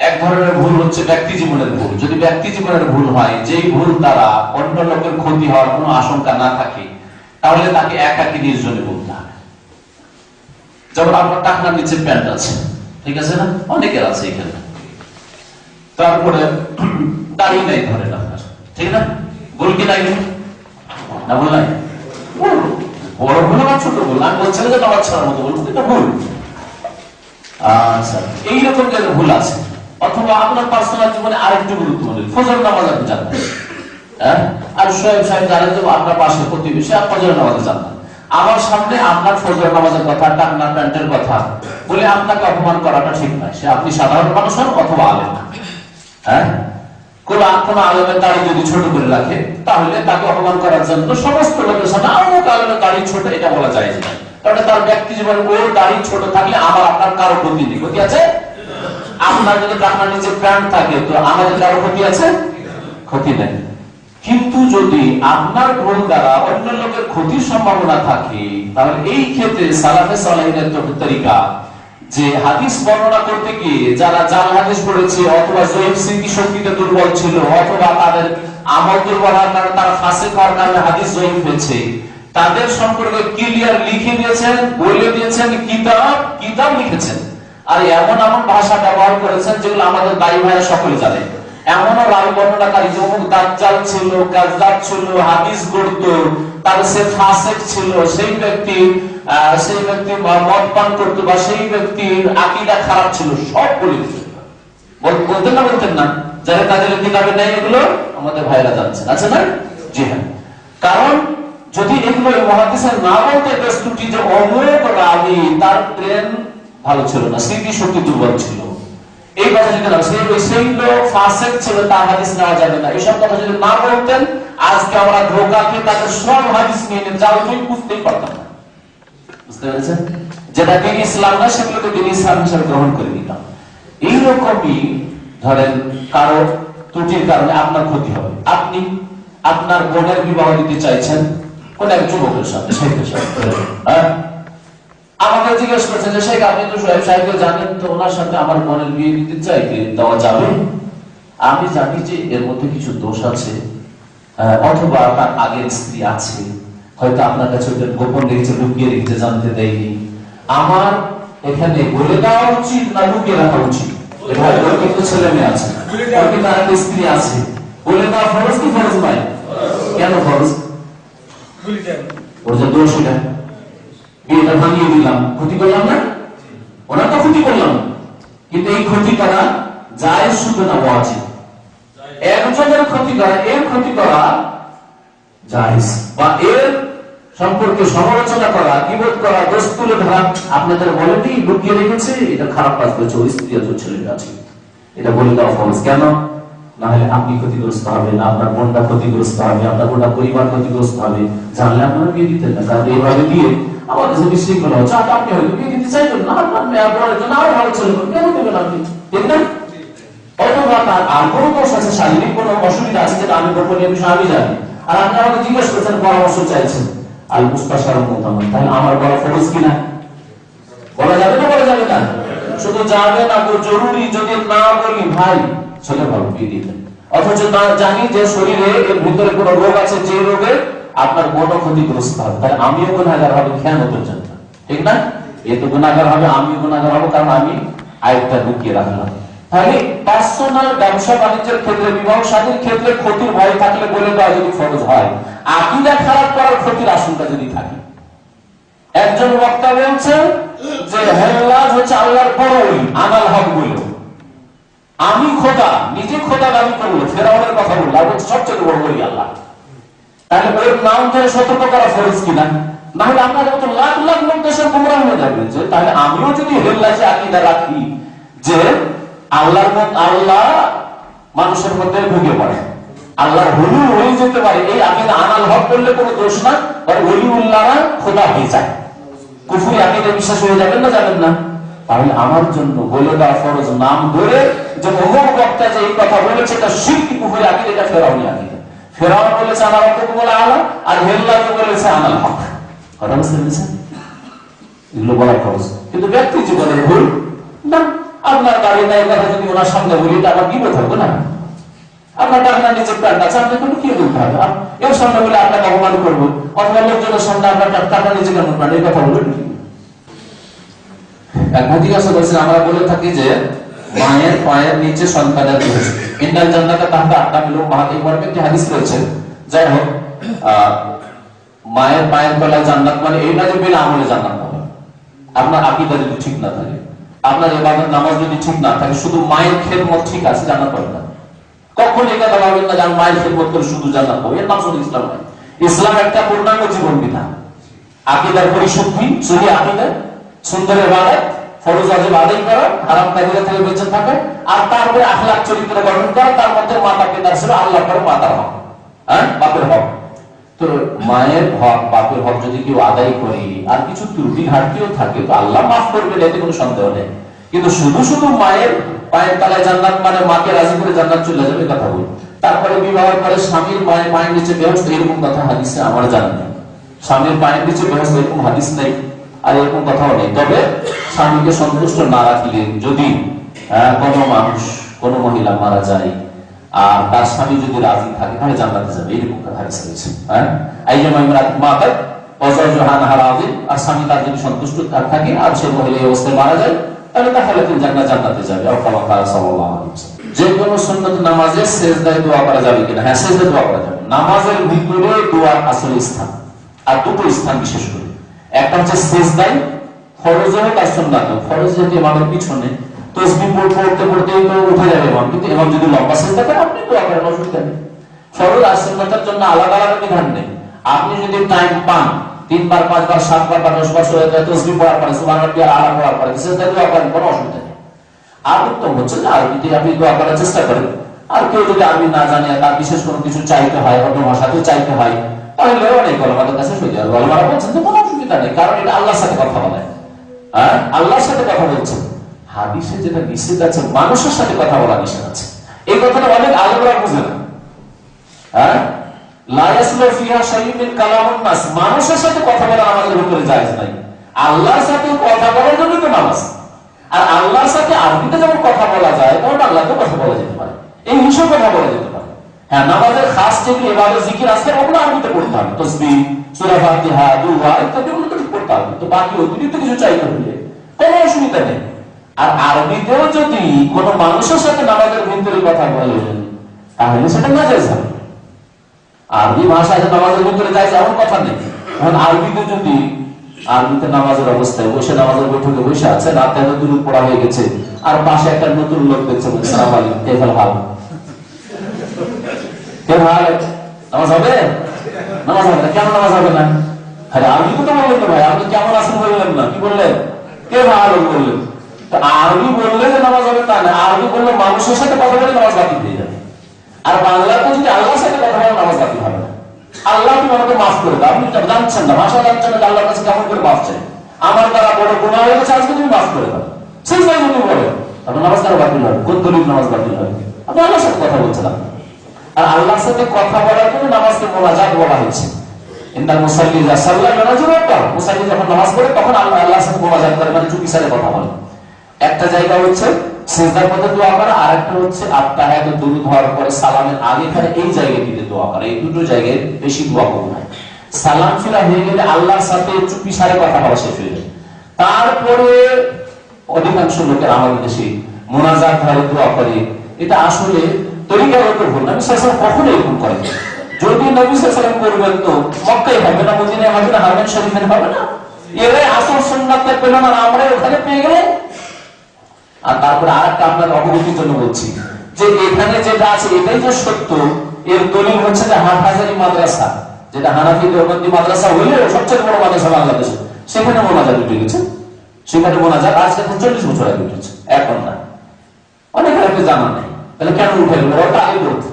এক ধরনের ভুল হচ্ছে ব্যক্তি জীবনের ভুল। যদি ব্যক্তি জীবনের ভুল হয়, যেই ভুল দ্বারা অন্য লোকের ক্ষতি হওয়ার কোনো আশঙ্কা না থাকে, তাহলে তাকে একাকী নির্জনে বলতে হবে। যেমন আপনার টাকনার নিচে প্যান্ট আছে, ঠিক আছে না, অনেকের আছে এখানে, তারপরে দাড়ি নাই ধরেন আপনার, ঠিক না, ভুল কি নাই না? ভুল নাই, বড় ভুল না ছোট ভুল? আমি বলছি না যে আমার ছাড়ার মতো ভুল, এটা ভুল। আচ্ছা, এইরকম যেন ভুল আছে। অথবা আপনার পার্সোনাল জীবনে আরেকটু গুরুত্বপূর্ণ, ফজর নামাজ আপনি জানেন, হ্যাঁ, আর সোহেব সাহেব জানেন যে আপনার পাশে প্রতিবেশী আর ফজর নামাজে জানেন, আমার সামনে আপনার ফজর নামাজের কথা, টাকনা প্যান্টের কথা বলে আপনাকে অপমান করাটা ঠিক নয়। সে আপনি সাধারণ মানুষ হন অথবা আলেম, হ্যাঁ, কোন আলেমের দাড়ি যদি ছোট করে রাখে তাহলে তাকে অপমান করার জন্য সমস্ত লোকের সামনে অমুক আলেমের দাড়ি ছোট এটা বলা যায় না, কারণ তার ব্যক্তি জীবনে ওর দাড়ি ছোট থাকলে আমার আপনার কারো ক্ষতি নেই। ক্ষতি আছে? আপনার যদি টাকনার নিচে প্যান্ট থাকে তো আমাদের কারো ক্ষতি আছে? ক্ষতি নেই। কিন্তু যদি আপনার ভুল দ্বারা অন্য লোকের ক্ষতির সম্ভাবনা থাকে, তাহলে এই ক্ষেত্রে সালাফে সালেহিনের তরিকা যে হাদিস বর্ণনা করতে গিয়ে যারা জাল হাদিস পড়েছে অথবা জয়ীফ স্মৃতি শক্তিতে দুর্বল ছিল অথবা তাদের আমল দুর্বল হওয়ার কারণে তারা ফাসিক হওয়ার কারণে হাদিস জয়ীফ হয়েছে, তাদের সম্পর্কে ক্লিয়ার লিখে দিয়েছেন, বলে দিয়েছেন, কিতাব লিখেছেন। আর এমন ভাষা ব্যবহার করেছেন যেগুলো আমাদের দায়ী ভাইরা সকলে জানে। এমনও রাবী বর্ণনাকারী যে অমুক দাজ্জাল ছিল, কাযযাব ছিল, হাদিস গড়তো, তার সে ফাসিক ছিল, সেই ব্যক্তি মদ পান করতো বা সেই ব্যক্তির আকীদা খারাপ ছিল, সব বলে দিতেন। বলতেন না যারা তাদের কিতাবে নেই, এগুলো আমাদের ভাইরা জানছেন, আছে না? জি হ্যাঁ। কারণ যদি এগুলো মুহাদ্দিসের না বলতে ত্রুটি যে অমুক রাবী তার ব্রেন ভালো ছিল না, স্মৃতি শক্তি দুর্বল ছিল, এই কথা যদি না সেই লোক ফাসিক ছিল, তার হাদিস নেওয়া যাবে না, এইসব কথা যদি না বলতেন আজকে আমরা ধোঁকা খেয়ে তাদের সব হাদিস নিয়ে নিয়ে যাও তুই বুঝতেই পারতাম না। বুঝতে পেরেছেন? যেটা দিন ইসলাম না সেগুলোকে দিন ইসলাম হিসেবে গ্রহণ করে নিতাম। এইরকমই ধরেন কারো ত্রুটির কারণে আপনার ক্ষতি হবে, আপনি আপনার বোনের বিবাহ দিতে চাইছেন কোন এক যুবকের সাথে, শেখের সাথে, আমাকে জিজ্ঞেস করছেন যে শেখ আপনি তো সোহেব সাহেবকে জানেন, তো ওনার সাথে আমার বোনের বিয়ে দিতে চাই, দেওয়া যাবে? আমি জানি যে এর মধ্যে কিছু দোষ আছে, অথবা তার আগের স্ত্রী আছে, হয়তো আপনার কাছে ওটা গোপন রেখেছে, লুকিয়ে রেখেছে, জানতে দেয়নি। আমার এখানে বলে দেওয়া উচিত না লুকিয়ে রাখা উচিত? কিন্তু ছেলে মেয়ে আছে, তার একটা স্ত্রী আছে, বলে দেওয়া ফরজ কি ফরজ নয়? কেন ফরজ? ওর যে দোষ, এটা বিয়েটা ভাঙিয়ে দিলাম, ক্ষতি করলাম না? ওনার তো ক্ষতি করলাম, কিন্তু এই ক্ষতি করা জায়েজ শুধু না ওয়াজিব? একজনের ক্ষতি করা, এর ক্ষতি করা জায়েজ, বা এর সম্পর্কে সমালোচনা করা, গীবত করা, দোষ তুলে ধরা, আপনাদের বলেনি লুকিয়ে রেখেছে, এটা খারাপ কাজ করেছে ওই স্ত্রী আছে, ছেলেটা আছে, এটা বলে দেওয়া ফরজ। কেন? না হলে আপনি ক্ষতিগ্রস্ত হবেন, আপনার বোনটা ক্ষতিগ্রস্ত হবে, আপনার গোটা পরিবার ক্ষতিগ্রস্ত হবে। জানলে আপনারা বিয়ে দিতেন না, কারণ এইভাবে দিয়ে আমাদের যে বিশৃঙ্খলা হচ্ছে, আপনি হয়তো বিয়ে দিতে চাইবেন না, আপনার মেয়ে বোনের জন্য আরো ভালো ছেলে কেন দেবেন আপনি, ঠিক না? অথবা তার আর কোনো দোষ আছে, শারীরিক কোনো অসুবিধা আছে, যেটা আমি গোপনীয় বিষয় আমি জানি, আর আপনি আমাকে জিজ্ঞেস করছেন, পরামর্শ চাইছেন, আল মুস্তাশার মুতামাম, তাহলে আমার বলা ফরজ কিনা? বলা যাবে না, বলা যাবে না? শুধু যাবে না তো জরুরি, যদি না বলি ভাই ছেলে ভালো বিয়ে দিতেন, অথচ না জানি যে শরীরে এর ভিতরে কোনো রোগ আছে, যে রোগে আপনার কোনো ক্ষতিগ্রস্ত হবে, তাহলে আমিও গুনাহগার হব, কেন করছেন না? ঠিক না? এ তো গুনাহগার হবে, আমিও গুনাহগার হব, কারণ আমি আয়াতটা লুকিয়ে রাখলাম। তাহলে পার্সোনাল ব্যবসা বাণিজ্যের ক্ষেত্রে, বিবাহ শাদীর ক্ষেত্রে ক্ষতির ভয় থাকলে বলে দেওয়া যদি ফরজ হয়, আকীদা খারাপ করার ক্ষতির আশঙ্কা যদি থাকে, একজন বক্তা বলছেন যে হেল্লাজ হচ্ছে আল্লাহর বড় ওলি, আনাল হক বলল, আমি খোদা, নিজে খোদা দাবি করলো, ফেরাউনের কথা বললো, আর বলছে সবচেয়ে বড় ওলি আল্লাহ, তাহলে ওর নাম ধরে সতর্ক করা ফরজ কিনা? না হলে আপনাদের মতো লাখ লাখ লোক দেশের গোমরাহ হয়ে যাবে। যে তাহলে আমিও যদি হেল্লাজে আকীদা রাখি যে আল্লাহ মানুষের মধ্যে ঢুকে পড়ে, আল্লাহর হলু হয়ে যেতে পারে, এই আকীদা আনাল হক করলে কোনো দোষ না, বরং ওলিউল্লাহরা খোদা হয়ে যায়, কুফরি আকীদা বিশ্বাস হয়ে যাবেন না, যাবেন না? তাহলে আমার জন্য বলে দেওয়া ফরজ, নাম ধরে যে অমুক বক্তা যে এই কথা বলেছে, এটা শিরকি কুফরি আকীদা, এটা ফেরাউনি আকীদা। ফেরাউন বলেছে আনা রাব্বুকুমুল আ'লা, আর হেল্লাজ বলেছে আনাল হক। কথা বুঝতে পেরেছেন? এগুলো বলা ফরজ, কিন্তু ব্যক্তি জীবনে ভুল না। আপনার গাড়ি নাই কথা যদি ওনার সামনে বলি, এটা আবার বিপদ হবে না? আপনার টাকা নিচে প্যান্ট আছে, আপনাকে লুকিয়ে বলতে হবে, এর সামনে বলে আপনাকে অপমান করবো, অথবা লোকজনের সামনে আপনার টাকা নিচে কেন প্যান্ট, এই কথা বলবেন কি? এক ভাই জিজ্ঞাসা করছেন, আমরা বলে থাকি যে মায়ের পায়ের নিচে সন্তানের দোষ, ইন্নাল জান্নাতা তাহতা আকদামিল উম্মাহাত, এই মর্মে একটি হাদিস রয়েছে। যাই হোক, মায়ের পায়ের তলায় জান্নাত মানে এই না যে বিনা আমলে জান্নাত পাবে। আপনার আকীদা যদি ঠিক না থাকে, আপনার ইবাদত নামাজ যদি ঠিক না থাকে, শুধু মায়ের খেদমত ঠিক আছে, জান্নাত পাবে না। কখন এই কথা ভাবেন না যে মায়ের খেদমত করে শুধু জান্নাত পাবে, এর নাম শুধু ইসলাম নয়। ইসলাম একটা পূর্ণাঙ্গ জীবন বিধান, আকীদার পরিশুদ্ধি, সহি আকীদা, সুন্দর ইবাদত, ফরজ ওয়াজিব আদায় করা, হারাম কাবিরা থেকে বেঁচে থাকা, আর তারপরে আখলাক চরিত্র গঠন করা, তার মধ্যে মাতা পিতার সেবা, আল্লাহ করে মাতার হক, বাপের হক। তো মায়ের হক, বাপের হক যদি কেউ আদায় করে আর কিছু ত্রুটি ঘাটতিও থাকে, তো আল্লাহ মাফ করবেন, এতে কোনো সন্দেহ নেই। কিন্তু শুধু শুধু মায়ের পায়ের তলায় জান্নাত মানে মাকে রাজি করে জান্নাত চলে যাবে, কথা বল। তারপরে বিবাহের পরে স্বামীর পায়ের নিচে বেহুশ, এরকম কথা হাদিসে আমার জানা নেই। স্বামীর পায়ের নিচে বেহুশ এরকম হাদিস নেই, আর এরকম কথাও নেই। তবে স্বামীকে সন্তুষ্ট না রাখলে যদি কোনো মানুষ, কোনো মহিলা মারা যায় আর তার স্বামী যদি রাজি থাকে, তাহলে জান্নাতে যাবে, এরকম কথা হাদিসে রয়েছে। আর স্বামী তার যদি সন্তুষ্ট থাকে আর সে মহিলা এই অবস্থায় মারা যায়, তাহলে তাহলে তিনি জান্নাতে যাবে। যে কোনো সুন্নত নামাজে সেজদায় দোয়া করা যাবে কিনা? হ্যাঁ, সেজদায় দোয়া করা যাবে। নামাজের ভিতরে দোয়ার আসল স্থান আর দুটো স্থান বিশেষ করে, একটা হচ্ছে সেজদায়, ফরজ হোক আর সুন্নাত হোক। ফরজ যদি ইমামের পিছনে তাসবিহ পড়তে পড়তে তো উঠে যাবে ইমাম, কিন্তু ইমাম যদি লম্বা সেজদা করে আপনি দোয়া করেন, অসুবিধা নেই। ফরজ আর সুন্নাতের জন্য আলাদা আলাদা বিধান নেই। আপনি যদি টাইম পান 3 বার 5 বার 7 বার বা 10 বার তাসবিহ পড়ার পরে, সুবহানাল্লাহ আলা পড়ার পরে সেজদা দোয়া করেন, কোনো অসুবিধা নেই। আর উত্তম হচ্ছে যে আরবিতে আপনি দোয়া করার চেষ্টা করেন। আর কেউ যদি আরবি না জানে, তার বিশেষ কোনো কিছু চাইতে হয়, অন্য ভাষাতেও চাইতে হয়, তাহলে অনেক ওলামাদের কাছে সই দেওয়া। ওলামারা বলছেন যে কোনো অসুবিধা নেই, কারণ এটা আল্লাহর সাথে কথা বলে, আল্লাহর সাথে কথা বলছেন। হাদিসে যেটা নিষেধ আছে, মানুষের সাথে কথা বলা নিষেধ আছে, এই কথাটা অনেক আলেমরা বুঝে না। লা ইয়াসলু ফিহা শাইউন মিন কালামুন নাস, মানুষের সাথে কথা বলা আমাদের ভিতরে জায়েজ নাই। আল্লাহর সাথে কথা বলার জন্য তো নামাজ, আর আল্লাহর সাথে আরবিতে যেমন কথা বলা যায় তেমন বাংলাতেও কথা বলা যেতে পারে, এই হিসেবে কথা বলা যেতে পারে। হ্যাঁ, নামাজের খাস যেগুলো ইবাদত জিকির আছে ওগুলো আরবিতে পড়তে হবে, তাসবিহ, সূরা ফাতিহা, দুআ ইত্যাদি ওগুলো তো পড়তে হবে। তো বাকি অতিরিক্ত কিছু চাইতে হলে কোনো অসুবিধা নেই। আর আরবিতেও যদি কোনো মানুষের সাথে নামাজের ভিতরে কথা বলেন তাহলে সেটা নাজায়েজ হবে। আরবি ভাষায় নামাজের ভিতরে যায় এমন কথা নেই। এখন আরবিতে যদি আরবিতে নামাজের অবস্থায় বসে নামাজের বৈঠকে বসে আছে, রাতে এত দূর পড়া হয়ে গেছে, আর পাশে একটা নতুন লোক দেখছে, আসসালামু আলাইকুম, কেফাল হাল, নামাজ হবে? নামাজ হবে না। কেন নামাজ হবে না? আরে আরবি তো বললেন তো ভাই, আপনি কেমন আছেন বললেন না, কি বললেন? কে ভালো বললেন। তো আরবি বললে যে নামাজ হবে তা না, আরবি বললে মানুষের সাথে কথা বলে নামাজ বাতিল হয়ে যাবে। আর বাংলাতে যদি আল্লাহর সাথে কথা বলে নামাজ বাতিল হবে না। আল্লাহ তুমি আমাকে মাফ করে দাও, আপনি জানছেন না, ভাষা জানছেন না, আল্লাহর কাছে কেমন করে মাফ চাই, আমার দ্বারা বড় গুনাহ হয়ে গেছে, আজকে তুমি মাফ করে দাও, সেই ভাই যদি বলে আপনার নামাজ কারো বাতিল হবে? কোন দলিল নামাজ বাতিল হবে? আপনি আল্লাহর সাথে কথা বলছিলাম। আর আল্লাহর সাথে কথা বলার জন্য নামাজকে মুনাজাত বলা হয়েছে। ইন্নাল মুসাল্লি ইযা সাল্লা মুনাজাত, মুসাল্লি যখন নামাজ পড়ে তখন আল্লাহর সাথে মুনাজাত করে, মানে চুপি সারে কথা বলে। একটা জায়গা হচ্ছে সিজদার মধ্যে দোয়া করা, আর একটা হচ্ছে আত্তাহিয়াতে দুরূদ হওয়ার পরে সালামের আগে এখানে এই জায়গাটিতে দোয়া করা। এই দুটো জায়গায় বেশি দোয়া কবুল হয়। সালাম ফিরা হয়ে গেলে আল্লাহর সাথে চুপি সারে কথা বলা শেষ হয়ে যায়। তারপরে অধিকাংশ লোকের আমাদের দেশে মুনাজাত ধরে দোয়া করে। এটা আসলে তরিকার উপর ভুল। নবী সাল্লাল্লাহু আলাইহি ওয়াসাল্লাম কখনোই এরকম করেন। যদি নবী সাল্লাল্লাহু আলাইহি ওয়াসাল্লাম করবেন তো মক্কায় হবে না, মদিনায় হবে না, হারমেন শরীফে হবে না। এরাই আসল সুন্নাতটা পেল না, আমরা ওখানে পেয়ে গেলাম। আর তারপরে আরেকটা আপনার অবগতির জন্য বলছি যে এখানে যেটা আছে এটাই যে সত্য, এর দলিল হচ্ছে যে হাটহাজারী মাদ্রাসা, যেটা হানাফি দেওবন্দি মাদ্রাসা হইলে সবচেয়ে বড় মাদ্রাসা বাংলাদেশে, সেখানে মোনাজাত উঠে গেছে। সেখানে মোনাজাত আজকে 40 বছর আগে উঠেছে, এখন না। অনেকের আপনি জানা নেই, তাহলে কেন উঠে গেল? ওটা আগে বলতো।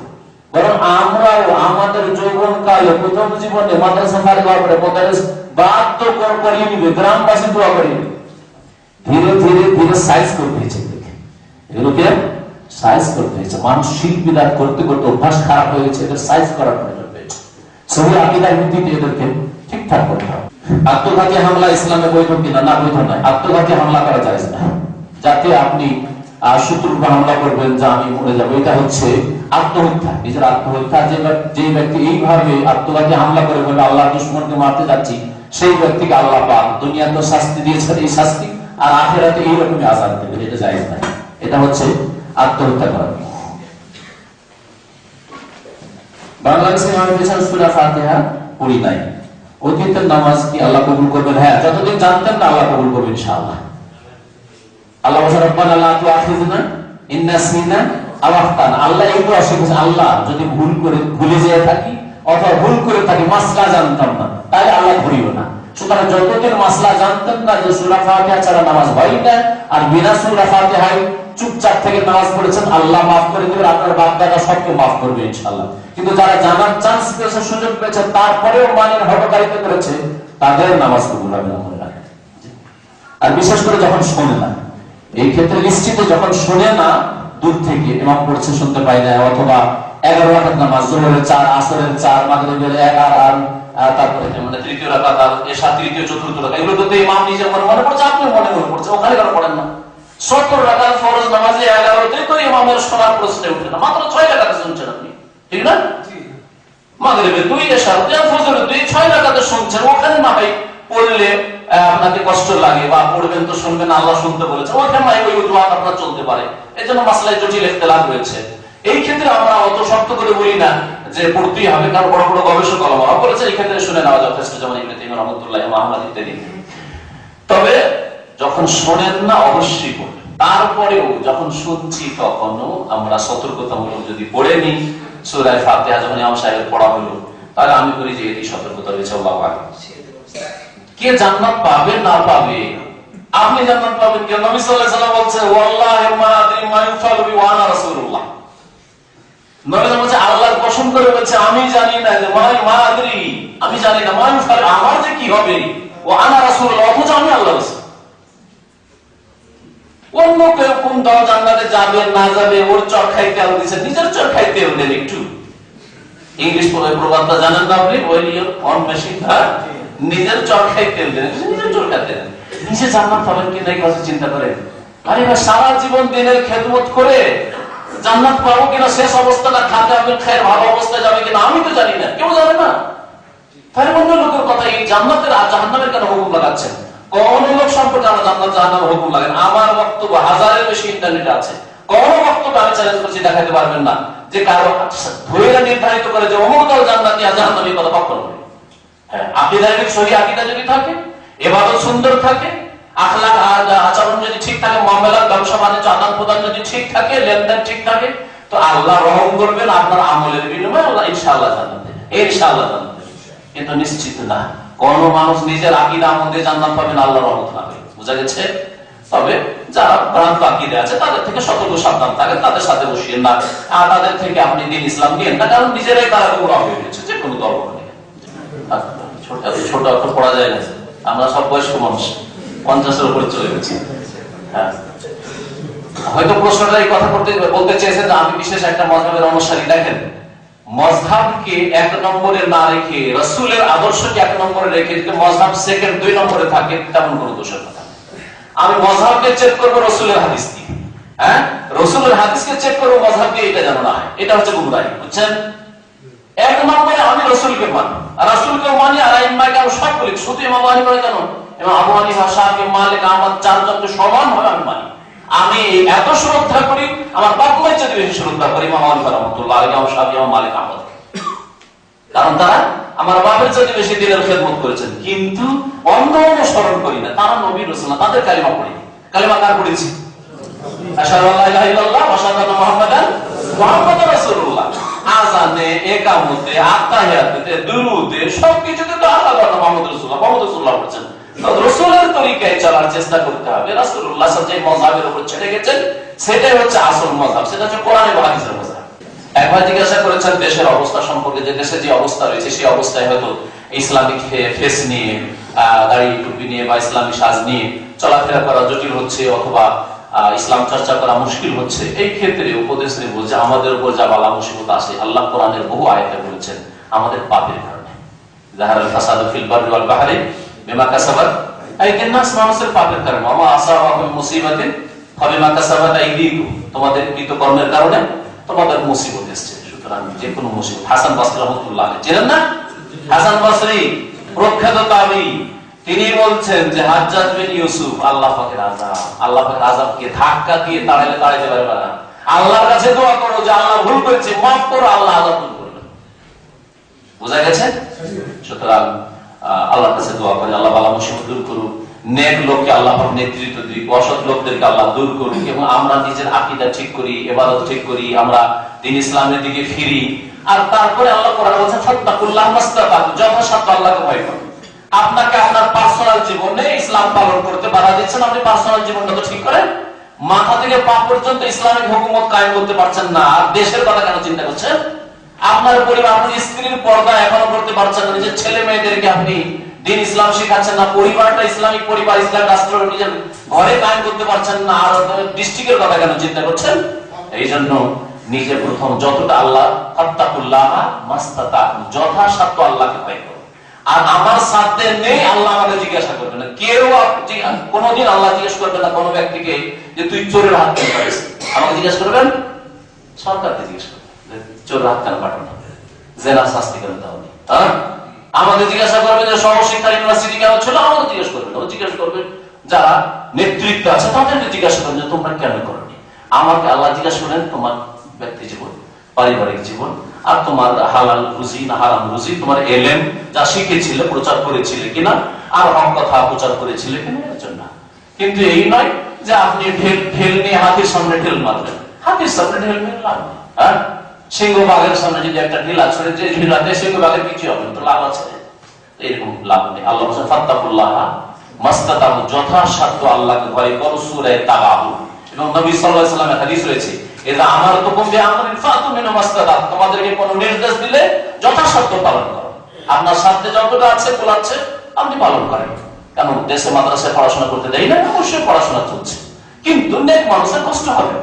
বরং আমরাও আমাদের যৌবনকালে প্রথম জীবনে মাদ্রাসা ফারিগ হওয়ার পরে মোদারিস বাধ্য করিয়ে নিবে, গ্রামবাসী দোয়া করিয়ে নিবে। ধীরে ধীরে ধীরে সাইজ করতে হয়েছে, এগুলোকে সাইজ করতে হয়েছে। মানুষ শিল্পীদার করতে করতে অভ্যাস খারাপ হয়ে গেছে, এদের সাইজ করার প্রয়োজন হয়েছে। সহি আকীদার ভিত্তিতে এদেরকে ঠিকঠাক করতে হবে। আত্মঘাতী হামলা ইসলামে বৈধ কিনা? না, বৈধ নয়। আত্মঘাতী হামলা করা যায় না। যাতে আপনি শত্রুর উপর হামলা করবেন যে আমি মরে যাবো, এটা হচ্ছে আত্মহত্যা, নিজের আত্মহত্যা। যে ব্যক্তি এইভাবে আত্মঘাতী হামলা করে বলে আল্লাহর দুশমনকে মারতে যাচ্ছি, সেই ব্যক্তিকে আল্লাহ পাক দুনিয়াতে শাস্তি দিয়েছেন, এই শাস্তি, আর আখিরাতে এইরকমই আযাব দেবেন। এটা জায়েজ না, এটা হচ্ছে আত্মহত্যা করা। বাংলাদেশে আমি বিশেষ সূরা ফাতিহা পড়ি নাই। অতীতের নামাজ কি আল্লাহ কবুল করবেন? হ্যাঁ, যতদিন জানতেন না আল্লাহ কবুল করবেন ইনশাআল্লাহ। আল্লাহ বলেন রব্বানা লা তুআখিযনা ইন নাসিনা আও আখতানা। আল্লাহ এই দোয়া শিখিয়েছেন, আল্লাহ যদি ভুলে যেয়ে থাকি অথবা ভুল করে থাকি, মাসলা জানতাম না, তাহলে আল্লাহ ধরিও না। সুতরাং যতদিন মাসলা জানতেন না যে সূরা ফাতিহা ছাড়া নামাজ হয় না, আর বিনা সূরা ফাতিহায় চুপচাপ থেকে নামাজ পড়েছেন, আল্লাহ মাফ করে দিবেন, আপনার বাপ দাদা সবকে মাফ করবে ইনশাআল্লাহ। কিন্তু যারা জানার চান্স পেয়েছে, সুযোগ পেয়েছে, তারপরেও মানের হটকারিতা করেছে, তাদের নামাজ কবুল হবে না, মনে রাখেন। আর বিশেষ করে যখন শোনে না, এই ক্ষেত্রে নিশ্চিত যখন শোনে না, দূর থেকে ইমাম পড়ছে শুনতে পাই না, অথবা 11 রাকাত নামাজ, যোহরের 4, আসরের 4, মাগরিবের 1 আর তারপরে মানে তৃতীয় রাকাত, আর এশা তৃতীয় চতুর্থ রাকাত, এগুলো তো ইমাম নিজে মনে পড়ছে, আপনি মনে পড়ছে, ওখানে কেন পড়েন না? 70 রাকাত ফরজ নামাজে 11তে তো ইমামের শোনার প্রশ্নে উঠে না, মাত্র 6 রাকাতে শুনছেন আপনি, ঠিক না? মাগরিবে 2, এশা 2, ফজরে 2, 6 রাকাতে শুনছেন। ওখানে না ভাই পড়লে আপনাকে কষ্ট লাগে, বা পড়বেন তো শুনবেন, আল্লাহ শুনতে বলেছে, ওখানে ওই উজুহাত আপনার চলতে পারে। এজন্য মাসলায় জটিল ইখতিলাফ রয়েছে। এই ক্ষেত্রে আমরা অত শক্ত করে বলি না যে পড়তেই হবে, কারণ বড় বড় গবেষক ওলামারা বলেছে এই ক্ষেত্রে শুনে নেওয়া যথেষ্ট, যেমন ইবনে তাইমিয়া রাহমাতুল্লাহ, মুহাম্মদ ইত্যাদি। তবে যখন শোনেন না অবশ্যই পড়বেন। তারপরেও যখন শুনছি তখনও আমরা সতর্কতামূলক যদি পড়ে নিই, সূরা ফাতিহা যখন ইমাম সাহেবের পড়া হলো, তাহলে আমি করি যে এটি সতর্কতা রয়েছে। আল্লাহু আকবার। কে জান্নাত পাবে না পাবে? আপনি জান্নাত পাবেন কেন? নবী সাল্লাল্লাহু আলাইহি ওয়াসাল্লাম বলছে, ওয়াল্লাহি মা আদরি মা ইউফালু বি ওয়া আনা রাসূলুল্লাহ। নবী বলছে, আল্লাহর কসম করে বলছে, আমি জানি না যে মা আদরি, আমি জানি না মা ইউফালু, আমার যে কি হবে, ও আনা রাসূলুল্লাহ, অথচ আমি আল্লাহর রাসূল। অন্য কেউ কোন দল জান্নাতে যাবে না যাবে, ওর চর খাইতে আলো দিচ্ছে, নিজের চর খাইতে হলেন একটু। ইংলিশ প্রবাদটা জানেন না আপনি? ওয়েল ইউর অন মেশিন, নিজের চর খাই তেল দেন, নিজের চর খাই দেন, নিজে জান্নাত পাবেন কিনা এই কথা চিন্তা করেন। আরে ভাই, সারা জীবন দিনের খেদমত করে জান্নাত পাবো কিনা, শেষ অবস্থাটা খাতে আপনি খায়ের ভালো অবস্থায় যাবে কিনা আমি তো জানি না, কেউ জানে না। তাহলে অন্য লোকের কথা এই জান্নাতের আর জাহান্নামের কেন হুকুম লাগাচ্ছেন? কোন লোক সম্পর্কে আমরা জান্নাত জাহান্নামের হুকুম লাগান? আমার বক্তব্য হাজারের বেশি ইন্টারনেটে আছে, কোন বক্তব্য আমি চ্যালেঞ্জ করছি দেখাতে পারবেন না যে কারো ধৈর্য নির্ধারিত করে যে অমুক দল জান্নাতি আর জাহান্নামী কথা কখনো বলে। হ্যাঁ, আকীদা সহি আকীদা যদি থাকে, ইবাদত সুন্দর থাকে, আখলাক আর আচরণ যদি ঠিক থাকে, মুআমালাত ব্যবসা বাণিজ্য আদান প্রদান যদি ঠিক থাকে, লেনদেন ঠিক থাকে, তো আল্লাহ রহম করবেন আপনার আমলের বিনিময়ে, আল্লাহ ইনশাআল্লাহ জান্নাত দেবেন, ইনশাআল্লাহ জান্নাত দেবেন। কিন্তু নিশ্চিত না কোন মানুষ নিজের আকীদা আমল দিয়ে জান্নাত পাবেন আল্লাহর রহমত না পেলে, বুঝা গেছে? তবে যারা ভ্রান্ত আকীদা আছে তাদের থেকে সতর্ক সাবধান থাকেন, তাদের সাথে বসিয়ে না, আর তাদের থেকে আপনি দ্বীন ইসলাম নিয়েন না, কারণ নিজেরাই তারা গোমরাহ হয়ে গেছে যে কোনো দল করে। ছোট অক্ষর পড়া যায় না, আমরা সব বয়স্ক মানুষ, 50-এর উপরে চলে গেছি। হ্যাঁ, হয়তো প্রশ্নটা এই কথা বলতে চেয়েছেন যে আমি বিশেষ একটা মাযহাবের অনুসারী। দেখেন, মাযহাবকে এক নম্বরে না রেখে, রাসূলের আদর্শকে এক নম্বরে রেখে যদি মাযহাব সেকেন্ড 2 নম্বরে থাকে, তেমন কোনো দোষের কথা নেই। আমি মাযহাবকে চেক করব রাসূলের হাদিস দিয়ে, হ্যাঁ, রাসূলের হাদিসকে চেক করব মাযহাব দিয়ে, এটা যেন না হয়, এটা হচ্ছে গুমরাহি, বুঝছেন? এক নম্বরে আমি রাসূলকে মানি, আর রাসূলকে মানি, আর আইম্মাকে আমি সব বলি, শুধু ইমাম আবু হানিফা কেন, ইমাম আবু হানিফা, শাফি, মালিক, আহমদ, চারজনকে সমানভাবে আমি মানি। আমি এত শ্রদ্ধা করি, আমার বাপ মায়ের চেয়ে বেশি শ্রদ্ধা করি ইমাম আবু হানিফা রাহমাতুল্লাহ আলাইহি, ইমাম শাফি, ইমাম মালিক, আহমদ, কারণ তারা আমার বাপের চেয়ে বেশি দিনের খেদমত করেছেন। কিন্তু অন্ধ অনুসরণ করি না, তারা নবী রাসূল না, তাদের কালিমা পড়ি। কালিমা কার পড়েছি? আশহাদু আল্লা ইলাহা ইল্লাল্লাহ ওয়া আশহাদু আন্না মুহাম্মাদার রাসূলুল্লাহ। আযানে, ইকামতে, আত্তাহিয়াতে, দুরুদে, সবকিছুতে তো আল্লাহ মুহাম্মদ রাসূলুল্লাহ, মুহাম্মদ রাসূলুল্লাহ বলেছেন। তো রাসূলের তরিকায় চলার চেষ্টা করতে হবে। রাসূলুল্লাহ সাল্লাল্লাহু আলাইহি ওয়াসাল্লাম যে মাযহাবের উপর ছেড়ে গেছেন, সেটাই হচ্ছে আসল মাযহাব, সেটা হচ্ছে কোরআন এবং হাদিসের মাযহাব। একবার জিজ্ঞাসা করেছেন দেশের অবস্থা সম্পর্কে, যে দেশে যে অবস্থা রয়েছে সেই অবস্থায় হয়তো ইসলামিক ফেস নিয়ে, দাড়ি টুপি নিয়ে বা ইসলামী সাজ নিয়ে চলাফেরা করা জটিল হচ্ছে, অথবা ইসলাম চর্চা করা মুশকিল হচ্ছে। এই ক্ষেত্রে উপদেশ নেব যে আমাদের উপর যা বালা মুসিবত আসে, আল্লাহ কোরআনের বহু আয়াতে বলেছেন আমাদের পাপের কারণে। যাহারাল ফাসাদু ফিল বাররি ওয়াল বাহরি বিমা কাসাবাত আইদিন নাস, মানুষের পাপের কারণে। ওয়া আসাবাকুম মুসিবাতিন ফাবিমা কাসাবাত আইদিকুম, তোমাদের কৃতকর্মের কারণে তোমাদের মুসিবত এসেছে। সুতরাং যে কোনো মুসিবত। হাসান বসরি রাহমাতুল্লাহ আলাইহি, জানেন না হাসান বসরি প্রখ্যাত তাবী, তিনি বলছেন যে হাজ্জাজ বিন ইউসুফ আল্লাহ পাকের আযাব, আল্লাহ পাকের আযাবকে ধাক্কা দিয়ে তাড়াইতে পারবে না। আল্লাহর কাছে দোয়া করো যে আল্লাহ ভুল করেছে, মাফ করো, আল্লাহ আযাব দূর করবেন। বুঝা গেছে? সুতরাং আল্লাহর কাছে দোয়া করি আল্লাহ বালা মুসিবত দূর করুক, নেক লোককে আল্লাহ পাক নেতৃত্ব দিক, অসৎ লোকদেরকে আল্লাহ দূর করুক, এবং আমরা নিজের আকীদা ঠিক করি, ইবাদত ঠিক করি, আমরা দ্বীন ইসলামের দিকে ফিরি। আর তারপরে আল্লাহ কোরআনে বলেছেন ফাত্তাকুল্লাহ মাসতাতা'তু, যথাসাধ্য আল্লাহকে ভয় করুন। আপনাকে আপনার পার্সোনাল জীবনে ইসলাম পালন করতে বাধা দিচ্ছেন, আপনি পার্সোনাল জীবনটা তো ঠিক করেন। মাথা থেকে পা পর্যন্ত ইসলামিক হুকুমত কায়েম করতে পারছেন না, আর দেশের কথা কেন চিন্তা করছেন? আপনার পরিবার, আপনার স্ত্রীর পর্দা এখনো করতে পারছেন না, নিজের ছেলে মেয়েদেরকে আপনি দ্বীন ইসলাম শেখাচ্ছেন না, পরিবারটা ইসলামিক পরিবার, ইসলাম রাষ্ট্র নিজের ঘরে কায়েম করতে পারছেন না, আর ডিস্ট্রিক্টের কথা কেন চিন্তা করছেন? এই জন্য নিজে প্রথম যতটা আল্লাহ ফাত্তাকুল্লাহ মাসতাতা'তু, যথাসাধ্য আল্লাহকে ভয় করুন। আর আমার সাথে নেই, আল্লাহ আমাকে জিজ্ঞাসা করবে না, কেউ কোনদিন আল্লাহ জিজ্ঞেস করবে না কোনো ব্যক্তিকে যে তুই চোরের হাত কেন কাটিস। আমাকে জিজ্ঞেস করবেন, সরকারকে জিজ্ঞেস করবেন চোরের হাত কেন কাটানো, জেনার শাস্তি কেন দেওয়া নেই। আমাকে জিজ্ঞাসা করবে যে সহশিক্ষা ইউনিভার্সিটি কেন ছিল, আমাকে জিজ্ঞেস করবেন। ও জিজ্ঞেস করবে যারা নেতৃত্ব আছে তাদেরকে জিজ্ঞাসা করবেন যে তোমরা কেন করনি। আমাকে আল্লাহ জিজ্ঞাসা করেন তোমার ব্যক্তি জীবন, পারিবারিক জীবন, আর তোমার হালাল রুজি না হারাম রুজি, তোমার এলেম যা শিখেছিলে প্রচার করেছিলে কিনা, আর হক কথা প্রচার করেছিলে কিনা, এর জন্য। কিন্তু এই নয় যে আপনি ঢেল নিয়ে হাতির সামনে ঢেল মারবেন, হাতির সামনে ঢেল মেরে লাভ নেই। হ্যাঁ, সিংহ বাঘের সামনে যদি একটা ঢিলা ছড়ে, যে ঢিলাতে সিংহ বাঘের কিছু হবে তো লাভ আছে, এরকম লাভ নেই। আল্লাহ বলেন ফাত্তাকুল্লাহ মাসতাতা'তু, যথাসাধ্য আল্লাহকে ভয় করো। সূরা তাগাবুন। এবং নবী সাল্লাল্লাহু আলাইহি ওয়াসাল্লামের হাদিস রয়েছে, এযা আমারতুকুম বিআমরিন ফাতু মিনহু মাসতাতা'তু, তোমাদেরকে কোনো নির্দেশ দিলে যথাসাধ্য পালন করো। আপনার সাথে যতটা আছে কোলাচ্ছে আপনি পালন করেন। কেন দেশে মাদ্রাসায় পড়াশোনা করতে দেই না? অবশ্যই পড়াশোনা চলছে, কিন্তু নেক মানুষের কষ্ট হবে।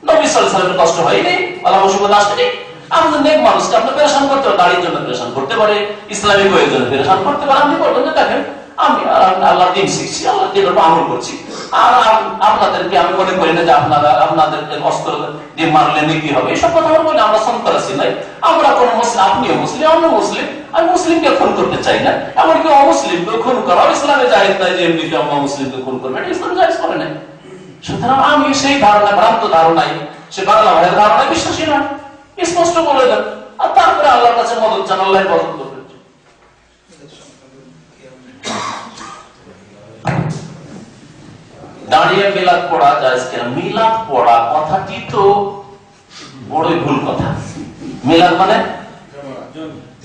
নবী সাল্লাল্লাহু আলাইহি ওয়াসাল্লামের কষ্ট হয়নি, আল্লাহ মুসিবত আসেনি। আমাদের নেক মানুষকে আপনি পেরেশান করতে পারে, দাড়ির জন্য পেরেশান করতে পারে, ইসলামিক ওয়ের জন্য পেরেশান করতে পারে। আপনি বলবেন যে দেখেন আমি আল্লাহ দিন শিখছি, আল্লাহ দিনের উপর আমল করছি, আর আপনাদেরকে আমি মনে করি না যে আপনাদেরকে অস্ত্র দিয়ে মারলে নেকি হবে, এসব কথা আমরা বলি। আমরা সন্ত্রাসী নাই, আমরা কোন মুসলিম, আপনিও মুসলিম, আমিও মুসলিম, আমি মুসলিমকে খুন করতে চাই না, এমনকি অমুসলিমকে খুন করা ইসলামে জায়েজ নাই যে এমনিতে মুসলিমকে খুন করবে, এটা ইসলাম জায়েজ করে নাই। সুতরাং আমি সেই ধারণা, ভ্রান্ত ধারণাই, সে বাংলা ভাষার ধারণায় বিশ্বাসী না, স্পষ্ট বলে দেন, আর তারপরে আল্লাহর কাছে মদত চান, আল্লাহ মদত করবেন। দাঁড়িয়ে মিলাদ পড়া জায়েজ কিনা? মিলাদ পড়া কথাটি তো বড়ই ভুল কথা। মিলাদ মানে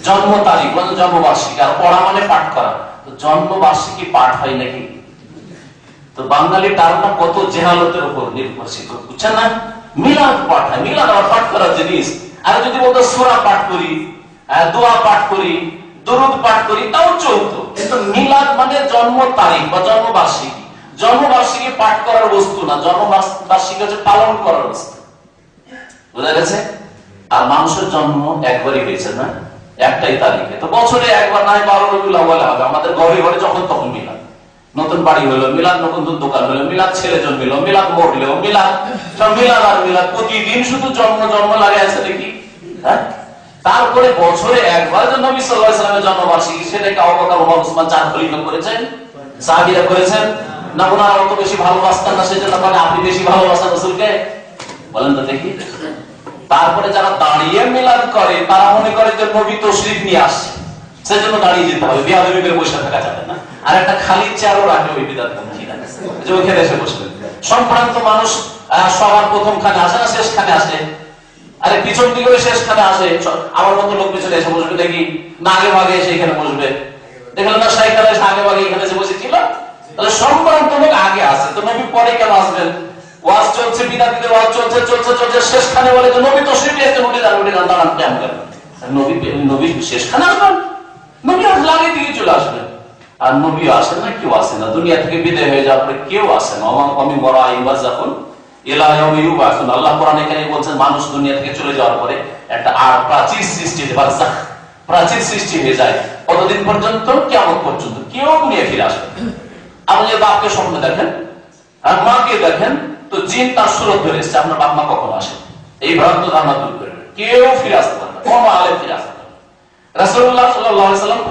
জন্ম তারিখ, মানে জন্মবার্ষিকী, আর পড়া মানে পাঠ করা। তো জন্মবার্ষিকী পাঠ হয় নাকি? তো বাঙালি টার্মটা কত জেহালতের উপর নির্ভরশীল, বুঝছেন না? মিলাদ পাঠ হয়, মিলাদ আবার পাঠ করার জিনিস। আর যদি বলতো সূরা পাঠ করি, দোয়া পাঠ করি, দরুদ পাঠ করি, তাও চলতো। কিন্তু মিলাদ মানে জন্ম তারিখ বা জন্মবার্ষিকী। জন্মবার্ষিকী পাঠ করার বস্তু না, জন্মবার্ষিকী হচ্ছে পালন করার বস্তু। বুঝা গেছে? আর মানুষের জন্ম একবারই হয়েছে না, একটাই তারিখে। তো বছরে একবার নাই 12 রবিউল আউয়াল হবে। আমাদের ঘরে ঘরে যখন তখন মিলাদ, নতুন বাড়ি হলো মিলাদ, নতুন দোকান হলো মিলাদ, ছেলে জন্মিল মিলাদ, মরলেও মিলাদ, সব মিলাদ আর মিলাদ। প্রতিদিন শুধু জন্ম লাগে আছে দেখি। হ্যাঁ, তারপরে বছরে একবার যে নবী সাল্লাল্লাহু আলাইহি ওয়াসাল্লামের জন্মবার্ষিকী, সেটাকে আবু বকর, ওমর, ওসমান 4 খলিফা করেছেন, সাহাবীরা করেছেন না? ওনারা অত বেশি ভালোবাসতেন না, সেজন্য বলে আপনি বেশি ভালোবাসেন রাসূলকে, বলেন তো দেখি। তারপরে যারা দাঁড়িয়ে মিলাদ করে, তারা মনে করে যে নবী তশরিফ নিয়ে আসছে, সেজন্য দাঁড়িয়ে যেতে হবে, বিয়াদবি করে বসে থাকা যাবে না। আর একটা খালি চেয়ারও রাখে ওই বিদাতপন্থীরা, যে ওইখানে এসে বসবেন। সম্ভ্রান্ত মানুষ সবার প্রথম খানে আসে না, শেষ খানে আসে। আরে পিছন দিকে ওই শেষ খানে আসে, আমার মতো লোক পিছনে এসে বসবে দেখি, না আগে ভাগে এসে এখানে বসবে। দেখলেন না শাইখানে এসে আগে ভাগে এখানে এসে বসেছিল? তাহলে সম্ভ্রান্ত লোক আগে আসে, তো নবী পরে কেন আসবেন? ওয়াজ চলছে, বিদাতীদের ওয়াজ চলছে, শেষ খানে বলে যে নবী তশরিফ নিয়ে এসে উঠে যান, দাঁড়ান কেমন করেন? নবী শেষ খানে আসবেন? নবী আসলে আগে দিকে চলে আসবেন। আর নবী আসেন না, কেউ আসে না, দুনিয়া থেকে বিদায় হয়ে যাওয়ার পরে কেউ আসে না। আমি বড় আইবাস যখন আল্লাহ কোরআনে এখানে বলছেন, মানুষ দুনিয়া থেকে চলে যাওয়ার পরে একটা আর প্রাচীর সৃষ্টি, প্রাচীর সৃষ্টি হয়ে যায়। কতদিন পর্যন্ত? কিয়ামত পর্যন্ত কেউ দুনিয়া ফিরে আসবে। আপনি যে বাপকে স্বপ্ন দেখেন আর মাকে দেখেন, তো জিন তার সুরত ধরে এসছে, আপনার বাপ মা কখন আসে? এই ভ্রান্ত ধারণা দূর করে কেউ ফিরে আসতে পারে না, কোনো আলেম ফিরে আসতে পারে না। রাসূলুল্লাহ সাল্লাল্লাহু আলাইহি ওয়াসাল্লাম,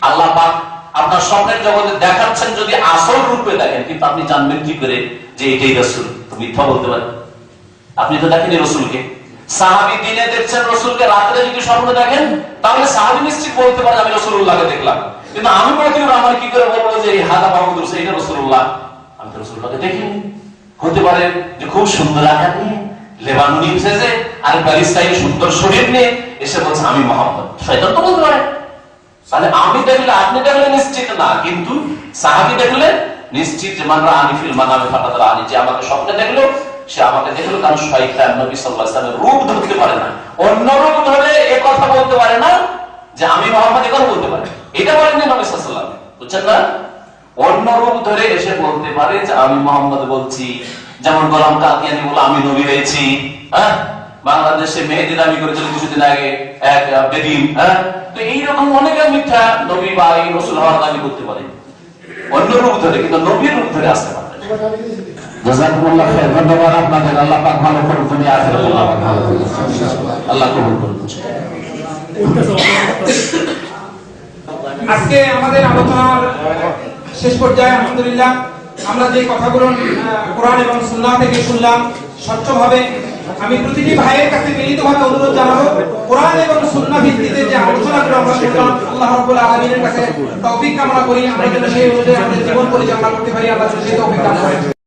আল্লাহ পাক আপনার স্বপ্নের জগতে দেখাচ্ছেন, যদি আসল রূপে দেখেন, কিন্তু আপনি জানবেন কি করে যে এটাই রাসূল? তো মিথ্যা বলতে পারেন, আপনি তো দেখেনি রাসূলকে। সাহাবী দিনে দেখছেন রাসূলকে, রাতে যদি স্বপ্ন দেখেন, তাহলে সাহাবী নিশ্চিত বলতে পারে আমি রাসূলুল্লাহকে দেখলাম। কিন্তু আমি বলতে আমার কি করে বলবো যে এই হাদা মাহমুদ রাসূল, এটা রাসূলুল্লাহ? আমি তো রাসূলুল্লাহকে দেখিনি। হতে পারে যে খুব সুন্দর আকার নিয়ে, লেবাননি সেজে, আর প্যালেস্টাইনে সুন্দর শরীর নিয়ে এসে বলছে আমি মুহাম্মদ। শয়তান তো বলতে পারে। তাহলে আমি দেখলে, আপনি দেখলে নিশ্চিত না, কিন্তু সাহাবী দেখলে নিশ্চিত। যে মান রাআনি ফিল মানামি ফাকাদ রাআনি, যে আমাকে স্বপ্নে দেখলো সে আমাকে দেখলো। কারণ শয়তান নবী সাল্লাল্লাহু আলাইহি ওয়াসাল্লামের রূপ ধরতে পারে না, অন্য রূপ ধরে এই কথা বলতে পারে না যে আমি মুহাম্মদ, এই কথা বলতে পারে। এটা বলেননি নবী সাল্লাল্লাহু আলাইহি ওয়াসাল্লাম, বুঝছেন না? অন্য রূপ ধরে এসে বলতে পারে যে আমি মুহাম্মদ বলছি। যেমন গোলাম কাদিয়ানী বলে আমি নবী হয়েছি। হ্যাঁ, বাংলাদেশে মেহেদি দাবি করেছিল কিছুদিন আগে এক বেদিন। হ্যাঁ, তো এইরকম অনেকে মিথ্যা নবী বা এই রাসূল হওয়ার দাবি করতে পারে অন্য রূপ ধরে, কিন্তু নবীর রূপ ধরে আসতে পারে। জাযাকুমুল্লাহ খাইর, ধন্যবাদ আপনাদের। আল্লাহ পাক ভালো করুন, দুনিয়া আখিরাত আল্লাহ পাক ভালো করুন, আল্লাহ কবুল করুন। আজকে আমাদের আলোচনার শেষ পর্যায়ে আলহামদুলিল্লাহ আমরা যে কথাগুলো কোরআন এবং সুন্নাহ থেকে শুনলাম স্বচ্ছভাবে, আমি প্রতিটি ভাইয়ের কাছে বিনীতভাবে অনুরোধ জানাবো, কোরআন এবং সুন্নাহ ভিত্তিতে যে আলোচনাগুলো আমরা শুনলাম, আল্লাহ রাব্বুল আলামিনের কাছে তৌফিক কামনা করি আমরা যেন সেই অনুযায়ী আমাদের জীবন পরিচালনা করতে পারি। আল্লাহ সেই তৌফিক দান করেন।